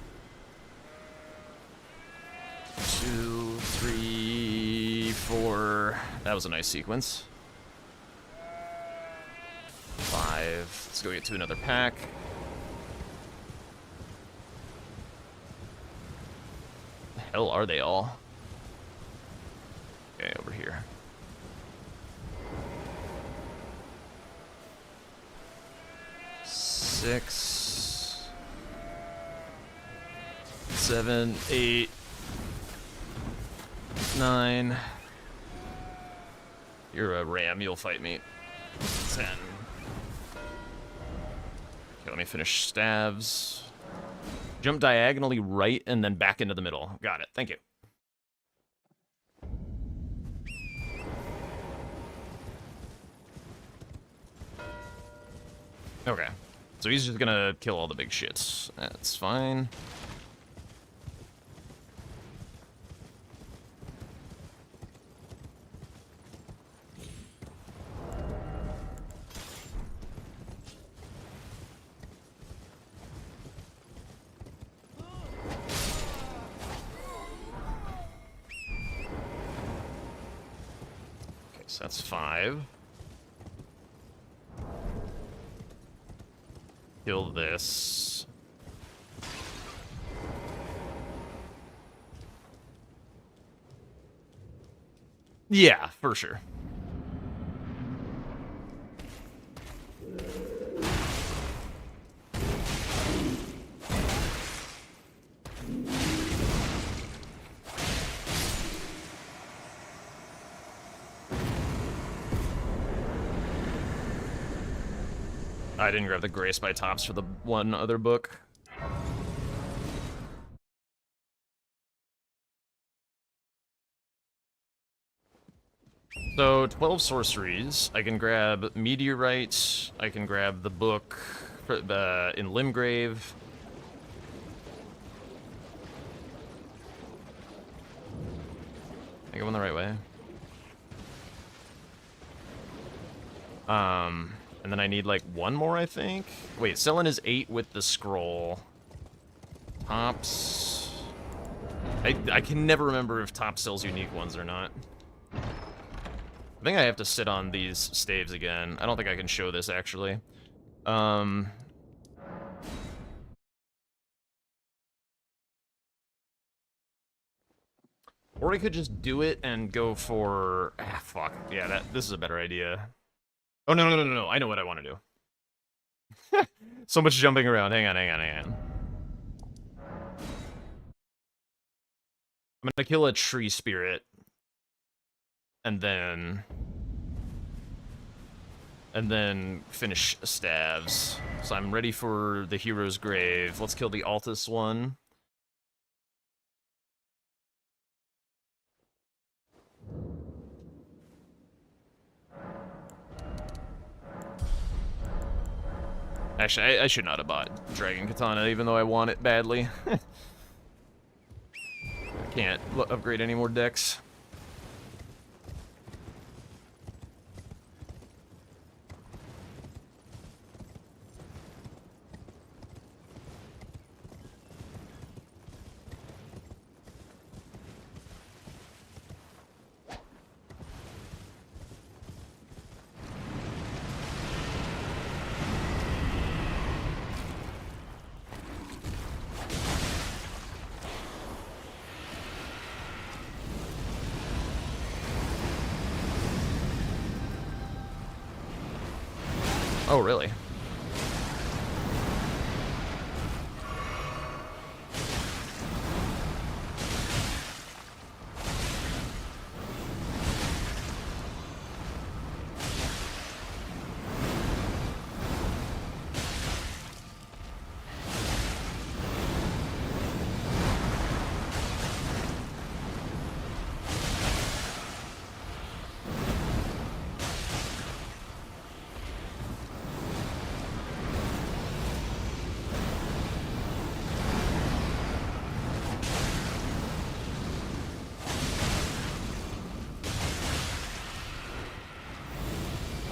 [SPEAKER 1] 2, 3, 4. That was a nice sequence. 5. Let's go get to another pack. The hell are they all? Okay, over here. Six, 7, 8, 9. You're a ram, you'll fight me. 10. Okay, let me finish stabs. Jump diagonally right and then back into the middle. Got it. Thank you. Okay. So he's just gonna kill all the big shits. That's fine. So that's 5. Kill this. Yeah, for sure. I didn't grab the Grace by Tops for the one other book. So, 12 sorceries. I can grab Meteorite. I can grab the book for in Limgrave. I think I'm going the right way. And then I need, like, one more, I think? Wait, selling is 8 with the scroll. Tops... I can never remember if top sells unique ones or not. I think I have to sit on these staves again. I don't think I can show this, actually. Or I could just do it and go for... Ah, fuck. Yeah, this is a better idea. Oh, no. I know what I want to do. So much jumping around. Hang on. I'm gonna kill a tree spirit. And then finish staves. So I'm ready for the hero's grave. Let's kill the Altus one. Actually, I should not have bought Dragon Katana, even though I want it badly. I can't upgrade any more decks. Oh, really?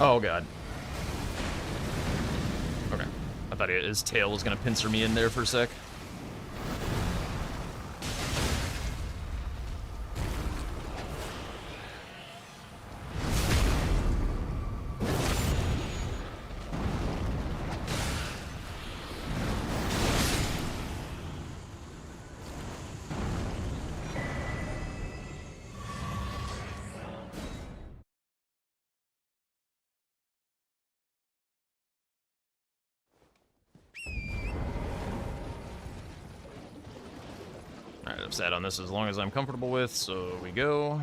[SPEAKER 1] Oh, God. Okay. I thought his tail was gonna pincer me in there for a sec. Alright, I've sat on this as long as I'm comfortable with, so we go.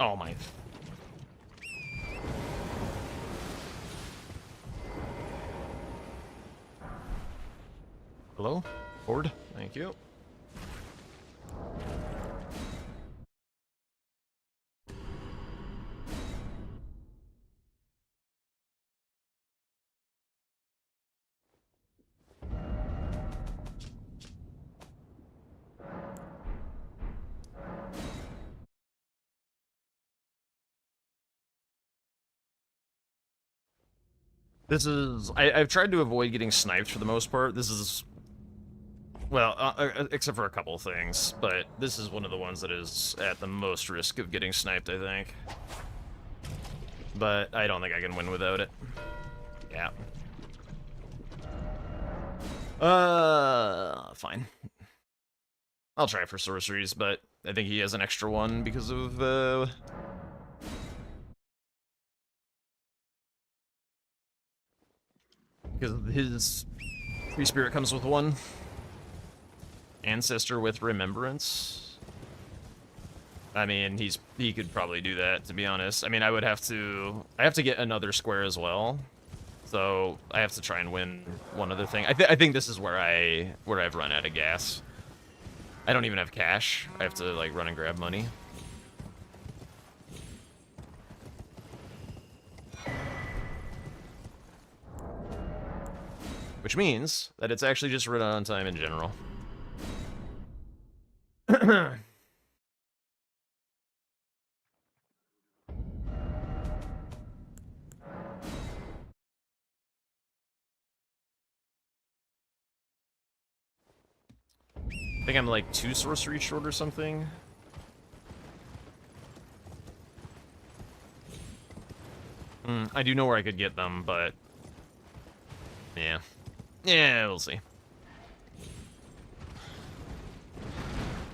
[SPEAKER 1] Oh my... Hello? Board? Thank you. This is... I've tried to avoid getting sniped for the most part. This is... Well, except for a couple things, but this is one of the ones that is at the most risk of getting sniped, I think. But I don't think I can win without it. Yeah. Fine. I'll try for sorceries, but I think he has an extra one because of, because his Free Spirit comes with one. Ancestor with Remembrance. I mean, he could probably do that, to be honest. I mean, I have to get another square as well. So I have to try and win one other thing. I think this is where I've run out of gas. I don't even have cash. I have to like run and grab money. which means that it's actually just Radon time in general. I think I'm like 2 sorcery short or something. I do know where I could get them, but yeah. Yeah, we'll see.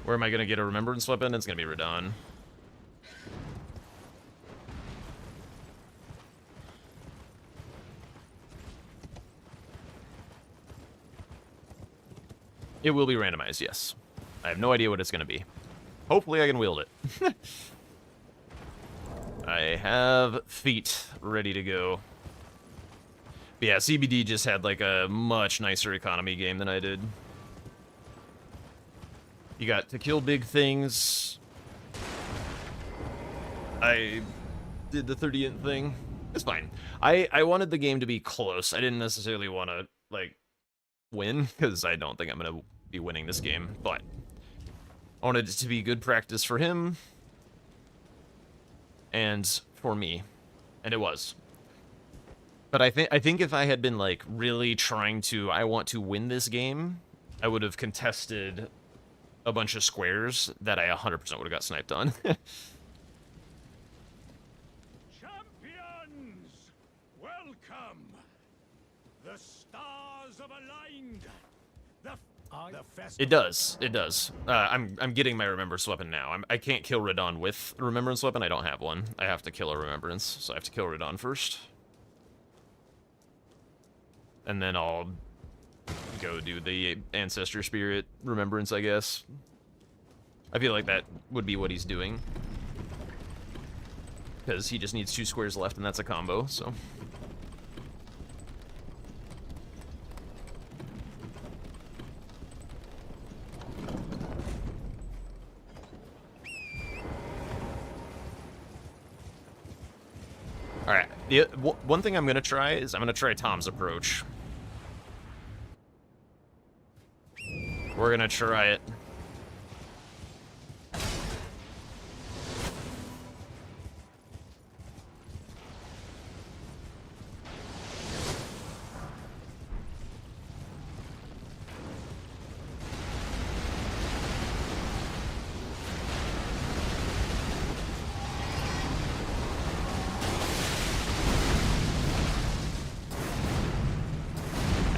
[SPEAKER 1] Where am I gonna get a remembrance weapon? It's gonna be Radon. It will be randomized, yes. I have no idea what it's gonna be. Hopefully I can wield it. I have feet ready to go. But yeah, CBD just had like a much nicer economy game than I did. You got to kill big things. I did the 30th thing. It's fine. I wanted the game to be close. I didn't necessarily want to, like, win, because I don't think I'm going to be winning this game, but I wanted it to be good practice for him and for me, and it was. But I think if I had been, like, really trying to, I want to win this game, I would have contested a bunch of squares that I 100% would have got sniped on.
[SPEAKER 3] Champions! Welcome! The stars have aligned! The festival.
[SPEAKER 1] It does. It does. I'm getting my Remembrance weapon now. I can't kill Radon with a Remembrance weapon. I don't have one. I have to kill a Remembrance, so I have to kill Radon first. And then I'll go do the Ancestor Spirit Remembrance, I guess. I feel like that would be what he's doing. Because he just needs 2 squares left, and that's a combo, so... Alright, one thing I'm going to try is I'm going to try Tom's approach. We're going to try it.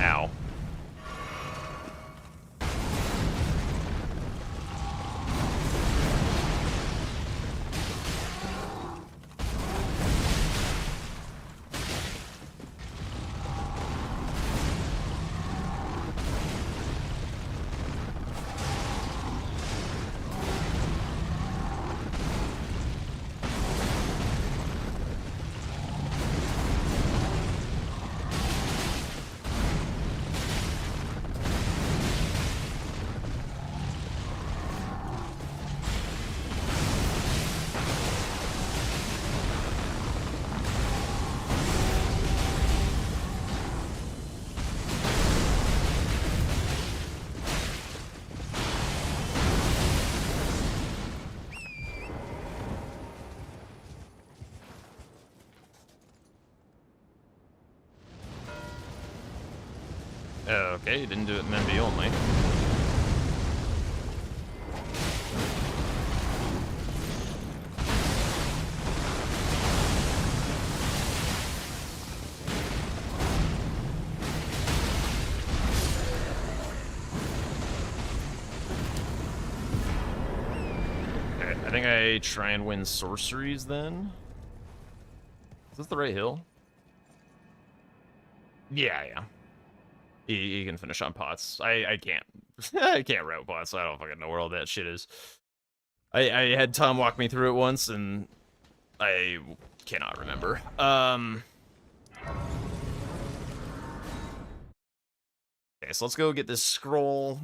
[SPEAKER 1] Ow. Okay, didn't do it in MB only. Okay, I think I try and win sorceries then. Is this the right hill? Yeah. He can finish on pots. I can't. I can't route pots. I don't fucking know where all that shit is. I had Tom walk me through it once, and I cannot remember. Okay, so let's go get this scroll,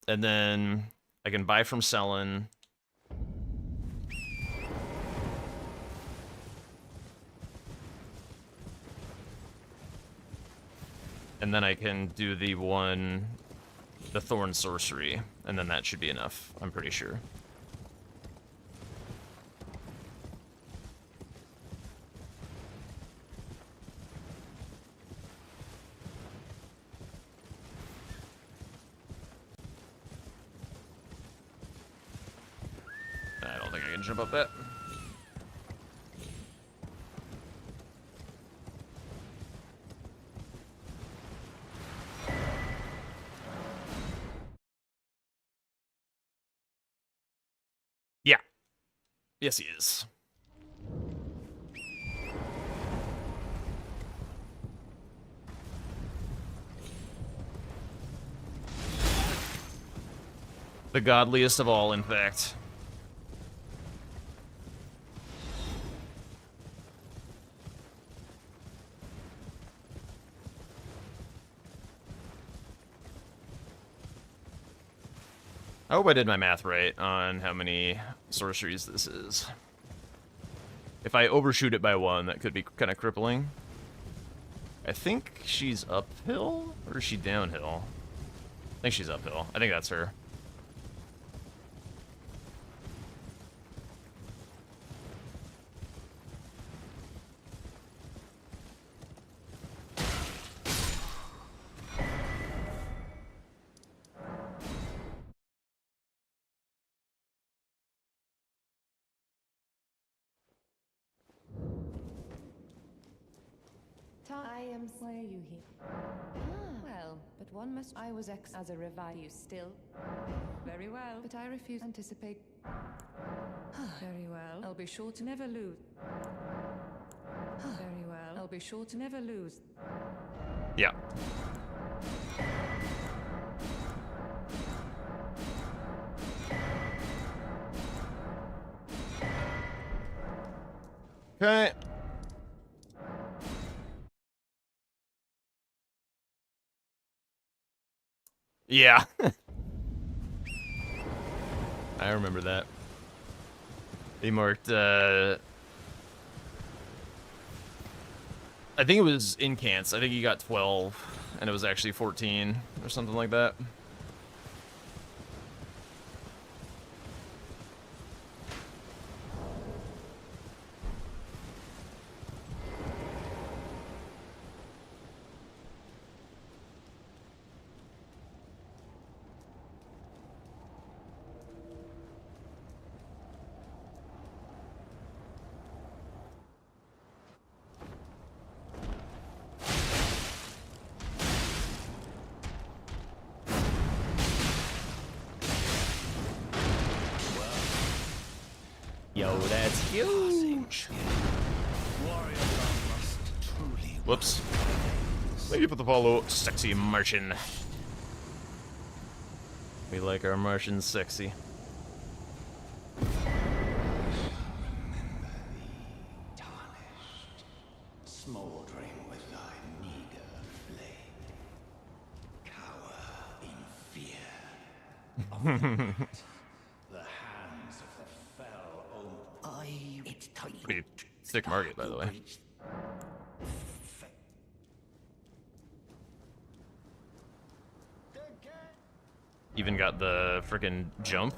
[SPEAKER 1] and then I can buy from Selin. And then I can do the Thorn Sorcery, and then that should be enough, I'm pretty sure. I don't think I can jump up that. Yeah. Yes, he is. The godliest of all, in fact. I hope I did my math right on how many sorceries this is. If I overshoot it by one, that could be kind of crippling. I think she's uphill, or is she downhill? I think she's uphill. I think that's her.
[SPEAKER 5] I am. Why are you here? Ah, well, but one must. I was as a revive. You still? Very well, but I refuse to anticipate. Very well. I'll be sure to never lose. Very well. I'll be sure to never lose.
[SPEAKER 1] Yeah. Okay. Yeah. I remember that. He marked, I think it was incants. I think he got 12, and it was actually 14, or something like that. Yo, that's huge. Whoops. Thank you for the follow, sexy Martian. We like our Martians sexy.
[SPEAKER 3] Smoldering with thy meager flame. Cower in fear of the hands of the fell omen. It's time.
[SPEAKER 1] Pretty sick market, by the way. Even got the frickin' jump.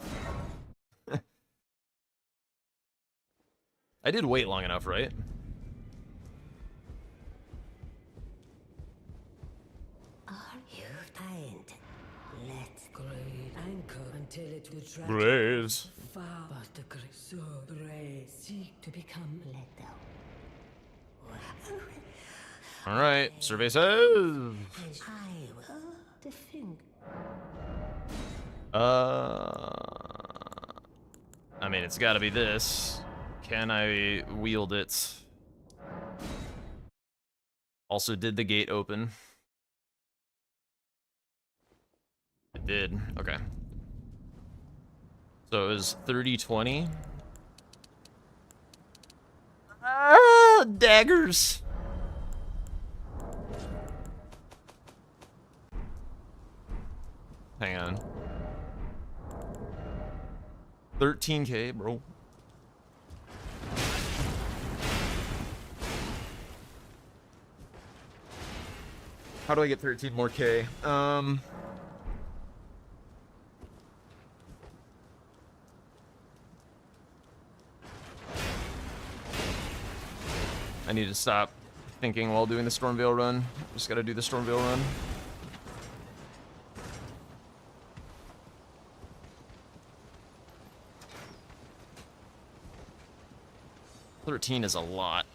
[SPEAKER 1] I did wait long enough, right?
[SPEAKER 2] Are you tired? Let's
[SPEAKER 9] Great anchor until it would drag
[SPEAKER 1] Blaze.
[SPEAKER 9] far. But the great so brave seek to become
[SPEAKER 2] let go.
[SPEAKER 1] Alright, survey says.
[SPEAKER 2] I will defend.
[SPEAKER 1] I mean, it's gotta be this. Can I wield it? Also, did the gate open? It did. Okay. So it was 30-20. Ah, daggers. Hang on. 13K, bro. How do I get 13 more K? I need to stop thinking while doing the Stormveil run. Just gotta do the Stormveil run. $13 is a lot.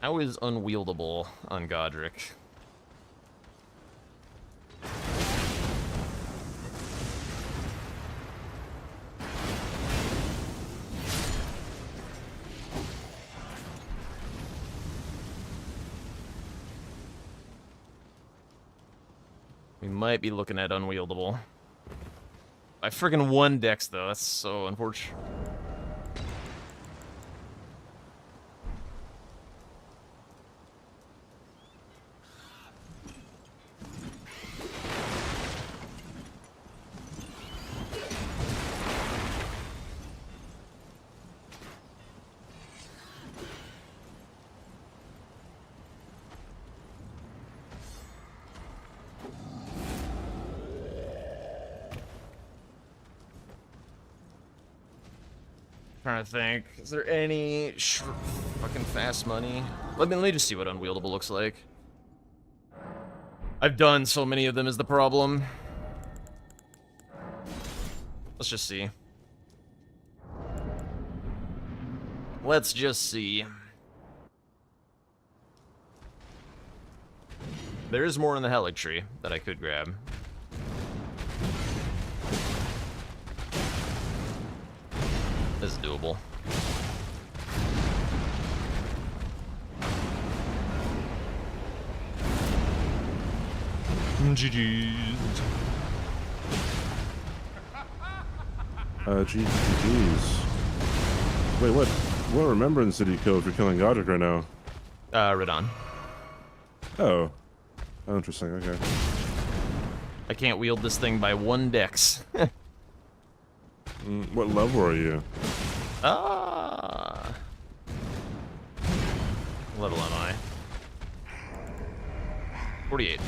[SPEAKER 1] How is unwieldable on Godric? We might be looking at unwieldable. By friggin' 1 dex though, that's so unfortunate. Trying to think. Is there any fucking fast money? Let me just see what unwieldable looks like. I've done so many of them is the problem. Let's just see. Let's just see. There is more in the Helic tree that I could grab. This is doable. GG's.
[SPEAKER 6] GG's. Wait, what? What remembrance did you kill if you're killing Godric right now?
[SPEAKER 1] Radon.
[SPEAKER 6] Oh. Oh, interesting, okay.
[SPEAKER 1] I can't wield this thing by 1 dex.
[SPEAKER 6] What level are you?
[SPEAKER 1] Ah. What level am I? 48.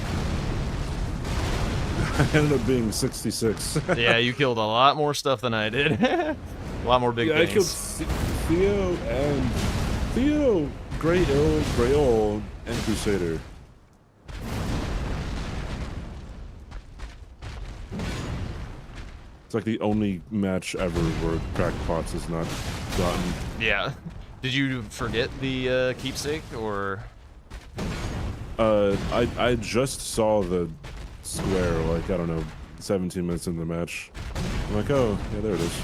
[SPEAKER 6] I ended up being 66.
[SPEAKER 1] Yeah, you killed a lot more stuff than I did. A lot more big things.
[SPEAKER 6] I killed Theo, Grail, and Crusader. It's like the only match ever where Crackpots is not gotten.
[SPEAKER 1] Yeah. Did you forget the keepsake, or?
[SPEAKER 6] I just saw the square, like, I don't know, 17 minutes into the match. I'm like, oh, yeah, there it is.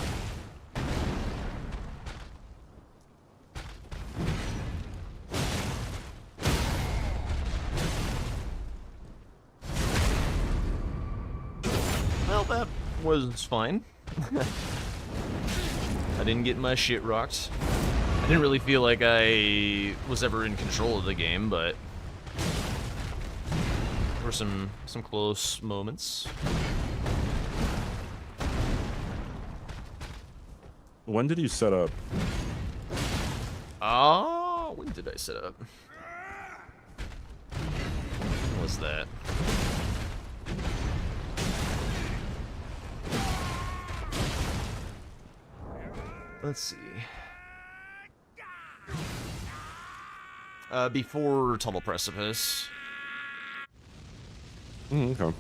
[SPEAKER 1] Well, that was fine. I didn't get my shit rocked. I didn't really feel like I was ever in control of the game, but there were some close moments.
[SPEAKER 6] When did you set up?
[SPEAKER 1] Oh, when did I set up? What was that? Let's see. Before Tunnel Precipice.
[SPEAKER 6] Okay.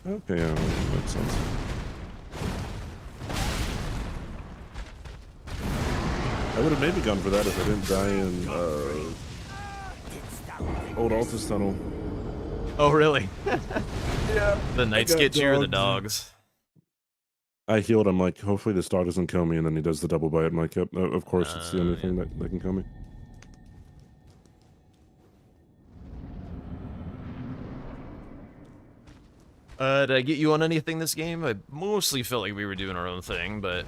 [SPEAKER 6] Okay, yeah, that makes sense. I would have maybe gone for that if I didn't die in Old Altus Tunnel.
[SPEAKER 1] Oh, really?
[SPEAKER 6] Yeah.
[SPEAKER 1] The Knights get you or the dogs?
[SPEAKER 6] I healed him, like, hopefully this dog doesn't kill me, and then he does the double bite. I'm like, yep, of course, it's the only thing that can kill me.
[SPEAKER 1] Did I get you on anything this game? I mostly felt like we were doing our own thing, but...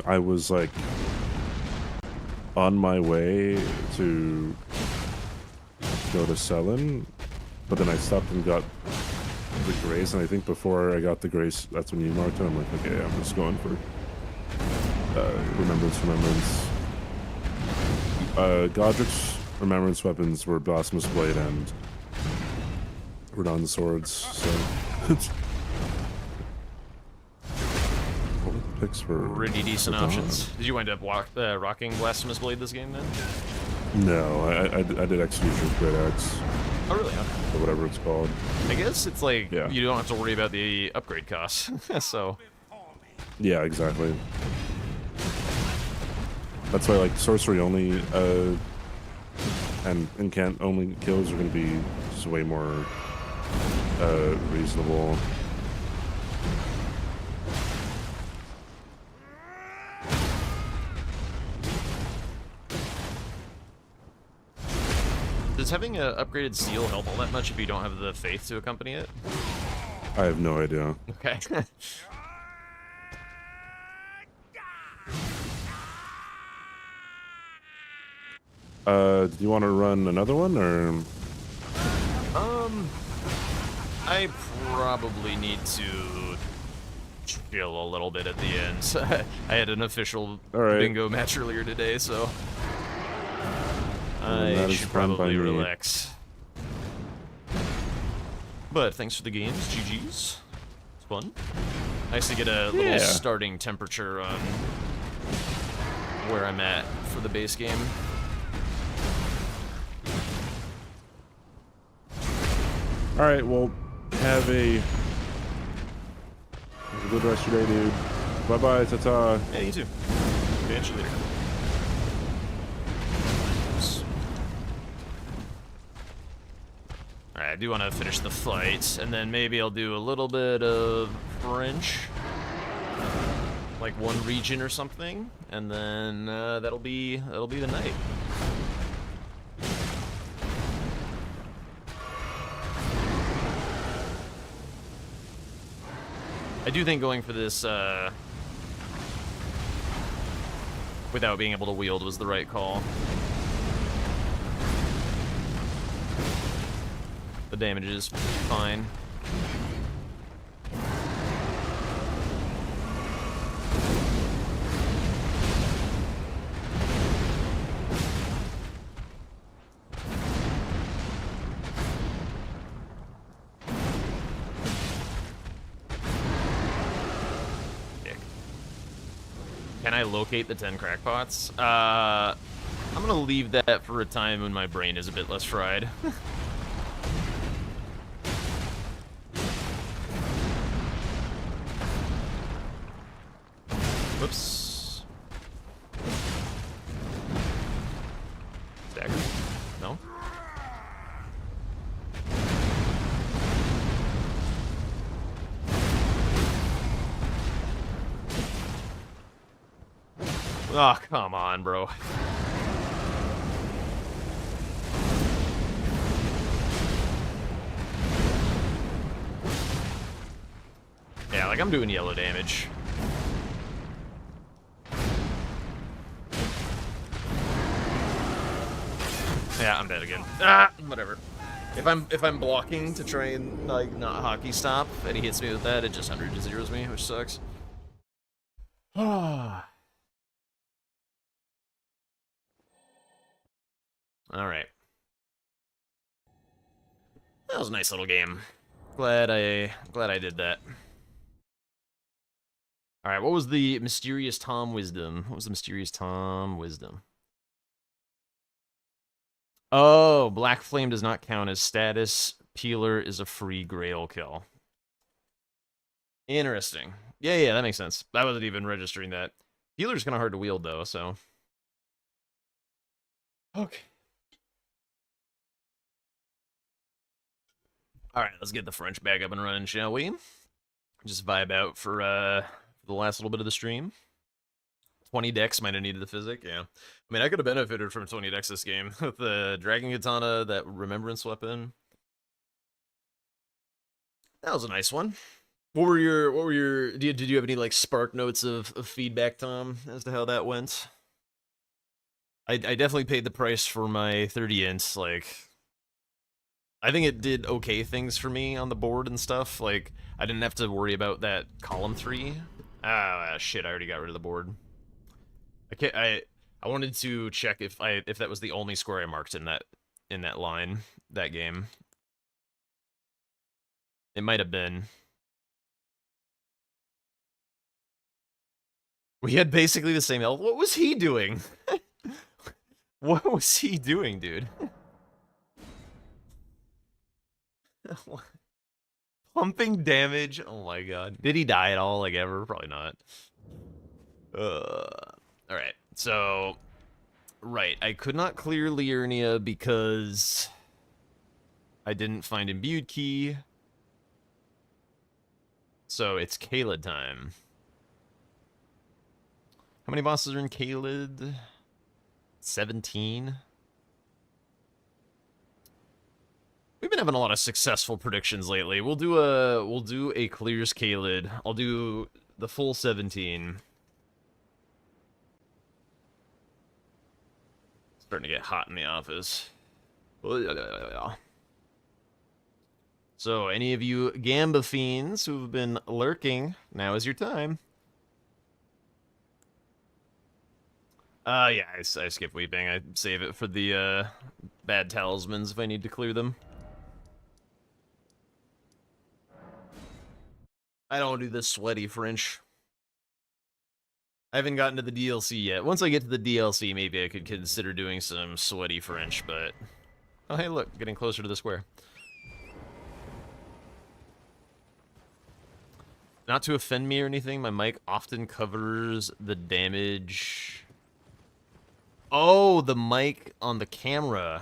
[SPEAKER 6] I was, like, on my way to go to Selen, but then I stopped and got the Grace, and I think before I got the Grace, that's when you marked it. I'm like, okay, I'm just going for Remembrance. Godric's Remembrance weapons were Blasphemous Blade and Radon swords, so what were the picks for
[SPEAKER 1] pretty decent
[SPEAKER 6] Radon?
[SPEAKER 1] options. Did you wind up rocking Blasphemous Blade this game then?
[SPEAKER 6] No, I did Executioner's Great Axe,
[SPEAKER 1] Oh really? Okay.
[SPEAKER 6] or whatever it's called.
[SPEAKER 1] I guess it's like
[SPEAKER 6] Yeah.
[SPEAKER 1] you don't have to worry about the upgrade costs. So
[SPEAKER 6] Yeah, exactly. That's why like sorcery only and incant only kills are gonna be just way more reasonable.
[SPEAKER 1] does having a upgraded seal help all that much if you don't have the faith to accompany it?
[SPEAKER 6] I have no idea.
[SPEAKER 1] Okay.
[SPEAKER 6] Do you want to run another one, or?
[SPEAKER 1] I probably need to chill a little bit at the end. I had an official
[SPEAKER 6] Alright.
[SPEAKER 1] bingo match earlier today, so
[SPEAKER 6] That
[SPEAKER 1] I
[SPEAKER 6] is
[SPEAKER 1] should
[SPEAKER 6] fine by
[SPEAKER 1] probably
[SPEAKER 6] me.
[SPEAKER 1] relax. But thanks for the games, GG's. It's fun. Nice to get a little
[SPEAKER 6] Yeah.
[SPEAKER 1] starting temperature on where I'm at for the base game.
[SPEAKER 6] All right, well, have a good rest of your day, dude. Bye bye, ta-ta.
[SPEAKER 1] Yeah, you too. Catch you later. Oops. Alright, I do want to finish the fight, and then maybe I'll do a little bit of French. Like one region or something, and then that'll be the night. I do think going for this without being able to wield was the right call. The damage is fine. Can I locate the 10 crackpots? I'm gonna leave that for a time when my brain is a bit less fried. Whoops. Dagger? No? Oh, come on, bro. Yeah, like I'm doing yellow damage. Yeah, I'm dead again. Ah, whatever. If I'm blocking to try and like not hockey stop, and he hits me with that, it just 100 to zeros me, which sucks. Ah. All right. That was a nice little game. Glad I did that. All right, what was the mysterious Tom wisdom? What was the mysterious Tom wisdom? Oh, Black Flame does not count as status. Peeler is a free Grail kill. Interesting. Yeah, that makes sense. I wasn't even registering that. Peeler's kind of hard to wield, though, so... Okay. Alright, let's get the French back up and running, shall we? Just vibe out for the last little bit of the stream. 20 decks might have needed the physic, yeah. I mean, I could have benefited from 20 decks this game with the Dragon Katana, that Remembrance weapon. That was a nice one. What were your did you have any like spark notes of feedback, Tom, as to how that went? I definitely paid the price for my 30 inch, like I think it did okay things for me on the board and stuff. Like, I didn't have to worry about that column 3. Ah, shit, I already got rid of the board. I wanted to check if that was the only square I marked in that line, that game. It might have been. We had basically the same elf. What was he doing? What was he doing, dude? Pumping damage? Oh my god. Did he die at all, like, ever? Probably not. Alright, so... Right, I could not clear Liurnia because... I didn't find Imbued Key. So it's Caelid time. How many bosses are in Caelid? 17? We've been having a lot of successful predictions lately. We'll do a clears Caelid. I'll do the full 17. Starting to get hot in the office. So, any of you Gamba fiends who've been lurking, now is your time. Yeah, I skip weeping. I save it for the bad talismans if I need to clear them. I don't do the sweaty French. I haven't gotten to the DLC yet. Once I get to the DLC, maybe I could consider doing some sweaty French, but... Oh, hey, look, getting closer to the square. Not to offend me or anything, my mic often covers the damage... Oh, the mic on the camera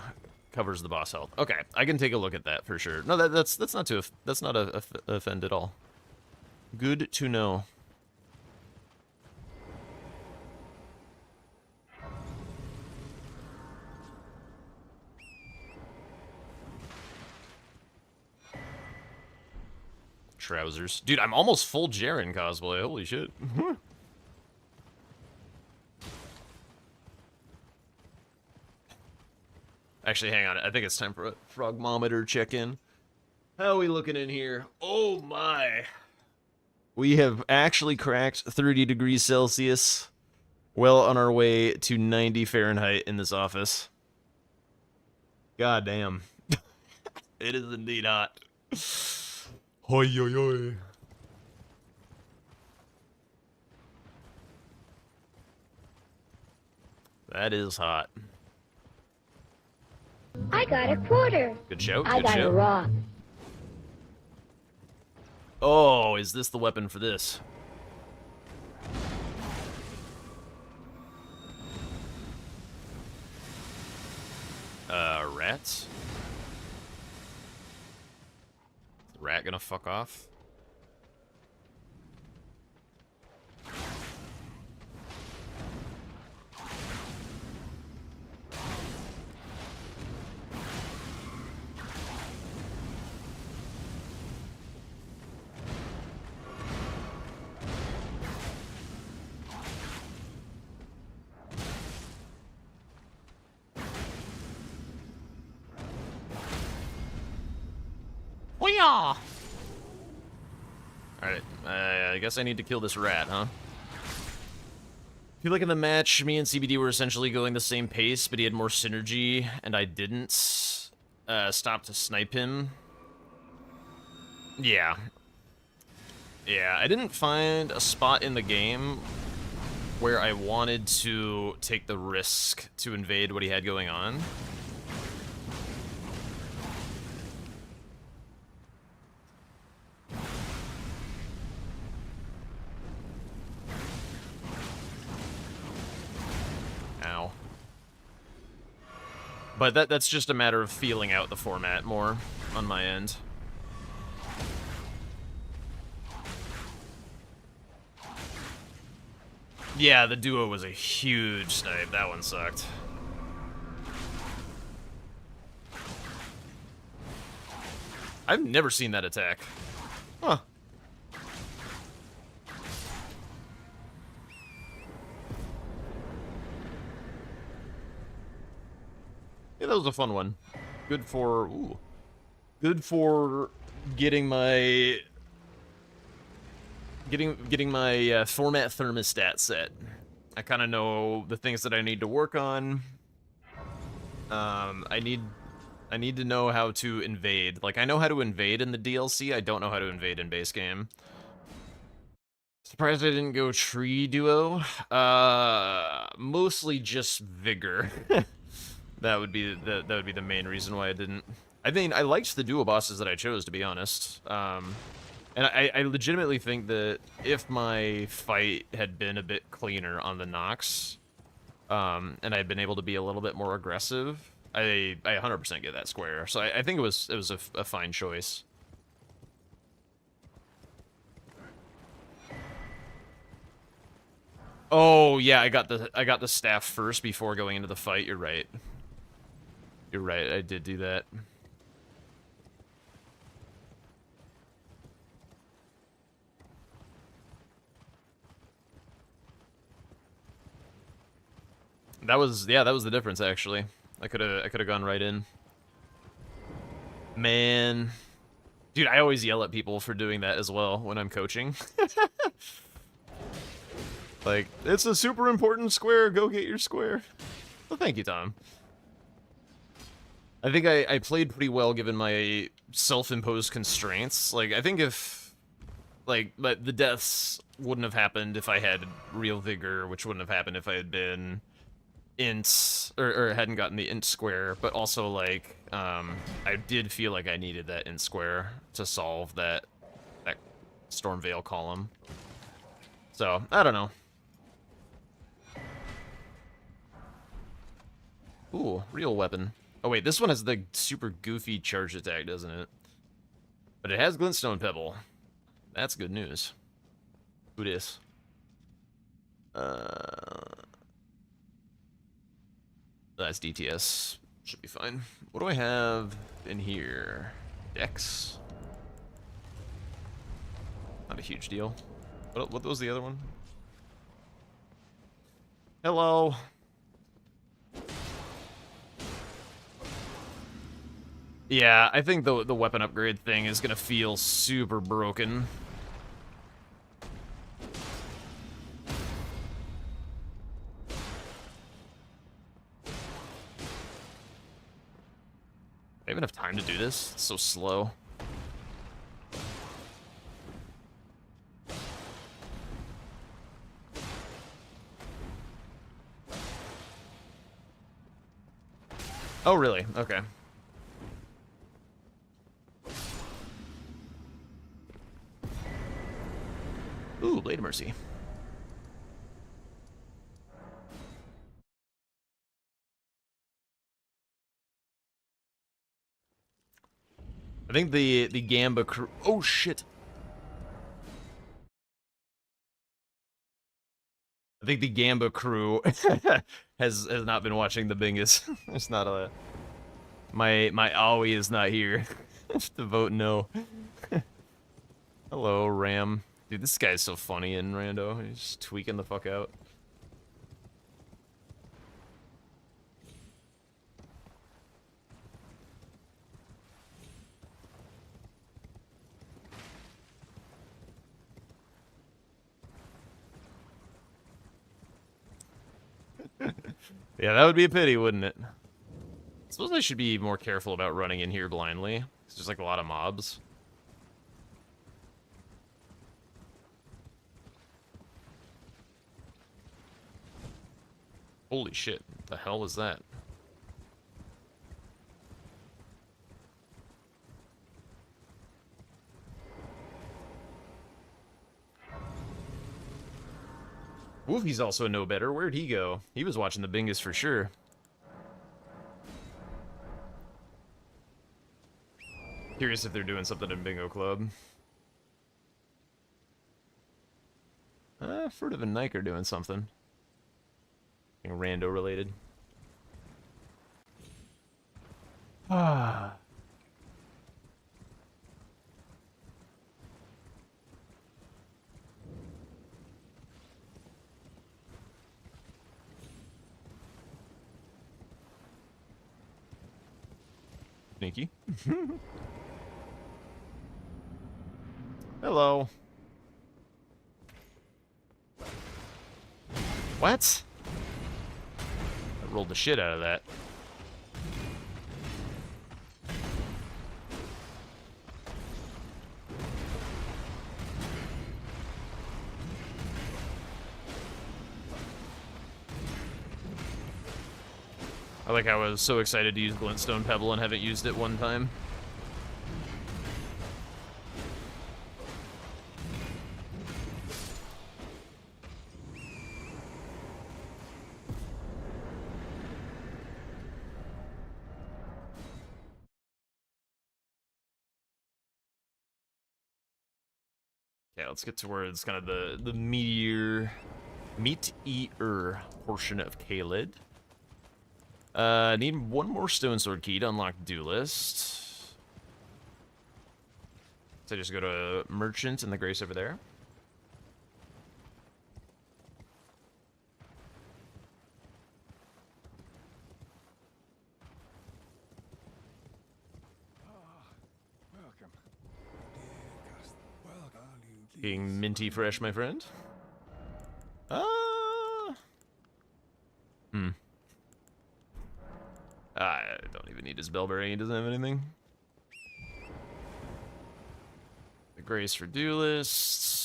[SPEAKER 1] covers the boss health. Okay, I can take a look at that for sure. No, that's not a offend at all. Good to know. Trousers. Dude, I'm almost full Jaren cosplay. Holy shit. Actually, hang on. I think it's time for a frogmometer check-in. How are we looking in here? Oh my. We have actually cracked 30 degrees Celsius. Well on our way to 90 Fahrenheit in this office. God damn. It is indeed hot. Hoi, hoi, hoi. That is hot.
[SPEAKER 7] I got a quarter.
[SPEAKER 1] Good show.
[SPEAKER 7] I
[SPEAKER 1] Good
[SPEAKER 7] got
[SPEAKER 1] show.
[SPEAKER 7] a rock.
[SPEAKER 1] Oh, is this the weapon for this? Rats? Is the rat gonna fuck off? Alright, I guess I need to kill this rat, huh? I feel like in the match, me and CBD were essentially going the same pace, but he had more synergy, and I didn't stop to snipe him. Yeah. Yeah, I didn't find a spot in the game where I wanted to take the risk to invade what he had going on. Ow. But that's just a matter of feeling out the format more on my end. Yeah, the duo was a huge snipe. That one sucked. I've never seen that attack. Huh. Yeah, that was a fun one. Good for... Ooh. Good for getting my format thermostat set. I kind of know the things that I need to work on. I need to know how to invade. Like, I know how to invade in the DLC. I don't know how to invade in base game. Surprised I didn't go tree duo. Mostly just vigor. that would be the main reason why I didn't. I mean, I liked the duo bosses that I chose, to be honest. And I legitimately think that if my fight had been a bit cleaner on the Nox, and I'd been able to be a little bit more aggressive, I 100% get that square. So I think it was a fine choice. Oh yeah, I got the staff first before going into the fight. You're right. You're right. I did do that. That was the difference actually. I could have gone right in. Man, dude, I always yell at people for doing that as well when I'm coaching. Like, it's a super important square. Go get your square. Well, thank you, Tom. I think I played pretty well given my self-imposed constraints. Like, I think if, like, but the deaths wouldn't have happened if I had real vigor, which wouldn't have happened if I had been int, or hadn't gotten the int square, but also, like, I did feel like I needed that int square to solve that Stormveil column. So, I don't know. Ooh, real weapon. Oh wait, this one has the super goofy charge attack, doesn't it? But it has Glintstone Pebble. That's good news. Who dis? That's DTS. Should be fine. What do I have in here? Dex? Not a huge deal. What was the other one? Hello. Yeah, I think the weapon upgrade thing is gonna feel super broken. I even have time to do this? It's so slow. Oh, really? Okay. Ooh, Blade of Mercy. I think the Gamba crew. Oh shit! I think the Gamba crew has not been watching the Bingus. It's not a. My Aoi is not here to vote no. Hello, Ram. Dude, this guy's so funny in Rando. He's just tweaking the fuck out. Yeah, that would be a pity, wouldn't it? I suppose I should be more careful about running in here blindly. It's just like a lot of mobs. Holy shit, what the hell was that? Wolfie's also no better. Where'd he go? He was watching the Bingus for sure. Curious if they're doing something in Bingo Club. Furtive and Nike are doing something. Rando related. Ah. Sneaky. Hello. What? I rolled the shit out of that. I like how I was so excited to use Glintstone Pebble and haven't used it one time. Okay, let's get towards kind of the meat-eater portion of Caelid. Need one more Stone Sword key to unlock Duelist. So I just go to Merchant and the Grace over there. Being minty fresh, my friend. I don't even need his Bellberry, he doesn't have anything. The Grace for Duelists.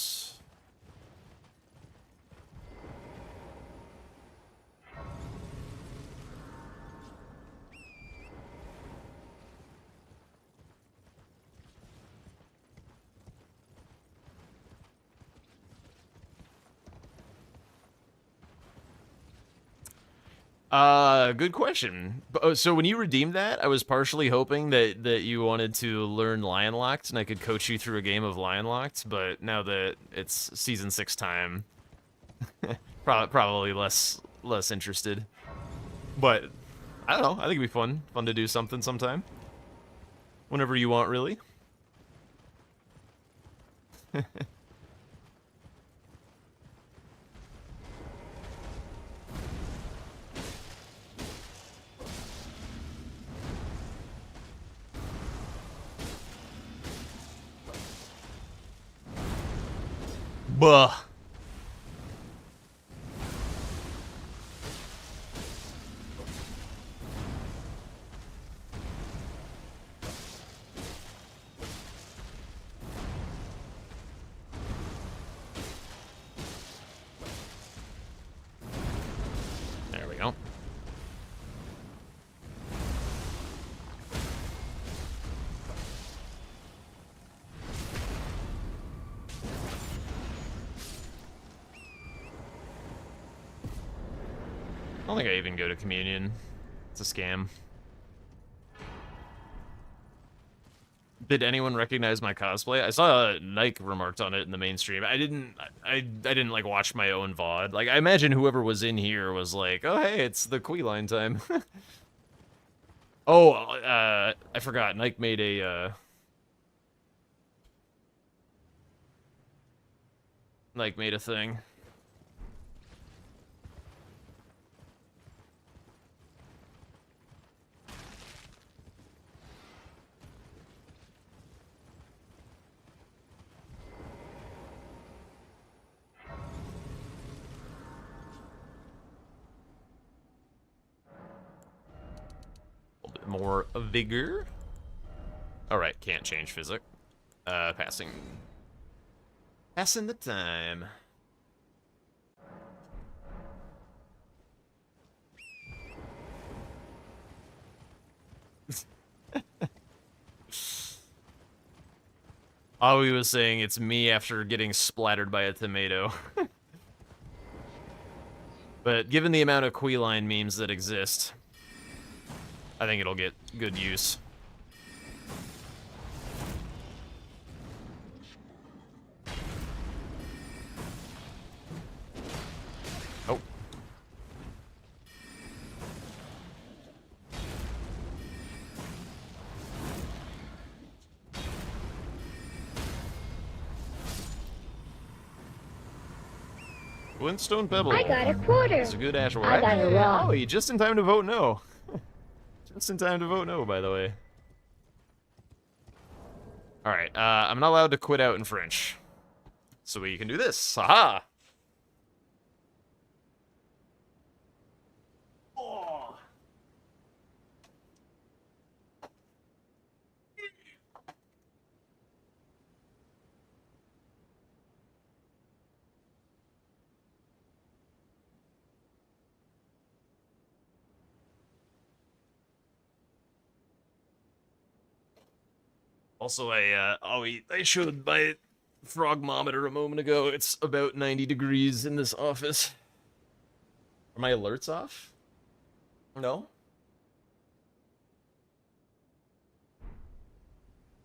[SPEAKER 1] Good question. So when you redeemed that, I was partially hoping that you wanted to learn Lion Locked and I could coach you through a game of Lion Locked, but now that it's Season 6 time, probably less interested. But, I don't know, I think it'd be fun to do something sometime. Whenever you want, really. Buh. There we go. I don't think I even go to communion. It's a scam. Did anyone recognize my cosplay? I saw Nike remarked on it in the mainstream. I didn't like watch my own VOD. Like I imagine whoever was in here was like, "Oh hey, it's the Queeline time." Oh, I forgot. Nike made a thing. More vigor. Alright, can't change physic. Passing the time. Aoi was saying it's me after getting splattered by a tomato. But given the amount of Queeline memes that exist, I think it'll get good use. Oh. Glintstone Pebble.
[SPEAKER 7] I got a quarter.
[SPEAKER 1] It's a good Ash.
[SPEAKER 7] I got it wrong.
[SPEAKER 1] Oh, you just in time to vote no. Just in time to vote no, by the way. Alright, I'm not allowed to quit out in French. So we can do this. Haha! Oh. Also, I showed my frogmometer a moment ago. It's about 90 degrees in this office. Are my alerts off? No?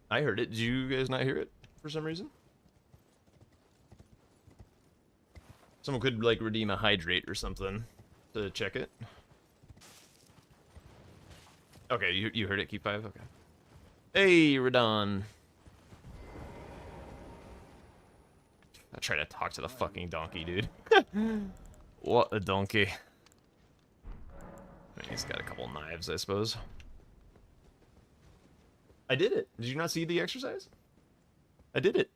[SPEAKER 1] I heard it. Did you guys not hear it for some reason? Someone could, like, redeem a hydrate or something to check it. Okay, you heard it, Keep 5? Okay. Hey, Radon. I try to talk to the fucking donkey, dude. What a donkey. He's got a couple knives, I suppose. I did it. Did you not see the exercise? I did it.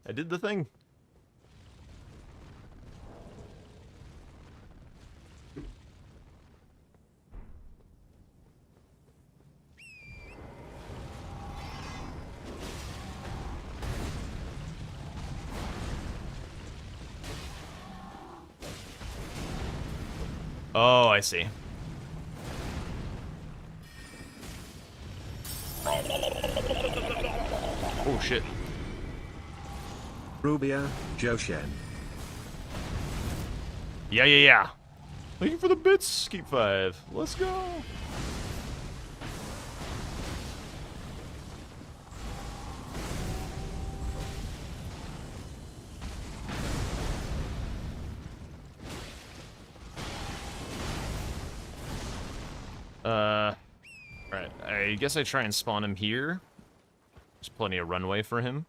[SPEAKER 1] I did the thing. Oh, I see. Oh, shit.
[SPEAKER 10] Rubia, Joshen.
[SPEAKER 1] Yeah. Looking for the bits, Keep 5. Let's go. Alright, I guess I try and spawn him here. There's plenty of runway for him.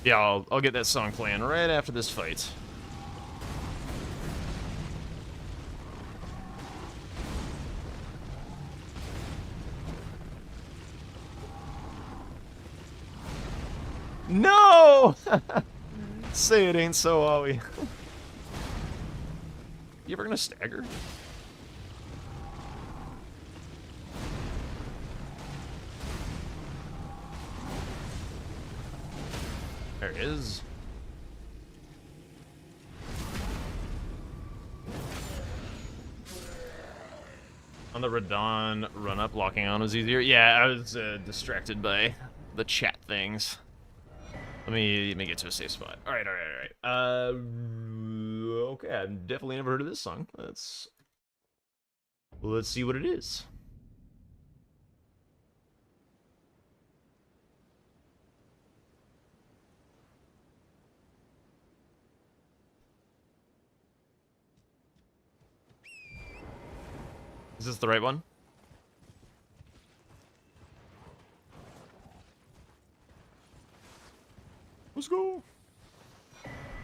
[SPEAKER 1] Yeah, I'll get that song playing right after this fight. No! Say it ain't so, Ollie. You ever gonna stagger? There it is. On the Radon run-up, locking on was easier. Yeah, I was distracted by the chat things. Let me get to a safe spot. All right. Okay, I've definitely never heard of this song. Let's see what it is. Is this the right one? Let's go.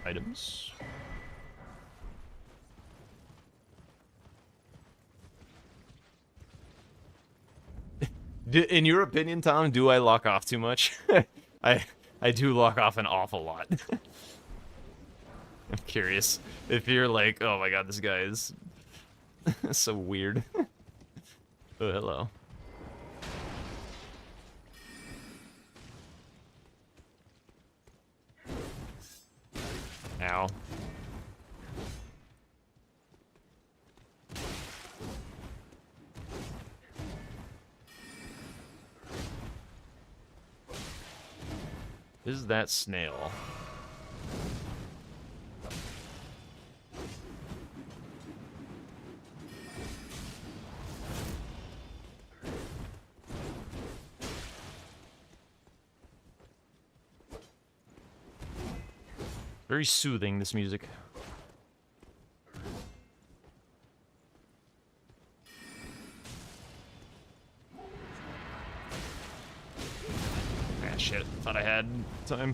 [SPEAKER 1] Items. In your opinion, Tom, do I lock off too much? I do lock off an awful lot. I'm curious if you're like, oh my god, this guy is so weird. Oh, hello. Ow. Is that snail? Very soothing, this music. Ah, shit. Thought I had time.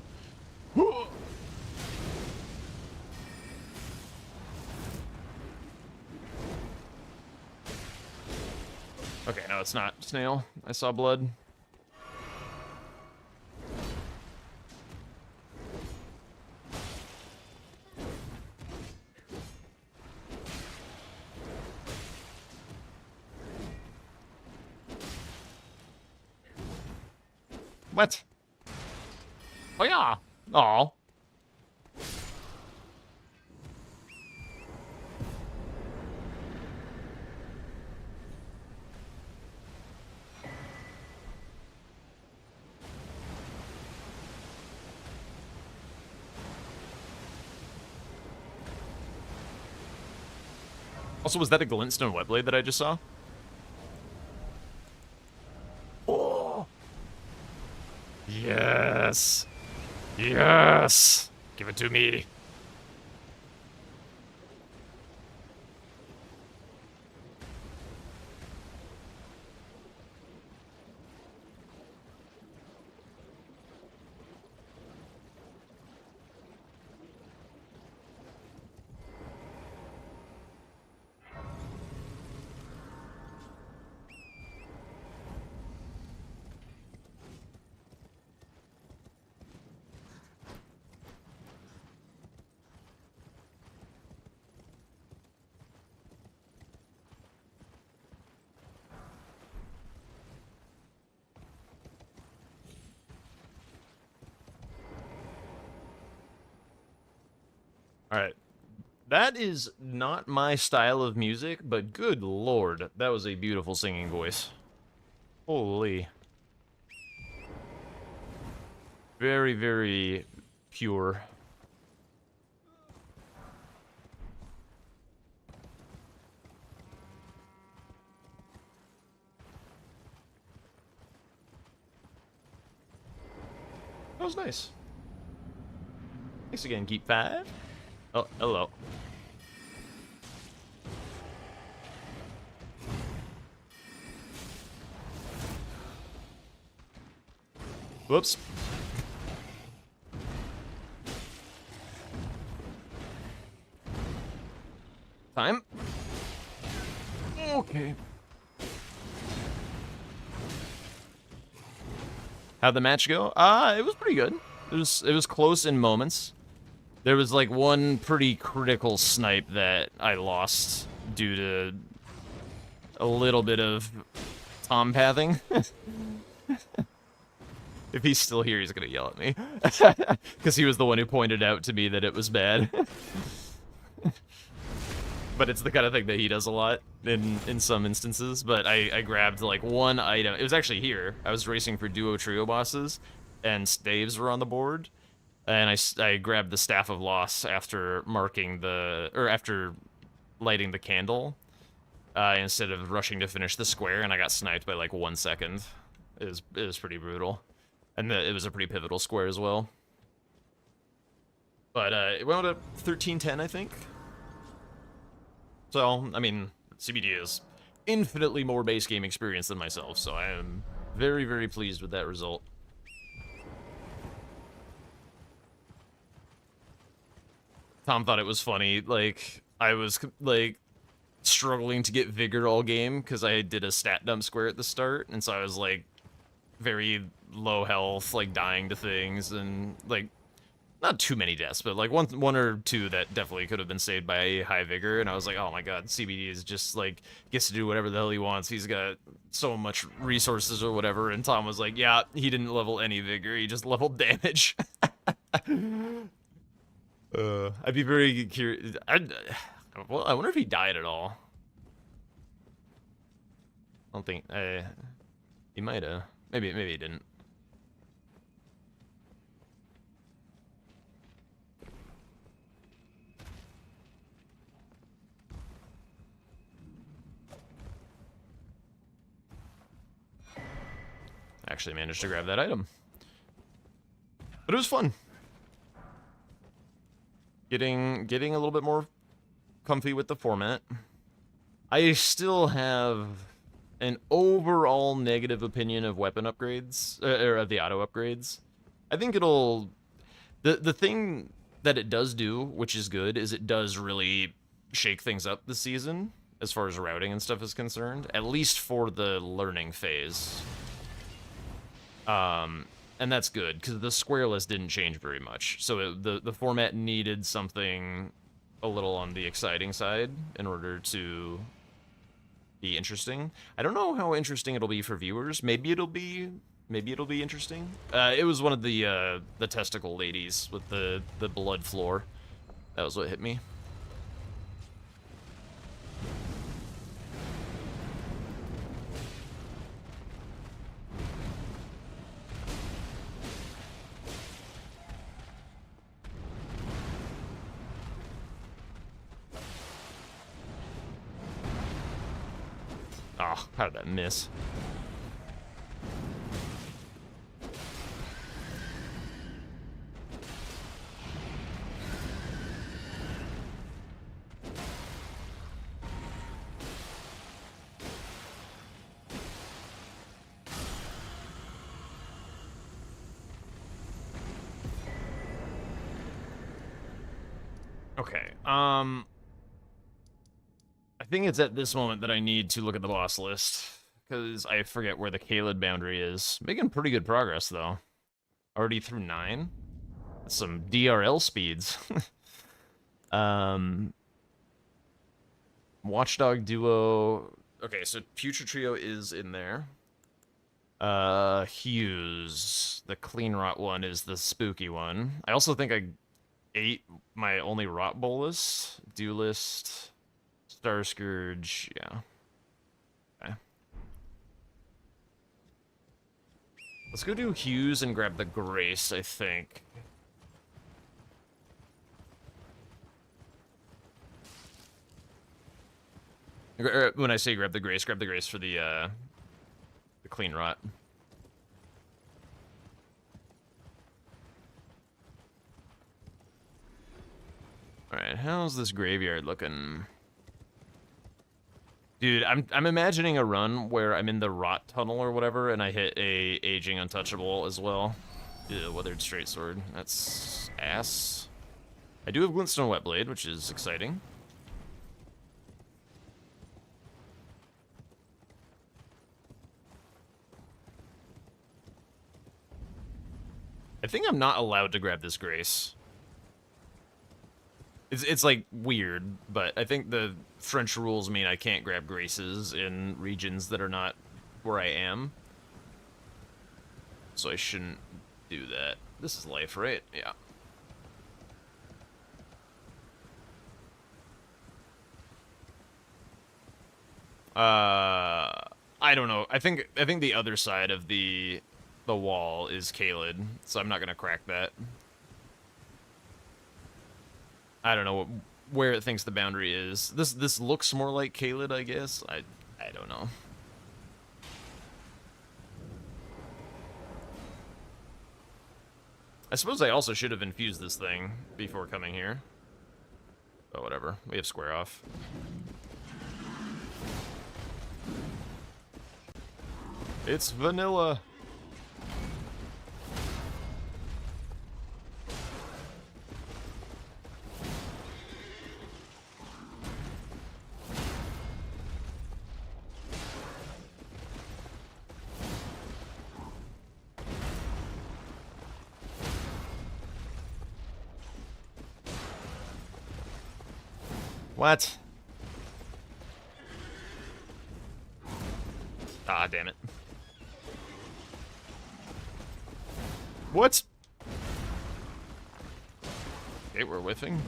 [SPEAKER 1] Okay, no, it's not snail. I saw blood. What? Oh yeah. Oh. Also, was that a glintstone webblade that I just saw? Oh. Yes. Yes. Give it to me. Alright. That is not my style of music, but good lord, that was a beautiful singing voice. Holy. Very, very pure. That was nice. Thanks again, Keep 5. Oh, hello. Whoops. Time. Okay. How'd the match go? It was pretty good. It was close in moments. There was like one pretty critical snipe that I lost due to a little bit of tom pathing. If he's still here, he's gonna yell at me. Because he was the one who pointed out to me that it was bad. But it's the kind of thing that he does a lot in some instances. But I grabbed like one item. It was actually here. I was racing for duo trio bosses, and staves were on the board. And I grabbed the Staff of Loss after after lighting the candle, instead of rushing to finish the square, and I got sniped by like 1 second. It was pretty brutal. And it was a pretty pivotal square as well. But it went up 13-10, I think. So, I mean, CBD is infinitely more base game experience than myself, so I am very, very pleased with that result. Tom thought it was funny, like, I was, like, struggling to get vigor all game, because I did a stat dump square at the start, and so I was, like, very low health, like, dying to things, and, like, not too many deaths, but, like, one or two that definitely could have been saved by a high vigor, and I was like, oh my god, CBD is just, like, gets to do whatever the hell he wants, he's got so much resources or whatever, and Tom was like, yeah, he didn't level any vigor, he just leveled damage. I'd be very curious. Well, I wonder if he died at all. I don't think. He might have. Maybe he didn't. Actually managed to grab that item. But it was fun. Getting a little bit more comfy with the format. I still have an overall negative opinion of weapon upgrades, or of the auto upgrades. I think it'll the thing that it does do, which is good, is it does really shake things up this season as far as routing and stuff is concerned, at least for the learning phase. And that's good because the square list didn't change very much, so the format needed something a little on the exciting side in order to be interesting. I don't know how interesting it'll be for viewers. Maybe it'll be interesting. It was one of the testicle ladies with the blood floor. That was what hit me. Oh, how did that miss? Okay, I think it's at this moment that I need to look at the boss list, because I forget where the Caelid boundary is. Making pretty good progress, though. Already through 9? That's some DRL speeds. Watchdog Duo... Okay, so Future Trio is in there. Hughes. The Clean Rot one is the spooky one. I also think I ate my only Rot Bolus. Duelist... Star Scourge, yeah. Okay. Let's go do Hughes and grab the Grace, I think. When I say grab the Grace for the Clean Rot. Alright, how's this graveyard looking? Dude, I'm imagining a run where I'm in the Rot Tunnel or whatever, and I hit a Aging Untouchable as well. Ew, Weathered Straight Sword. That's ass. I do have Glintstone Wetblade, which is exciting. I think I'm not allowed to grab this Grace. It's like weird, but I think the French rules mean I can't grab Graces in regions that are not where I am. So I shouldn't do that. This is life, right? Yeah. I don't know. I think the other side of the wall is Caelid, so I'm not gonna crack that. I don't know where it thinks the boundary is. This looks more like Caelid, I guess. I don't know. I suppose I also should have infused this thing before coming here. But whatever. We have square off. It's vanilla. What? Ah, damn it. What? Okay, we're whiffing.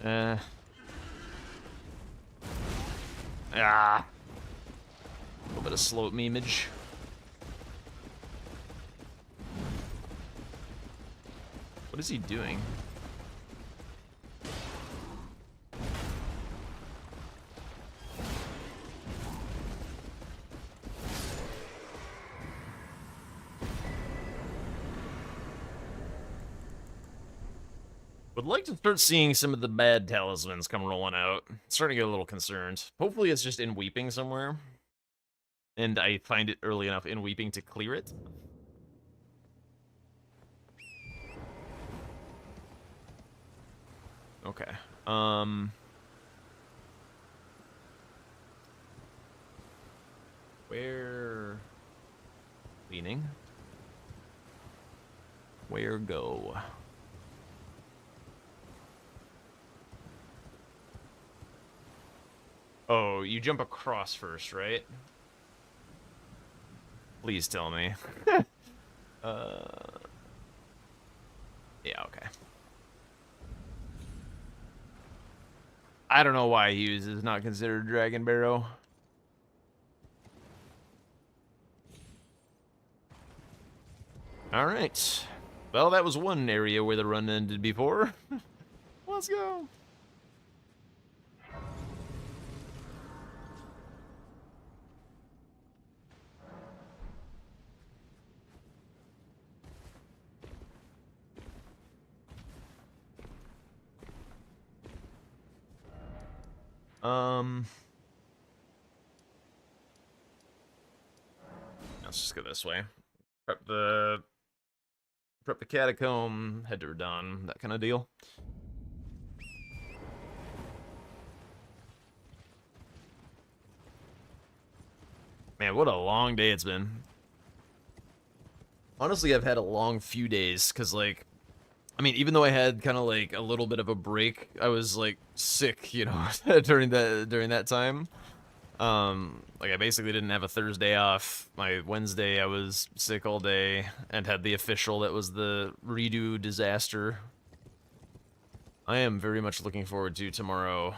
[SPEAKER 1] Ah. A little bit of slope memeage. What is he doing? Would like to start seeing some of the bad talismans come rolling out. Starting to get a little concerned. Hopefully it's just in Weeping somewhere. and I find it early enough in Weeping to clear it. Okay. Where... Leaning? Where go? Oh, you jump across first, right? Please tell me. Yeah, okay. I don't know why Hughes is not considered Dragon Barrow. Alright. Well, that was one area where the run ended before. Let's go. Let's just go this way. Prep the catacomb, head to Radon, that kind of deal. Man, what a long day it's been. Honestly, I've had a long few days, because, like, I mean, even though I had kind of, like, a little bit of a break, I was, like, sick, you know, during that time. Like, I basically didn't have a Thursday off. My Wednesday, I was sick all day, and had the official that was the redo disaster. I am very much looking forward to tomorrow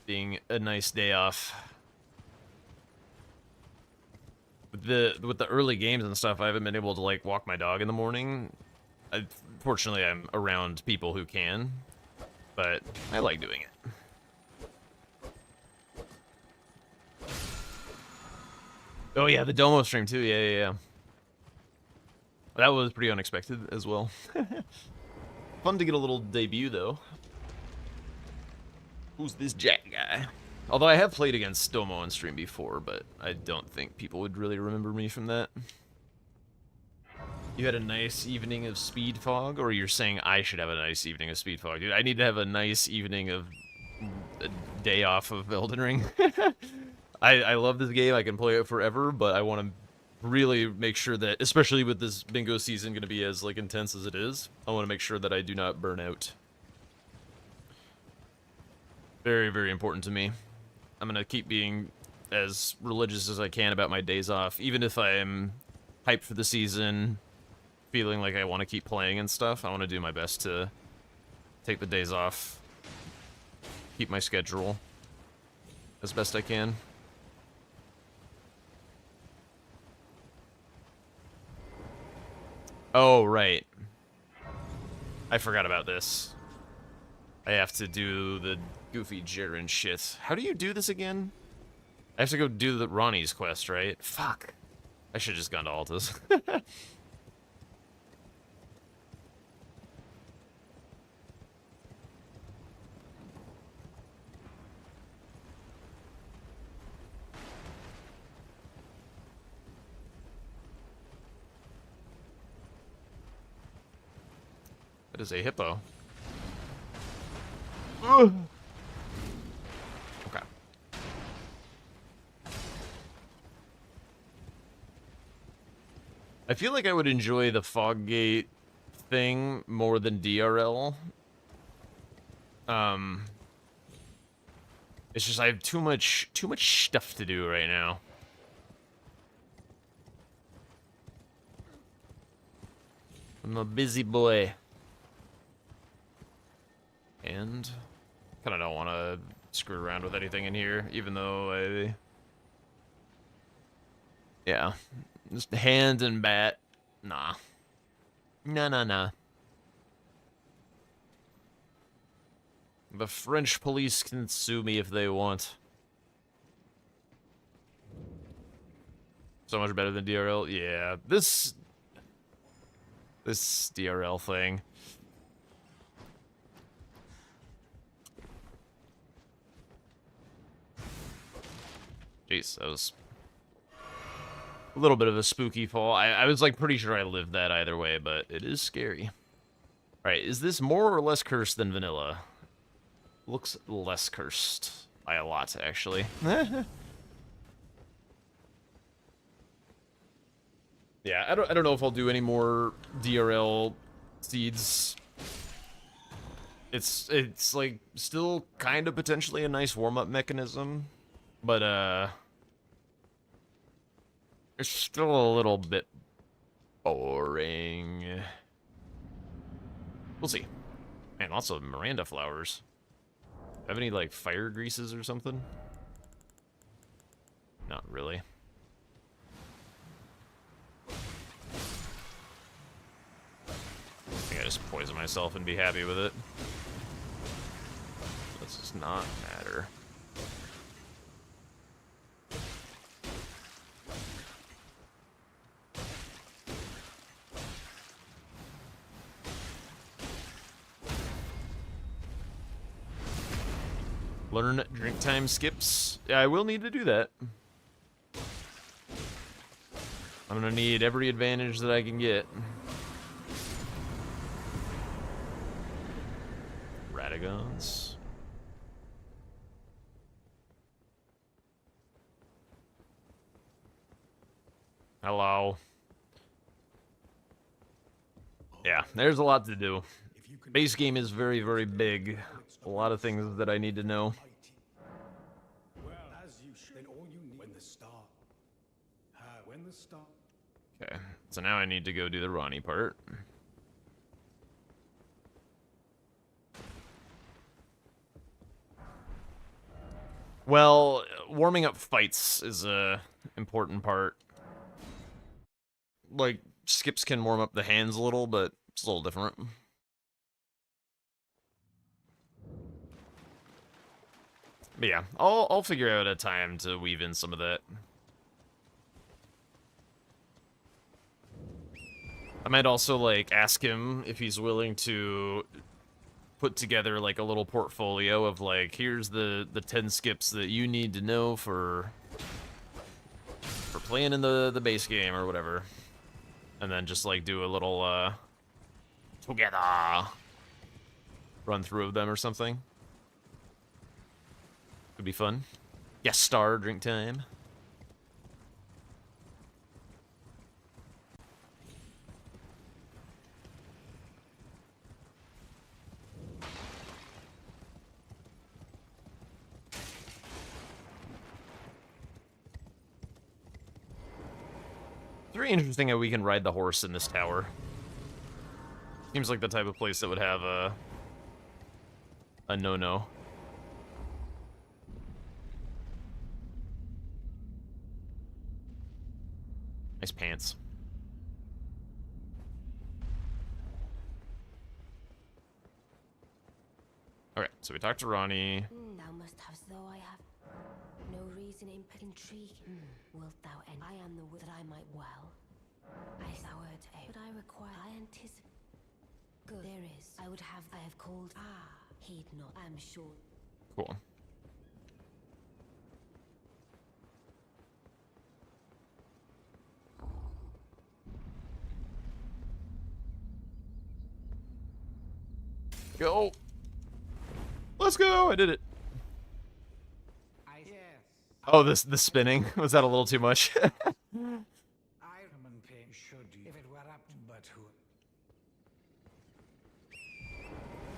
[SPEAKER 1] being a nice day off. With the early games and stuff, I haven't been able to, like, walk my dog in the morning. Fortunately, I'm around people who can, but I like doing it. Oh yeah, the Domo stream too. Yeah. That was pretty unexpected as well. Fun to get a little debut though. Who's this Jack guy? Although I have played against Domo on stream before, but I don't think people would really remember me from that. You had a nice evening of speed fog, or you're saying I should have a nice evening of speed fog? Dude, I need to have a nice evening of a day off of Elden Ring. I love this game. I can play it forever, but I want to really make sure that, especially with this bingo season going to be as, like, intense as it is, I want to make sure that I do not burn out. Very, very important to me. I'm going to keep being as religious as I can about my days off, even if I'm hyped for the season, feeling like I want to keep playing and stuff. I want to do my best to take the days off, keep my schedule as best I can. Oh, right. I forgot about this. I have to do the goofy Jaren shit. How do you do this again? I have to go do the Ronnie's quest, right? Fuck. I should have just gone to Altus. That is a hippo. Ugh. Okay. I feel like I would enjoy the Foggate thing more than DRL. It's just I have too much stuff to do right now. I'm a busy boy. And kind of don't want to screw around with anything in here, even though I... Yeah. Just hand and bat. Nah. Nah. The French police can sue me if they want. So much better than DRL? Yeah. This DRL thing. Jeez, that was A little bit of a spooky fall. I was like pretty sure I lived that either way, but it is scary. Alright, is this more or less cursed than vanilla? Looks less cursed by a lot, actually. Yeah, I don't know if I'll do any more DRL seeds. It's like still kind of potentially a nice warm-up mechanism, but it's still a little bit boring. We'll see. Man, lots of Miranda flowers. Have any like fire greases or something? Not really. I think I just poison myself and be happy with it. This does not matter. Learn drink time skips. Yeah, I will need to do that. I'm gonna need every advantage that I can get. Radagons. Hello. Yeah, there's a lot to do. Base game is very, very big. A lot of things that I need to know.
[SPEAKER 3] Well, as you should. Then all you need when the start. When the start.
[SPEAKER 1] Okay, so now I need to go do the Ronnie part. Well, warming up fights is a important part. Like, skips can warm up the hands a little, but it's a little different. But yeah, I'll figure out a time to weave in some of that. I might also, like, ask him if he's willing to put together, like, a little portfolio of, like, here's the 10 skips that you need to know for playing in the base game or whatever. And then just, like, do a little, together run through of them or something. Could be fun. Yes, star drink time. It's very interesting how we can ride the horse in this tower. Seems like the type of place that would have a no-no. Nice pants. Okay, so we talked to Ronnie.
[SPEAKER 2] Thou must have, though I have no reason in intrigue. Wilt thou end? I am the wood that I might well. I soured a, but I require. I anticipate. Good. There is. I would have. I have called. Heed not. I am sure.
[SPEAKER 1] Cool. Go. Let's go. I did it.
[SPEAKER 3] Yes.
[SPEAKER 1] Oh, the spinning. Was that a little too much?
[SPEAKER 3] I am in pain. Should you? If it were up to but who?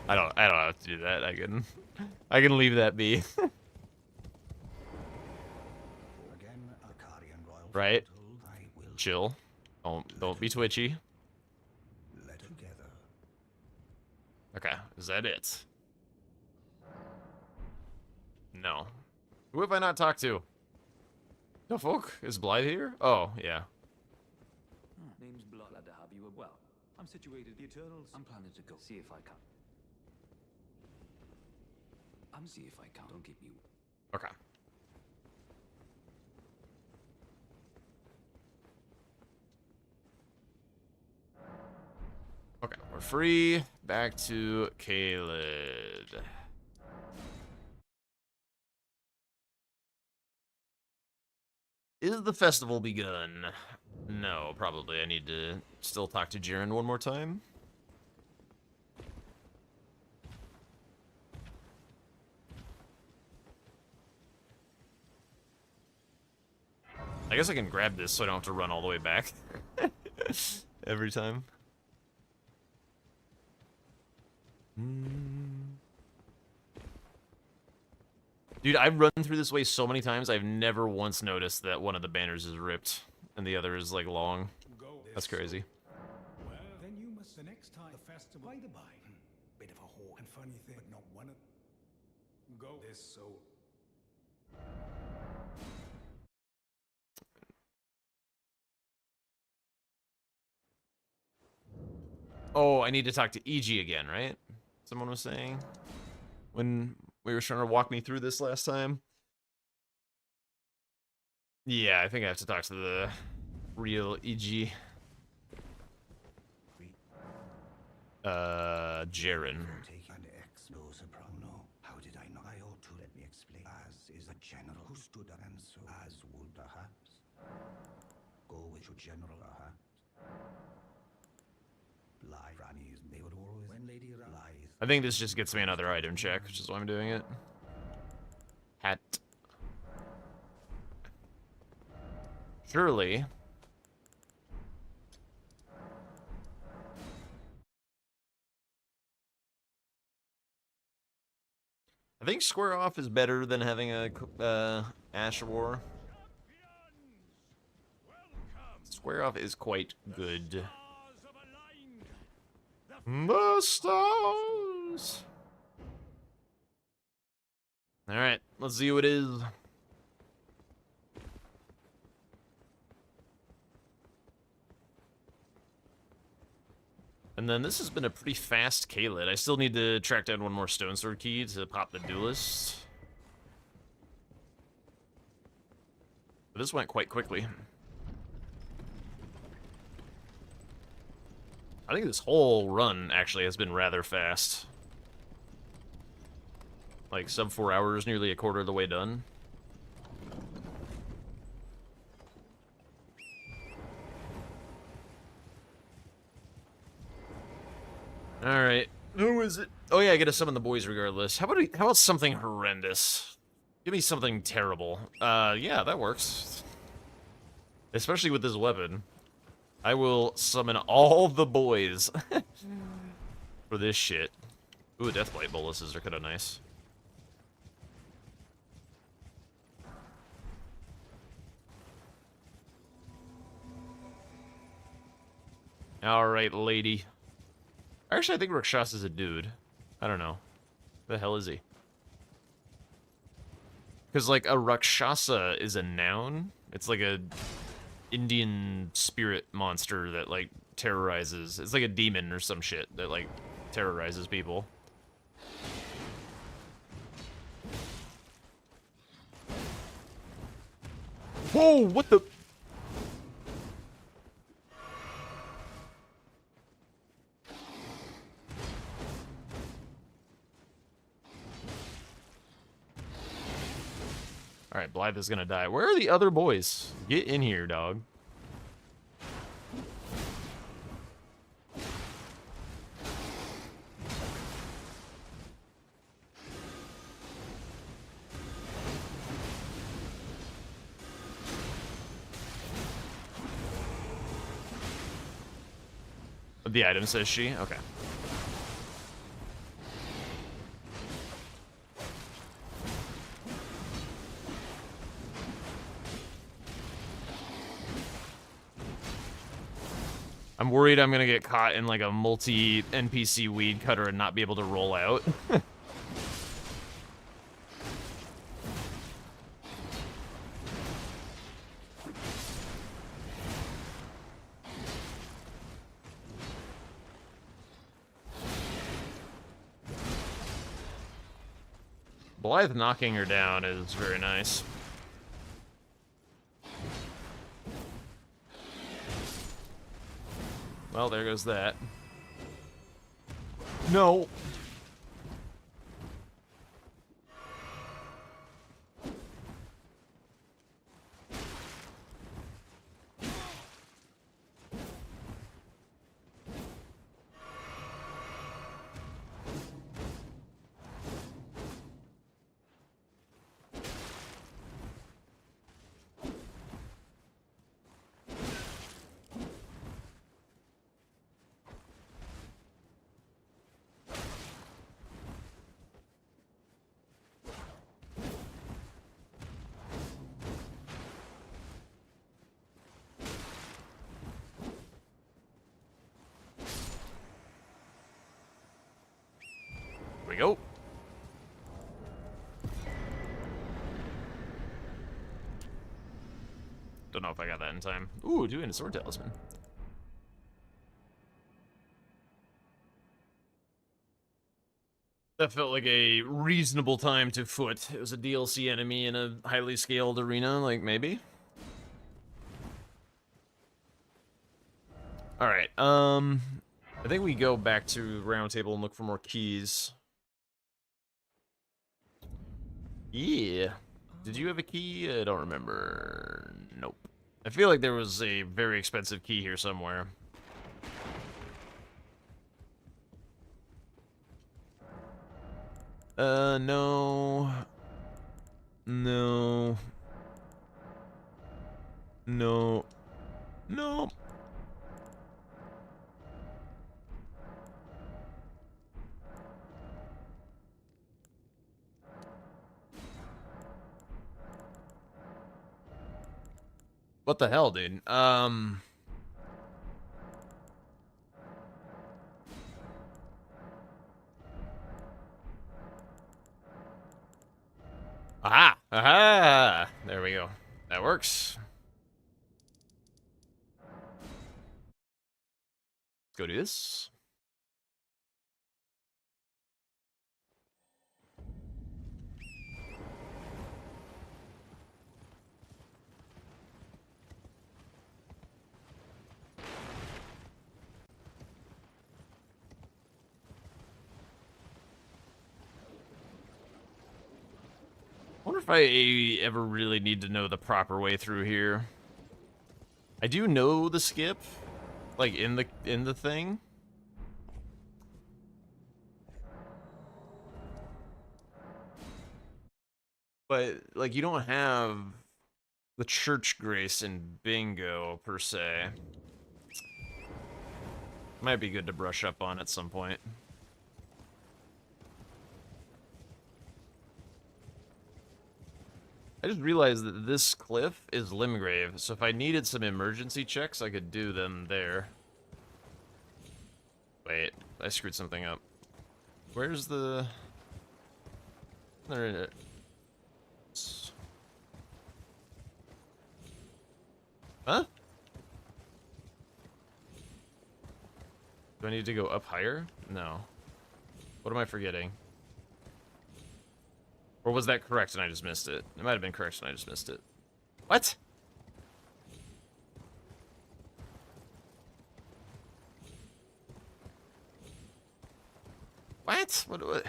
[SPEAKER 1] I don't have to do that. I can leave that be.
[SPEAKER 3] Again, Arcadian royal.
[SPEAKER 1] Right.
[SPEAKER 3] I will
[SPEAKER 1] Chill. Don't be twitchy.
[SPEAKER 3] let together.
[SPEAKER 1] Okay, is that it? No. Who have I not talked to? No folk? Is Blythe here? Oh, yeah.
[SPEAKER 4] Name's Blood. Glad to have you. Well, I'm situated. The Eternals. I'm planning to go see if I can. I'm see if I can. Don't keep me.
[SPEAKER 1] Okay. Okay, we're free. Back to Caelid. Is the festival begun? No, probably. I need to still talk to Jiren one more time. I guess I can grab this so I don't have to run all the way back every time. Dude, I've run through this way so many times, I've never once noticed that one of the banners is ripped and the other is, like, long. That's crazy.
[SPEAKER 3] Well, then you must the next time the festival. By the by, bit of a whore and funny thing, but not one of. Go this so.
[SPEAKER 1] Oh, I need to talk to EG again, right? Someone was saying when we were trying to walk me through this last time. Yeah, I think I have to talk to the real EG. Jiren.
[SPEAKER 3] How did I know? I ought to let me explain. As is a general who stood up and so as would perhaps go with your general perhaps. Lie, Granny's they would always when Lady lies.
[SPEAKER 1] I think this just gets me another item check, which is why I'm doing it. Hat. Surely. I think square off is better than having a Ash War. Square off is quite good. The stars. All right, let's see who it is. And then this has been a pretty fast K-Lit. I still need to track down one more Stone Sword key to pop the Duelist. But this went quite quickly. I think this whole run actually has been rather fast. Like sub 4 hours, nearly a quarter of the way done. Alright, who is it? Oh yeah, I get to summon the boys regardless. How about something horrendous? Give me something terrible. Yeah, that works. Especially with this weapon. I will summon all the boys for this shit. Ooh, Deathblight boluses are kinda nice. Alright, lady. Actually, I think Rakshasa's a dude. I don't know. The hell is he? Because, like, a Rakshasa is a noun. It's like a Indian spirit monster that, like, terrorizes. It's like a demon or some shit that, like, terrorizes people. Whoa, what the... Alright, Blythe is gonna die. Where are the other boys? Get in here, dog. The item says she? Okay. I'm worried I'm gonna get caught in like a multi-NPC weed cutter and not be able to roll out. Blythe knocking her down is very nice. Well, there goes that. No. Here we go. Don't know if I got that in time. Ooh, doing a sword talisman. That felt like a reasonable time to foot. It was a DLC enemy in a highly scaled arena, like, maybe? Alright, I think we go back to round table and look for more keys. Yeah. Did you have a key? I don't remember. Nope. I feel like there was a very expensive key here somewhere. No. No. No. No. What the hell, dude? Aha! Aha! There we go. That works. Let's go do this. I wonder if I ever really need to know the proper way through here. I do know the skip, like in the thing. But like you don't have the church grace in bingo per se. Might be good to brush up on at some point. I just realized that this cliff is Limgrave, so if I needed some emergency checks, I could do them there. Wait, I screwed something up. Where's the... There it is. Huh? Do I need to go up higher? No. What am I forgetting? Or was that correct and I just missed it? It might have been correct and I just missed it. What? What?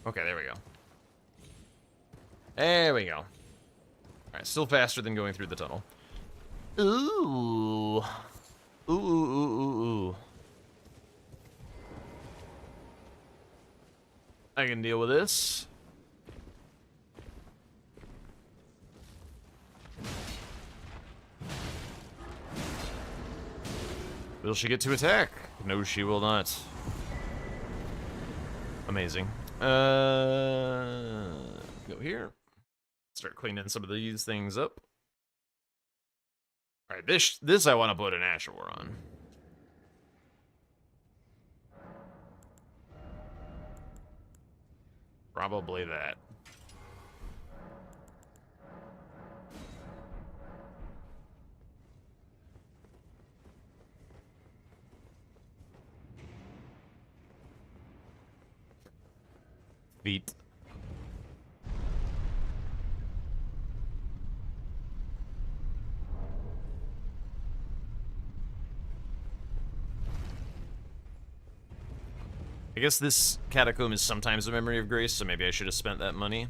[SPEAKER 1] Okay, there we go. There we go. Alright, still faster than going through the tunnel. Ooh. Ooh, ooh, ooh, ooh, ooh. I can deal with this. Will she get to attack? No, she will not. Amazing. Go here. Start cleaning some of these things up. All right, this I want to put an Ash Ore on. Probably that. Feet. I guess this catacomb is sometimes a memory of grace, so maybe I should have spent that money.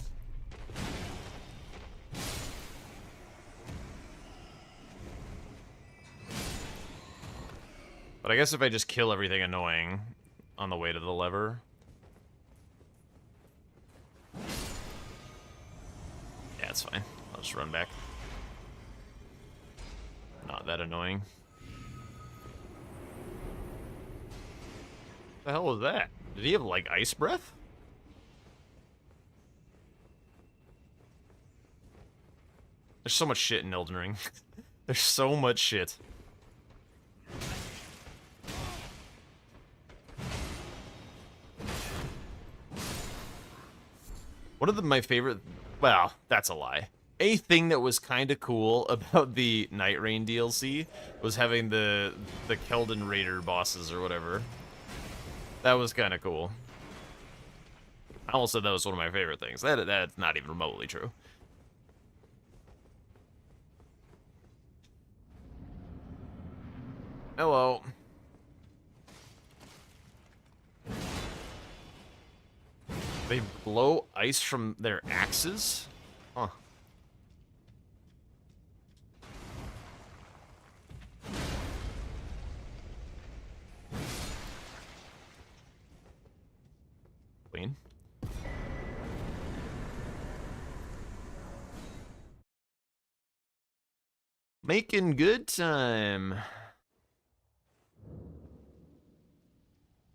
[SPEAKER 1] But I guess if I just kill everything annoying on the way to the lever... Yeah, it's fine. I'll just run back. Not that annoying. What the hell was that? Did he have, like, ice breath? There's so much shit in Elden Ring. There's so much shit. One of my favorite, well, that's a lie. A thing that was kind of cool about the Night Rain DLC was having the Keldon Raider bosses or whatever. That was kind of cool. I almost said that was one of my favorite things. That's not even remotely true. Hello. They blow ice from their axes? Huh. Queen. Making good time.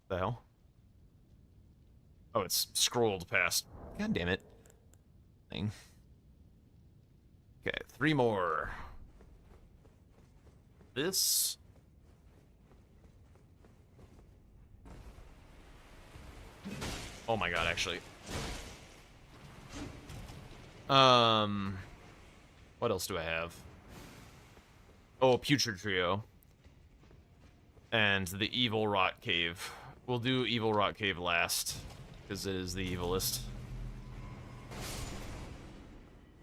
[SPEAKER 1] The hell? Oh, it's scrolled past. God damn it. Thing. Okay, 3 more. This. Oh my god, actually. What else do I have? Oh, Putrid Trio. And the Evil Rot Cave. We'll do Evil Rot Cave last, because it is the evilest.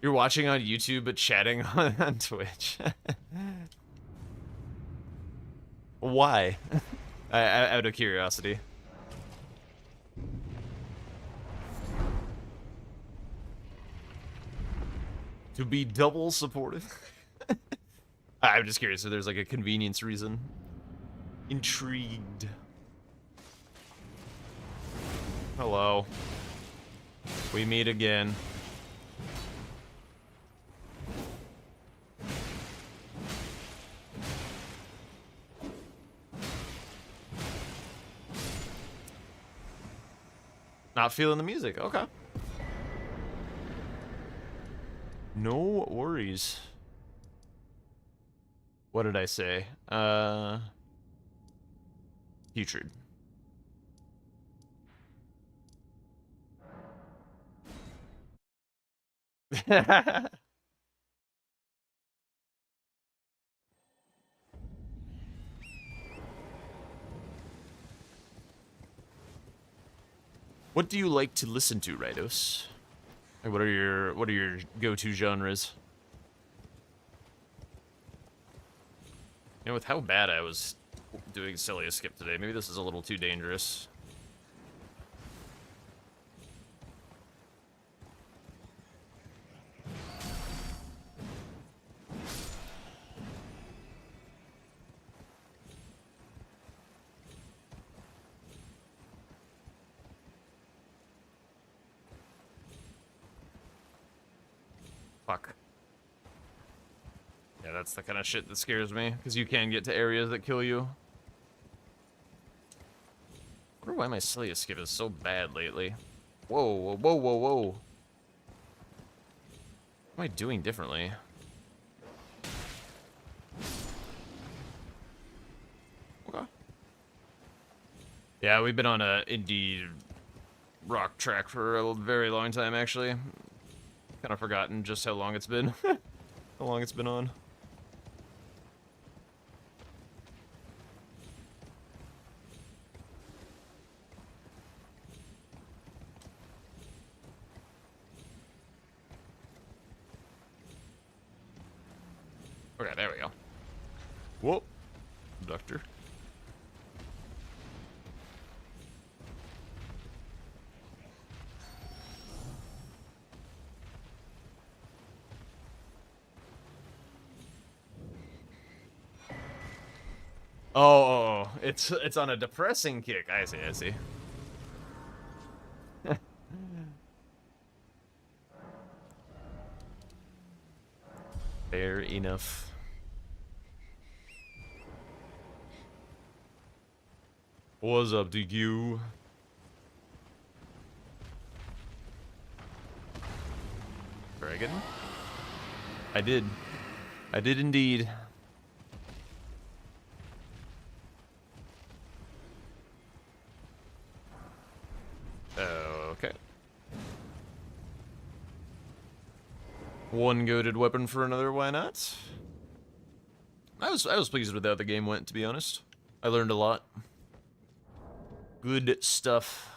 [SPEAKER 1] You're watching on YouTube but chatting on Twitch. Why? Out of curiosity. To be double supportive? I'm just curious if there's like a convenience reason. Intrigued. Hello. We meet again. Not feeling the music. Okay. No worries. What did I say? Putrid. What do you like to listen to, Rydos? Like, what are your go-to genres? You know, with how bad I was doing Celia Skip today, maybe this is a little too dangerous. Fuck. Yeah, that's the kind of shit that scares me, because you can get to areas that kill you. I wonder why my Celia Skip is so bad lately. Whoa, whoa, whoa, whoa, whoa. What am I doing differently? Okay. Yeah, we've been on a indie rock track for a very long time, actually. Kind of forgotten just how long it's been. How long it's been on. Okay, there we go. Whoa. Doctor. Oh, it's on a depressing kick. I see, I see. Fair enough. What's up, DQ? Dragon? I did. I did indeed. Okay. One goaded weapon for another, why not? I was pleased with how the game went, to be honest. I learned a lot. Good stuff.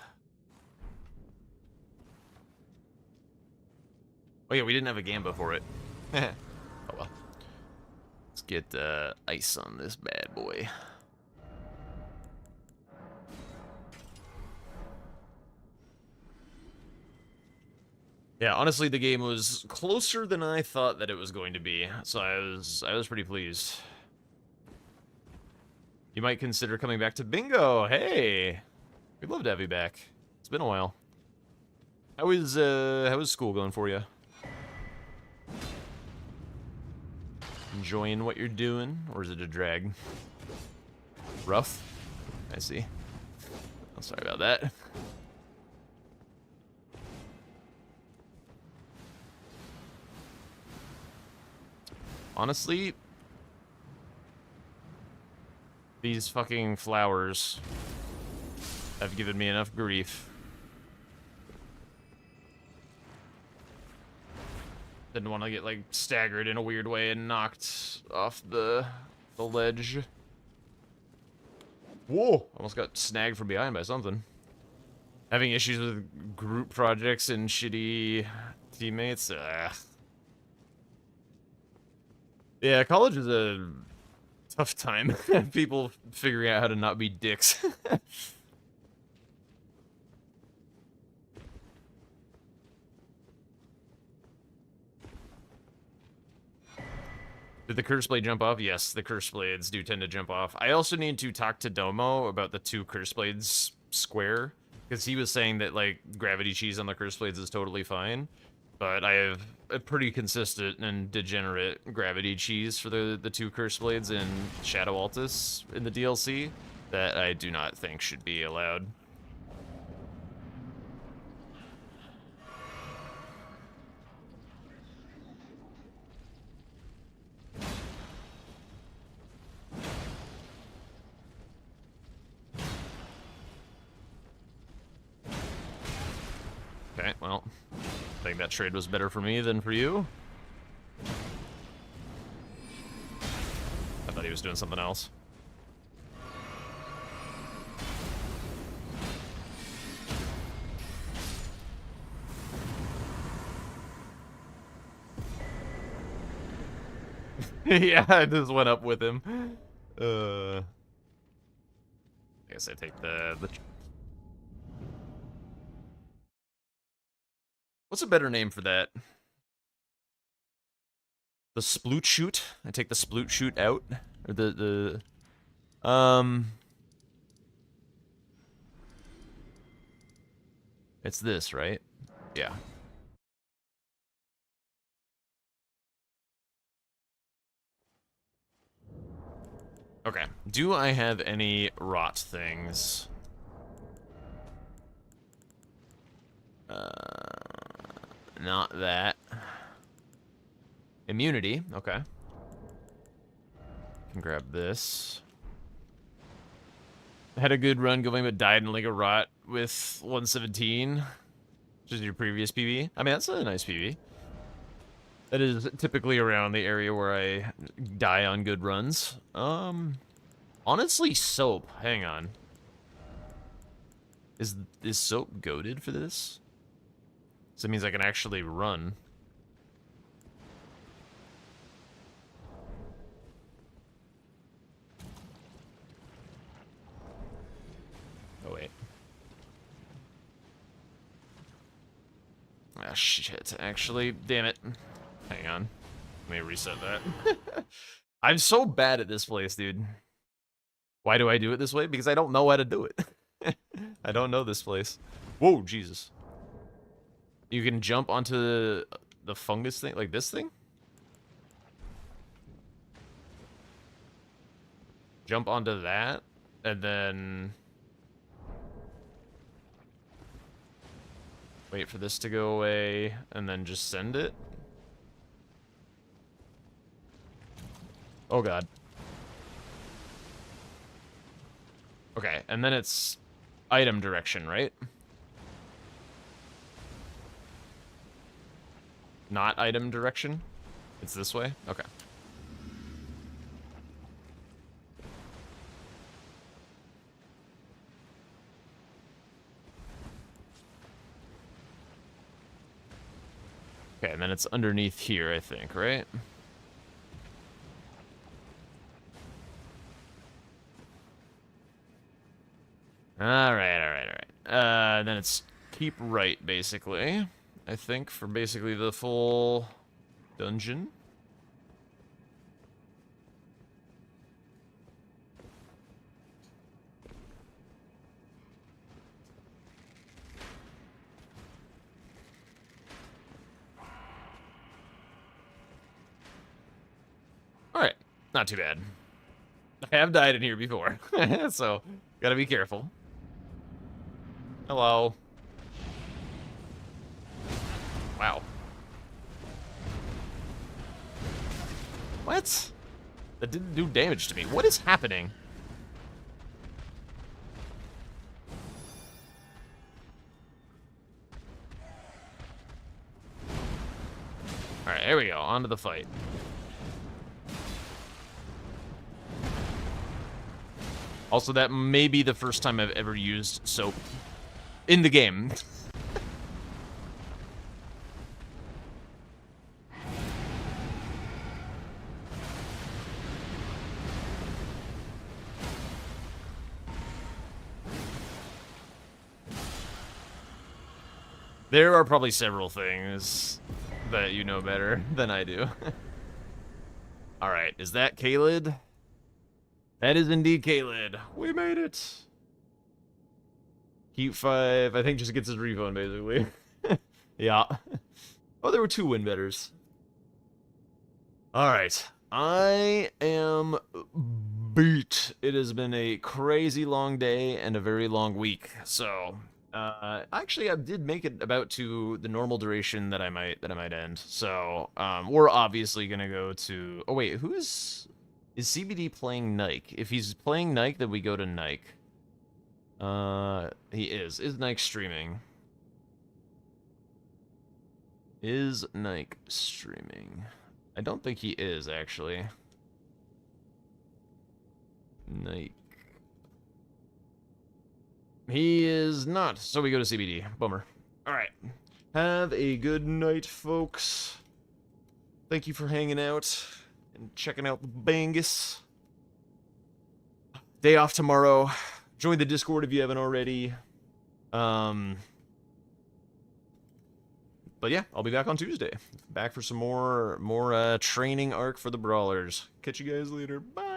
[SPEAKER 1] Oh yeah, we didn't have a gamba for it. Oh well. Let's get ice on this bad boy. Yeah, honestly, the game was closer than I thought that it was going to be, so I was pretty pleased. You might consider coming back to bingo. Hey, we'd love to have you back. It's been a while. How is school going for you? Enjoying what you're doing, or is it a drag? Rough? I see. Oh, sorry about that. Honestly, these fucking flowers have given me enough grief. Didn't want to get, like, staggered in a weird way and knocked off the ledge. Whoa! Almost got snagged from behind by something. Having issues with group projects and shitty teammates. Ugh. Yeah, college is a tough time. People figuring out how to not be dicks. Did the curse blade jump off? Yes, the curse blades do tend to jump off. I also need to talk to Domo about the 2 curse blades square, because he was saying that, like, gravity cheese on the curse blades is totally fine, but I have a pretty consistent and degenerate gravity cheese for the 2 curse blades in Shadow Altus in the DLC that I do not think should be allowed. Okay, well, I think that trade was better for me than for you. I thought he was doing something else. Yeah, I just went up with him. I guess I take the... What's a better name for that? The sploot shoot? I take the sploot shoot out? Or It's this, right? Yeah. Okay. Do I have any rot things? Not that. Immunity, okay. Can grab this. Had a good run going, but died in like a rot with 117, which is your previous PB. I mean, that's a nice PB. That is typically around the area where I die on good runs. Honestly, soap. Hang on. Is soap goated for this? So it means I can actually run. Oh, wait. Ah, shit. Actually, damn it. Hang on. Let me reset that. I'm so bad at this place, dude. Why do I do it this way? Because I don't know how to do it. I don't know this place. Whoa, Jesus. You can jump onto the fungus thing? Like this thing? Jump onto that, and then... wait for this to go away, and then just send it? Oh god. Okay, and then it's item direction, right? not item direction? It's this way? Okay. Okay, and then it's underneath here, I think, right? Alright. Then it's keep right, basically. I think, for basically the full dungeon. Alright, not too bad. I have died in here before, so gotta be careful. Hello. Wow. What? That didn't do damage to me. What is happening? Alright, here we go. On to the fight. Also, that may be the first time I've ever used soap in the game. There are probably several things that you know better than I do. Alright, is that Kaled? That is indeed Kaled. We made it. Heat 5, I think just gets his refund, basically. Yeah. Oh, there were 2 win betters. Alright. I am beat. It has been a crazy long day and a very long week. So, actually, I did make it about to the normal duration that I might end. So, we're obviously gonna go to... Oh, wait, who is... Is CBD playing Nike? If he's playing Nike, then we go to Nike. He is. Is Nike streaming? Is Nike streaming? I don't think he is, actually. Nike. He is not, so we go to CBD. Bummer. Alright. Have a good night, folks. Thank you for hanging out and checking out the Bangus. Day off tomorrow. Join the Discord if you haven't already. But yeah, I'll be back on Tuesday. Back for some more training arc for the Brawlers. Catch you guys later. Bye!